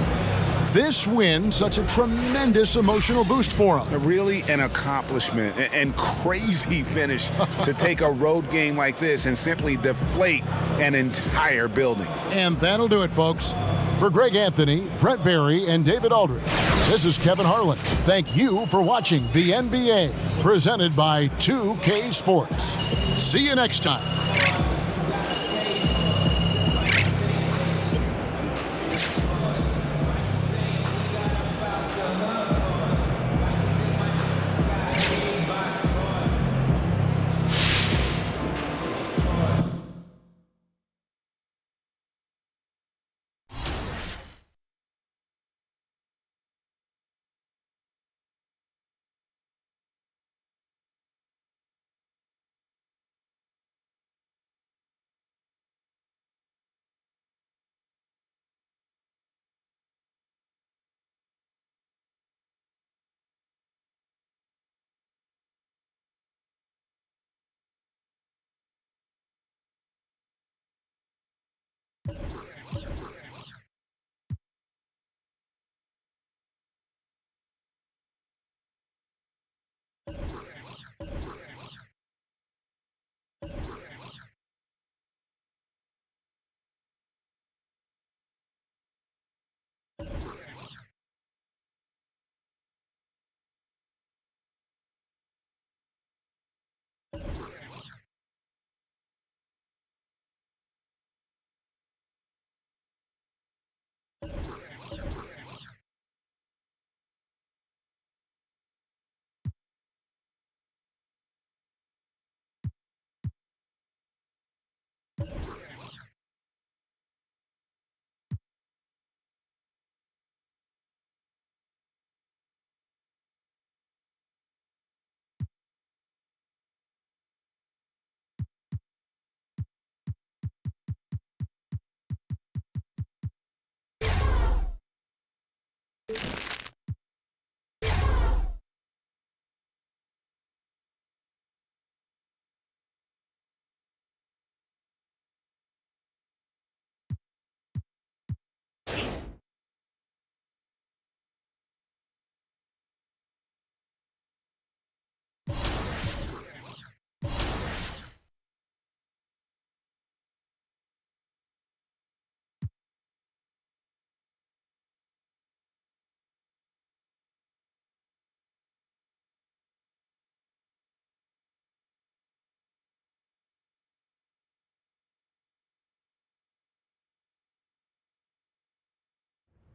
This win, such a tremendous emotional boost for them. Really an accomplishment and crazy finish to take a road game like this and simply deflate an entire building. And that'll do it, folks. For Greg Anthony, Brett Barry, and David Aldridge, this is Kevin Harlan. Thank you for watching the NBA, presented by 2K Sports. See you next time.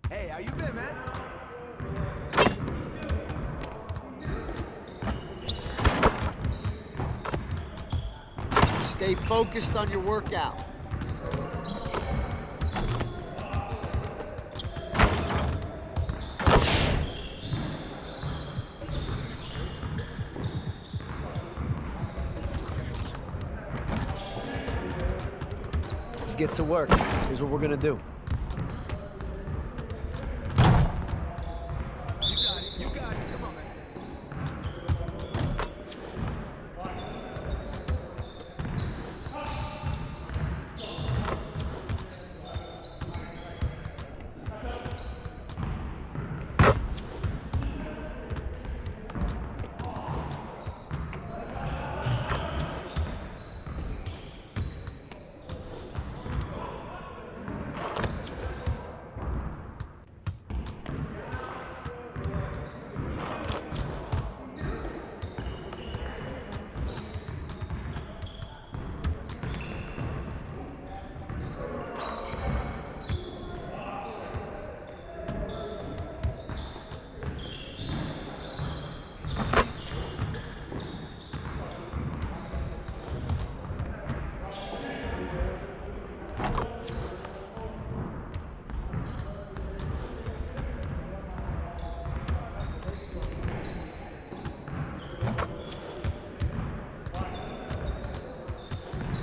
Hey, how you been, man? Stay focused on your workout. Let's get to work. Here's what we're gonna do.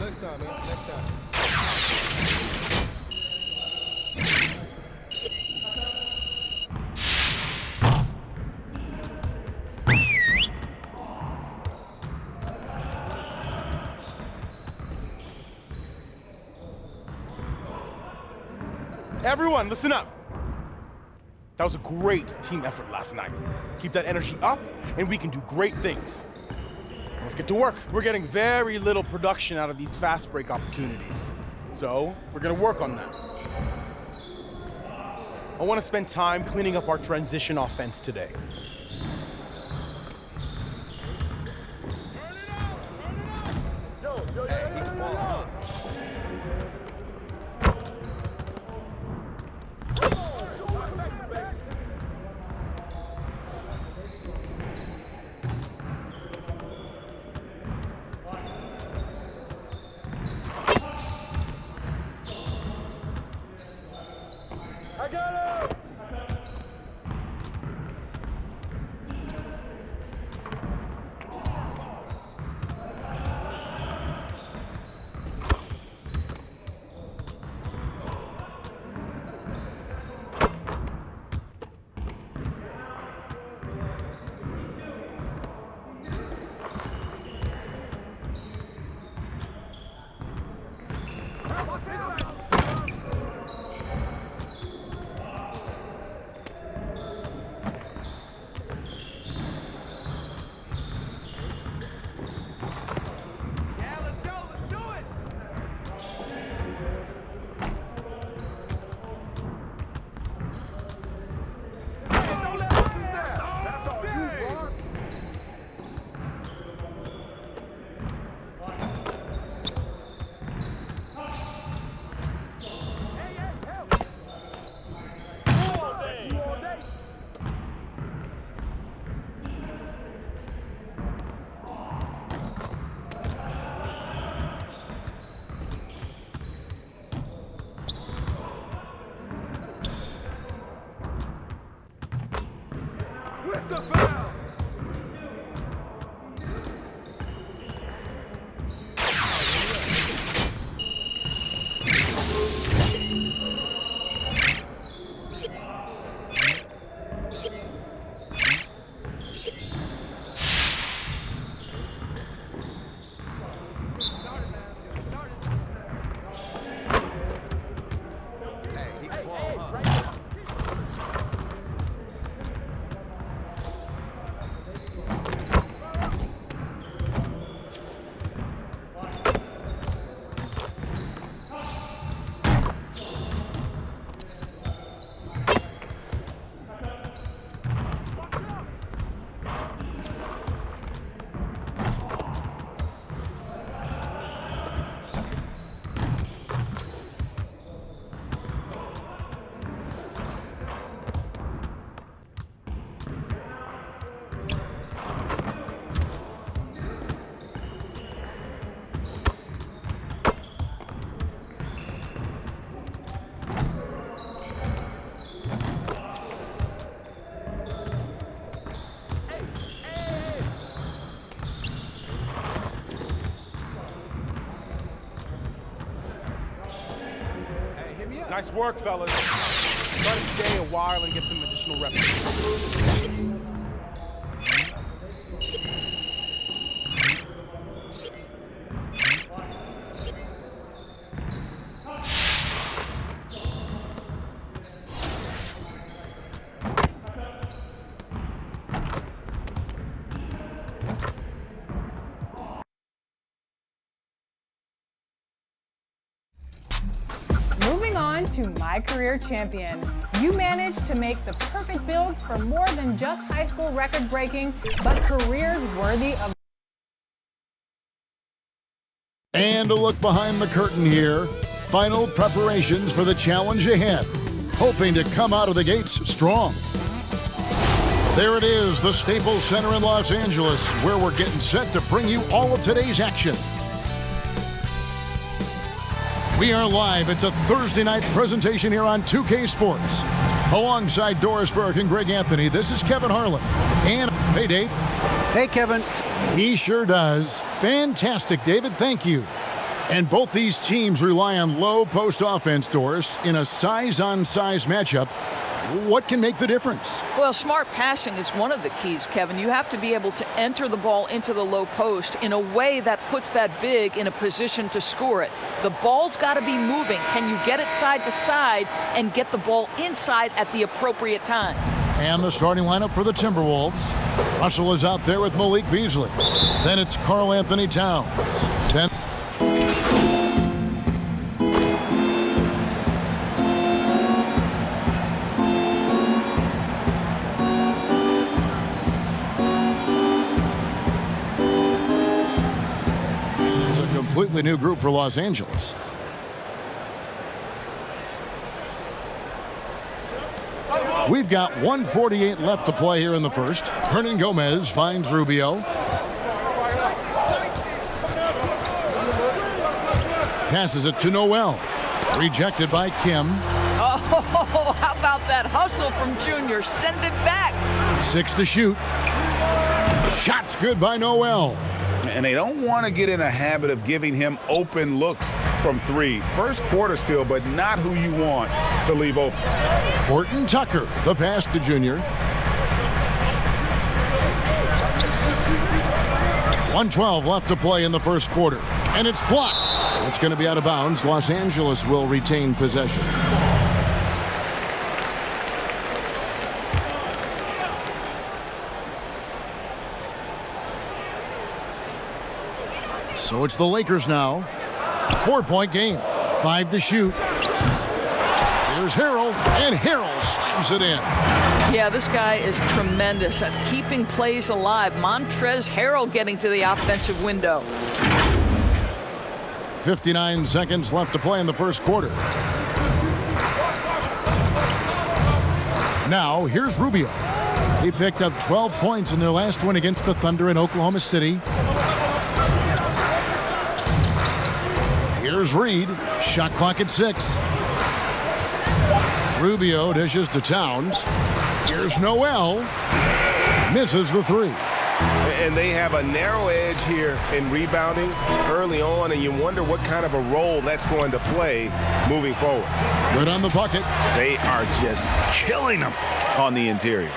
Next time, man. Next time. Everyone, listen up. That was a great team effort last night. Keep that energy up, and we can do great things. Let's get to work. We're getting very little production out of these fast break opportunities. So, we're gonna work on that. I wanna spend time cleaning up our transition offense today. I got it! With the foul! Nice work, fellas. Try to stay a while and get some additional reps. Moving on to My Career Champion. You managed to make the perfect builds for more than just high school record breaking, but careers worthy of. And a look behind the curtain here. Final preparations for the challenge ahead. Hoping to come out of the gates strong. There it is, the Staples Center in Los Angeles, where we're getting set to bring you all of today's action. We are live. It's a Thursday night presentation here on 2K Sports. Alongside Doris Burke and Greg Anthony, this is Kevin Harlan. And, hey, Dave. Hey, Kevin. He sure does. Fantastic, David. Thank you. And both these teams rely on low post offense, Doris, in a size-on-size matchup. What can make the difference? Well, smart passing is one of the keys, Kevin. You have to be able to enter the ball into the low post in a way that puts that big in a position to score it. The ball's got to be moving. Can you get it side to side and get the ball inside at the appropriate time? And the starting lineup for the Timberwolves. Russell is out there with Malik Beasley. Then it's Karl Anthony Towns. Then it's a completely new group for Los Angeles. We've got 1:48 left to play here in the first. Hernan Gomez finds Rubio. Passes it to Noel. Rejected by Kim. Oh, how about that hustle from Junior? Send it back. 6 to shoot. Shots good by Noel. And they don't want to get in a habit of giving him open looks from 3. First quarter still, but not who you want to leave open. Horton Tucker, the pass to Junior. 1:12 left to play in the first quarter. And it's blocked. It's going to be out of bounds. Los Angeles will retain possession. So it's the Lakers now. 4-point game. 5 to shoot. Here's Harrell, and Harrell slams it in. Yeah, this guy is tremendous at keeping plays alive. Montrezl Harrell getting to the offensive window. 59 seconds left to play in the first quarter. Now, here's Rubio. He picked up 12 points in their last win against the Thunder in Oklahoma City. Here's Reed. Shot clock at 6. Rubio dishes to Towns. Here's Noel. Misses the 3. And they have a narrow edge here in rebounding early on, and you wonder what kind of a role that's going to play moving forward. Good on the bucket. They are just killing them on the interior.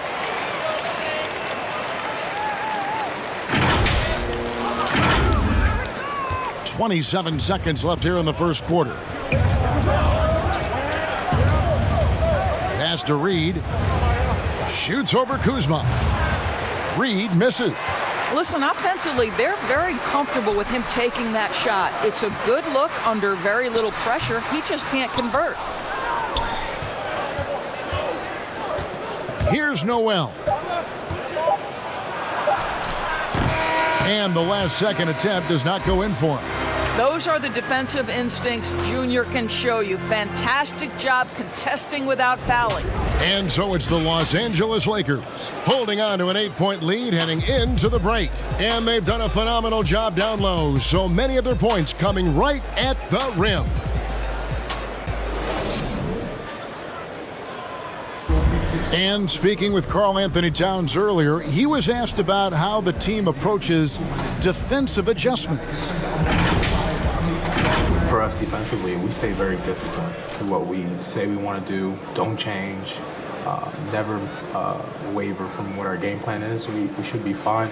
.27 seconds left here in the first quarter. Pass to Reed. Shoots over Kuzma. Reed misses. Listen, offensively, they're very comfortable with him taking that shot. It's a good look under very little pressure. He just can't convert. Here's Noel. And the last second attempt does not go in for him. Those are the defensive instincts Junior can show you. Fantastic job contesting without fouling. And so it's the Los Angeles Lakers holding on to an 8-point lead heading into the break. And they've done a phenomenal job down low. So many of their points coming right at the rim. And speaking with Karl Anthony Towns earlier, he was asked about how the team approaches defensive adjustments. For us defensively, we stay very disciplined to what we say we want to do. Don't change. Never waver from what our game plan is. We should be fine.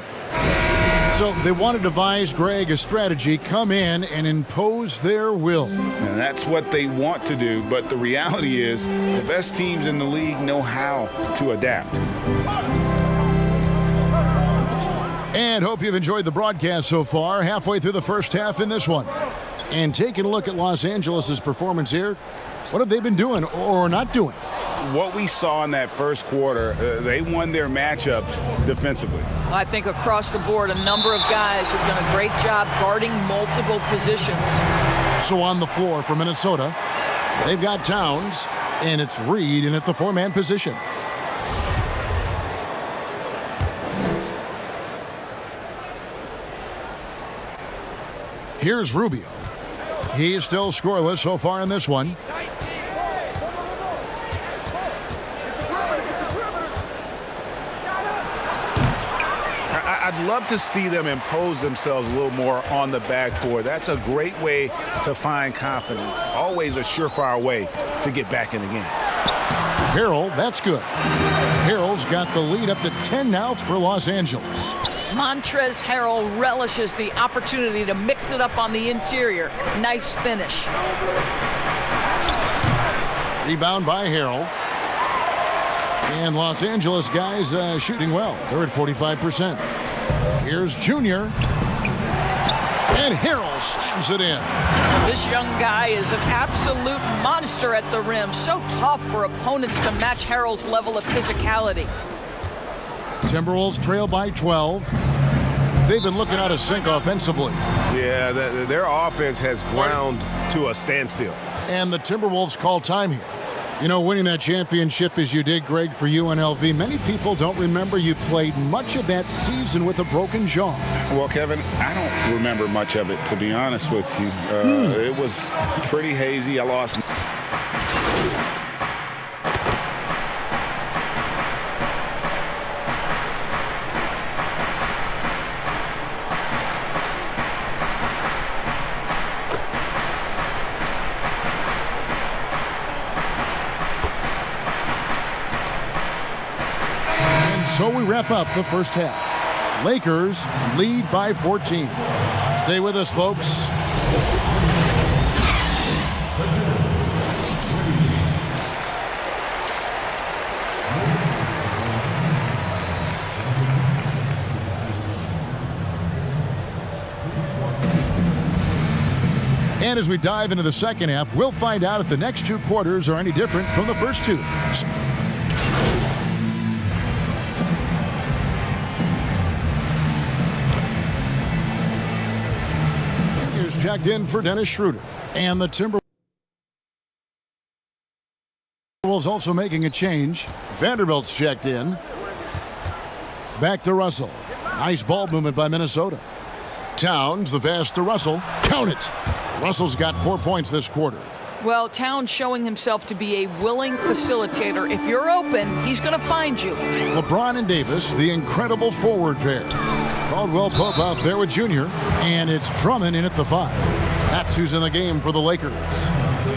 So they want to devise, Greg, a strategy, come in and impose their will. And that's what they want to do, but the reality is the best teams in the league know how to adapt. And hope you've enjoyed the broadcast so far, halfway through the first half in this one. And taking a look at Los Angeles' performance here, what have they been doing or not doing? What we saw in that first quarter, they won their matchups defensively. I think across the board, a number of guys have done a great job guarding multiple positions. So on the floor for Minnesota, they've got Towns, and it's Reed in at the 4-man position. Here's Rubio. He's still scoreless so far in this one. I I'd love to see them impose themselves a little more on the backboard. That's a great way to find confidence. Always a surefire way to get back in the game. Harrell, that's good. Harrell's got the lead up to 10 now for Los Angeles. Montrezl Harrell relishes the opportunity to mix it up on the interior. Nice finish. Rebound by Harrell. And Los Angeles guys shooting well. They're at 45%. Here's Junior. And Harrell slams it in. This young guy is an absolute monster at the rim. So tough for opponents to match Harrell's level of physicality. Timberwolves trail by 12. They've been looking out of sync offensively. Yeah, their offense has ground to a standstill. And the Timberwolves call time here. You know, winning that championship as you did, Greg, for UNLV, many people don't remember you played much of that season with a broken jaw. Well, Kevin, I don't remember much of it, to be honest with you. It was pretty hazy. I lost. So we wrap up the first half. Lakers lead by 14. Stay with us, folks. And as we dive into the second half, we'll find out if the next two quarters are any different from the first two. Checked in for Dennis Schroeder. And the Timberwolves also making a change. Vanderbilt's checked in. Back to Russell. Nice ball movement by Minnesota. Towns, the pass to Russell. Count it. Russell's got 4 points this quarter. Well, Towns showing himself to be a willing facilitator. If you're open, he's going to find you. LeBron and Davis, the incredible forward pair. Caldwell Pope out there with Junior, and it's Drummond in at the 5. That's who's in the game for the Lakers.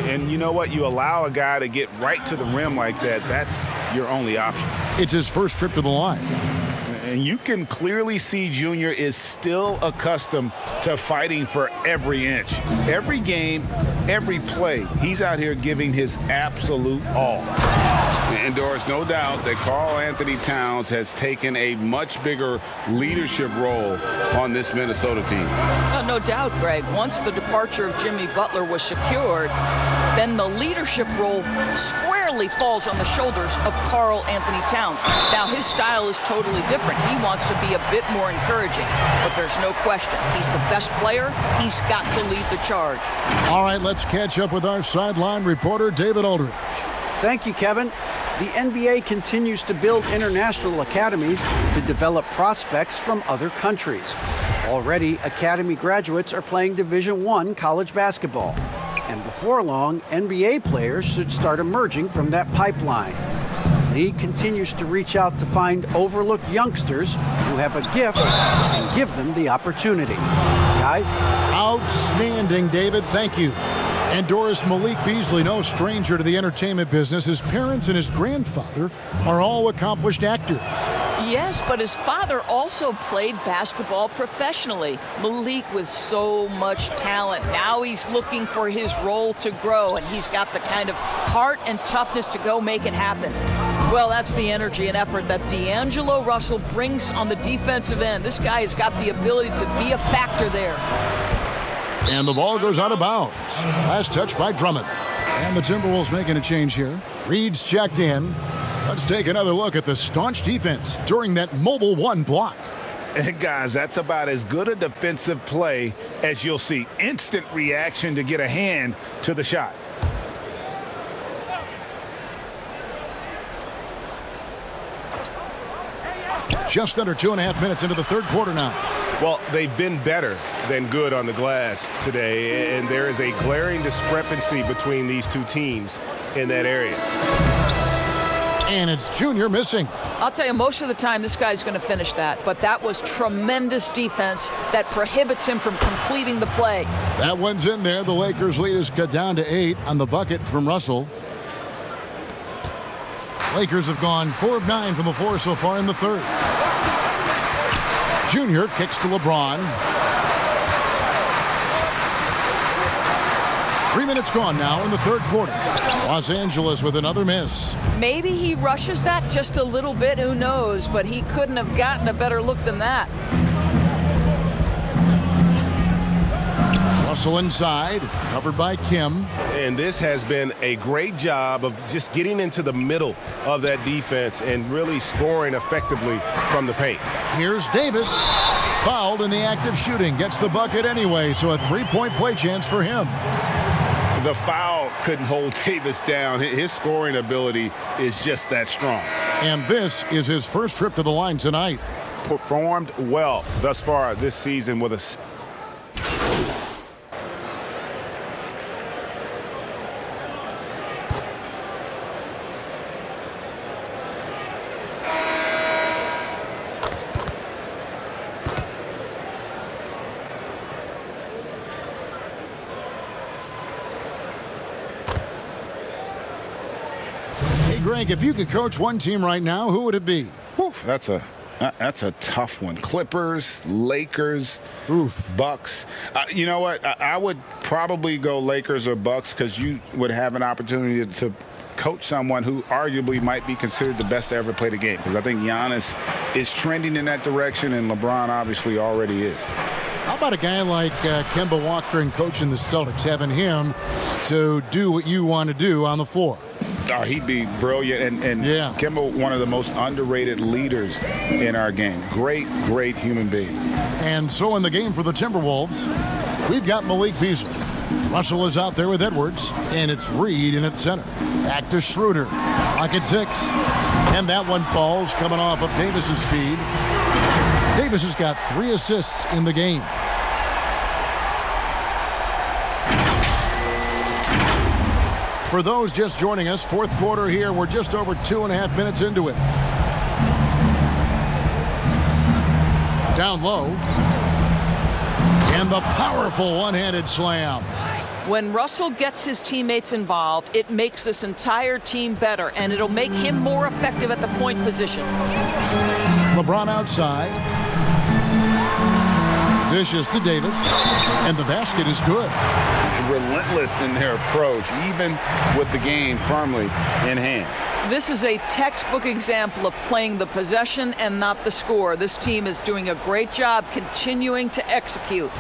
And you know what? You allow a guy to get right to the rim like that, that's your only option. It's his first trip to the line. And you can clearly see Junior is still accustomed to fighting for every inch. Every game, every play, he's out here giving his absolute all. And Doris, no doubt that Karl Anthony Towns has taken a much bigger leadership role on this Minnesota team. No doubt, Greg. Once the departure of Jimmy Butler was secured, then the leadership role squarely falls on the shoulders of Karl Anthony Towns. Now, his style is totally different. He wants to be a bit more encouraging, but there's no question. He's the best player. He's got to lead the charge. All right, let's catch up with our sideline reporter, David Aldridge. Thank you, Kevin. The NBA continues to build international academies to develop prospects from other countries. Already, academy graduates are playing Division I college basketball. And before long, NBA players should start emerging from that pipeline. The league continues to reach out to find overlooked youngsters who have a gift and give them the opportunity. Guys? Outstanding, David. Thank you. And Doris, Malik Beasley, no stranger to the entertainment business. His parents and his grandfather are all accomplished actors. Yes, but his father also played basketball professionally. Malik with so much talent. Now he's looking for his role to grow, and he's got the kind of heart and toughness to go make it happen. Well, that's the energy and effort that D'Angelo Russell brings on the defensive end. This guy has got the ability to be a factor there. And the ball goes out of bounds. Last touch by Drummond. And the Timberwolves making a change here. Reed's checked in. Let's take another look at the staunch defense during that mobile one block. And guys, that's about as good a defensive play as you'll see. Instant reaction to get a hand to the shot. Just under 2.5 minutes into the third quarter now. Well, they've been better than good on the glass today, and there is a glaring discrepancy between these two teams in that area. And it's Junior missing. I'll tell you, most of the time this guy's going to finish that, but that was tremendous defense that prohibits him from completing the play. That one's in there. The Lakers lead is cut down to 8 on the bucket from Russell. Lakers have gone 4 of 9 from the floor so far in the third. Junior kicks to LeBron. 3 minutes gone now in the third quarter. Los Angeles with another miss. Maybe he rushes that just a little bit, who knows, but he couldn't have gotten a better look than that. Russell inside, covered by Kim. And this has been a great job of just getting into the middle of that defense and really scoring effectively from the paint. Here's Davis. Fouled in the act of shooting. Gets the bucket anyway, so a 3-point play chance for him. The foul couldn't hold Davis down. His scoring ability is just that strong. And this is his first trip to the line tonight. Performed well thus far this season with a... Greg, if you could coach one team right now, who would it be? Whew, that's a tough one. Clippers, Lakers, Bucks. You know what? I would probably go Lakers or Bucks because you would have an opportunity to coach someone who arguably might be considered the best to ever play the game, because I think Giannis is trending in that direction and LeBron obviously already is. How about a guy like Kemba Walker and coaching the Celtics, having him to do what you want to do on the floor? Oh, he'd be brilliant. And yeah. Kemba, one of the most underrated leaders in our game. Great human being. And so in the game for the Timberwolves, we've got Malik Beasley. Russell is out there with Edwards, and it's Reed in at center. Back to Schroeder. Lock at 6. And that one falls, coming off of Davis's feed. Davis has got 3 assists in the game. For those just joining us, fourth quarter here. We're just over 2.5 minutes into it. Down low. And the powerful one-handed slam. When Russell gets his teammates involved, it makes this entire team better, and it'll make him more effective at the point position. LeBron outside. Dishes to Davis. And the basket is good. Relentless in their approach, even with the game firmly in hand. This is a textbook example of playing the possession and not the score. This team is doing a great job continuing to execute.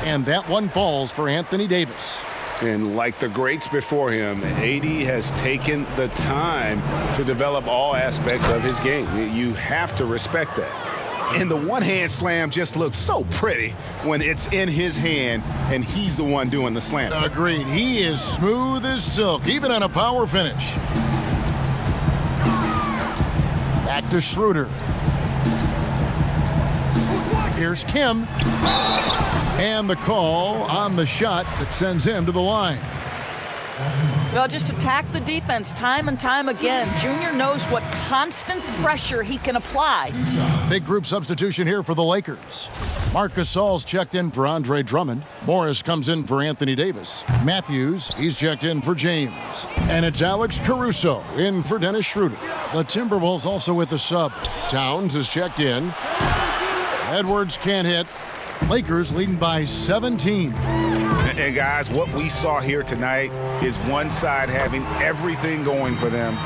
And that one falls for Anthony Davis. And like the greats before him, AD has taken the time to develop all aspects of his game. You have to respect that. And the one-hand slam just looks so pretty when it's in his hand and he's the one doing the slam. Agreed. He is smooth as silk, even on a power finish. Back to Schroeder. Here's Kim. And the call on the shot that sends him to the line. Well, just attack the defense time and time again. Junior knows what constant pressure he can apply. Big group substitution here for the Lakers. Marc Gasol's checked in for Andre Drummond. Morris comes in for Anthony Davis. Matthews, he's checked in for James. And it's Alex Caruso in for Dennis Schroeder. The Timberwolves also with the sub. Towns is checked in. Edwards can't hit. Lakers leading by 17. And guys, what we saw here tonight is one side having everything going for them.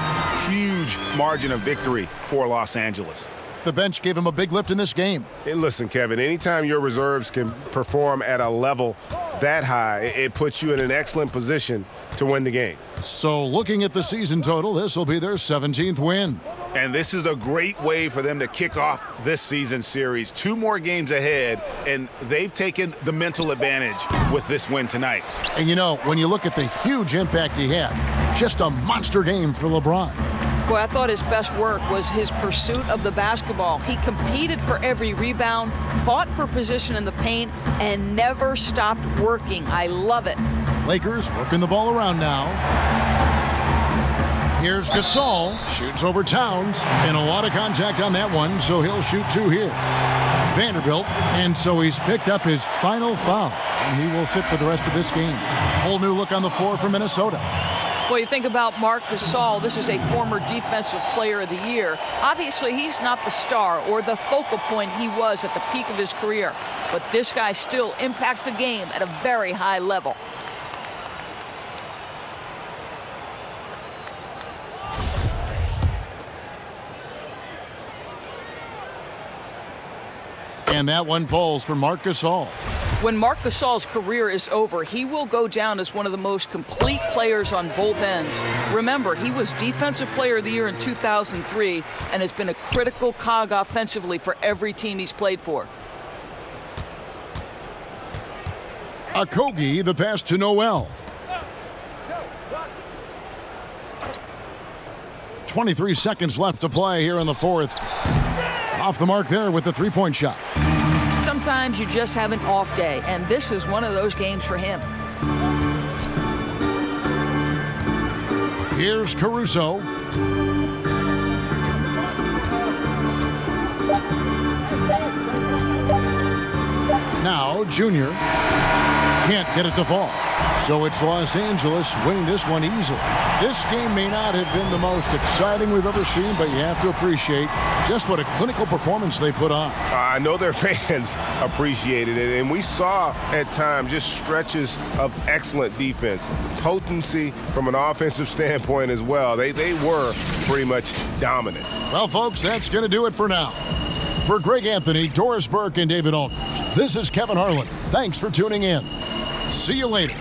Huge margin of victory for Los Angeles. The bench gave him a big lift in this game. Hey, listen, Kevin, anytime your reserves can perform at a level that high, it puts you in an excellent position to win the game. So looking at the season total, this will be their 17th win. And this is a great way for them to kick off this season series. 2 more games ahead, and they've taken the mental advantage with this win tonight. And you know, when you look at the huge impact he had, just a monster game for LeBron. Boy, I thought his best work was his pursuit of the basketball. He competed for every rebound, fought for position in the paint, and never stopped working. I love it. Lakers working the ball around now. Here's Gasol, shoots over Towns, and a lot of contact on that one, so he'll shoot 2 here. Vanderbilt, and so he's picked up his final foul, and he will sit for the rest of this game. Whole new look on the floor for Minnesota. Well, you think about Marc Gasol, this is a former Defensive Player of the Year. Obviously, he's not the star or the focal point he was at the peak of his career, but this guy still impacts the game at a very high level. And that one falls for Marc Gasol. When Marc Gasol's career is over, he will go down as one of the most complete players on both ends. Remember, he was Defensive Player of the Year in 2003 and has been a critical cog offensively for every team he's played for. Okogie, the pass to Noel. 23 seconds left to play here in the fourth. Off the mark there with the three-point shot. Sometimes you just have an off day, and this is one of those games for him. Here's Caruso. Now, Junior can't get it to fall. So it's Los Angeles winning this one easily. This game may not have been the most exciting we've ever seen, but you have to appreciate just what a clinical performance they put on. I know their fans appreciated it, and we saw at times just stretches of excellent defense. Potency from an offensive standpoint as well. They were pretty much dominant. Well, folks, that's going to do it for now. For Greg Anthony, Doris Burke, and David Aldridge, this is Kevin Harlan. Thanks for tuning in. See you later.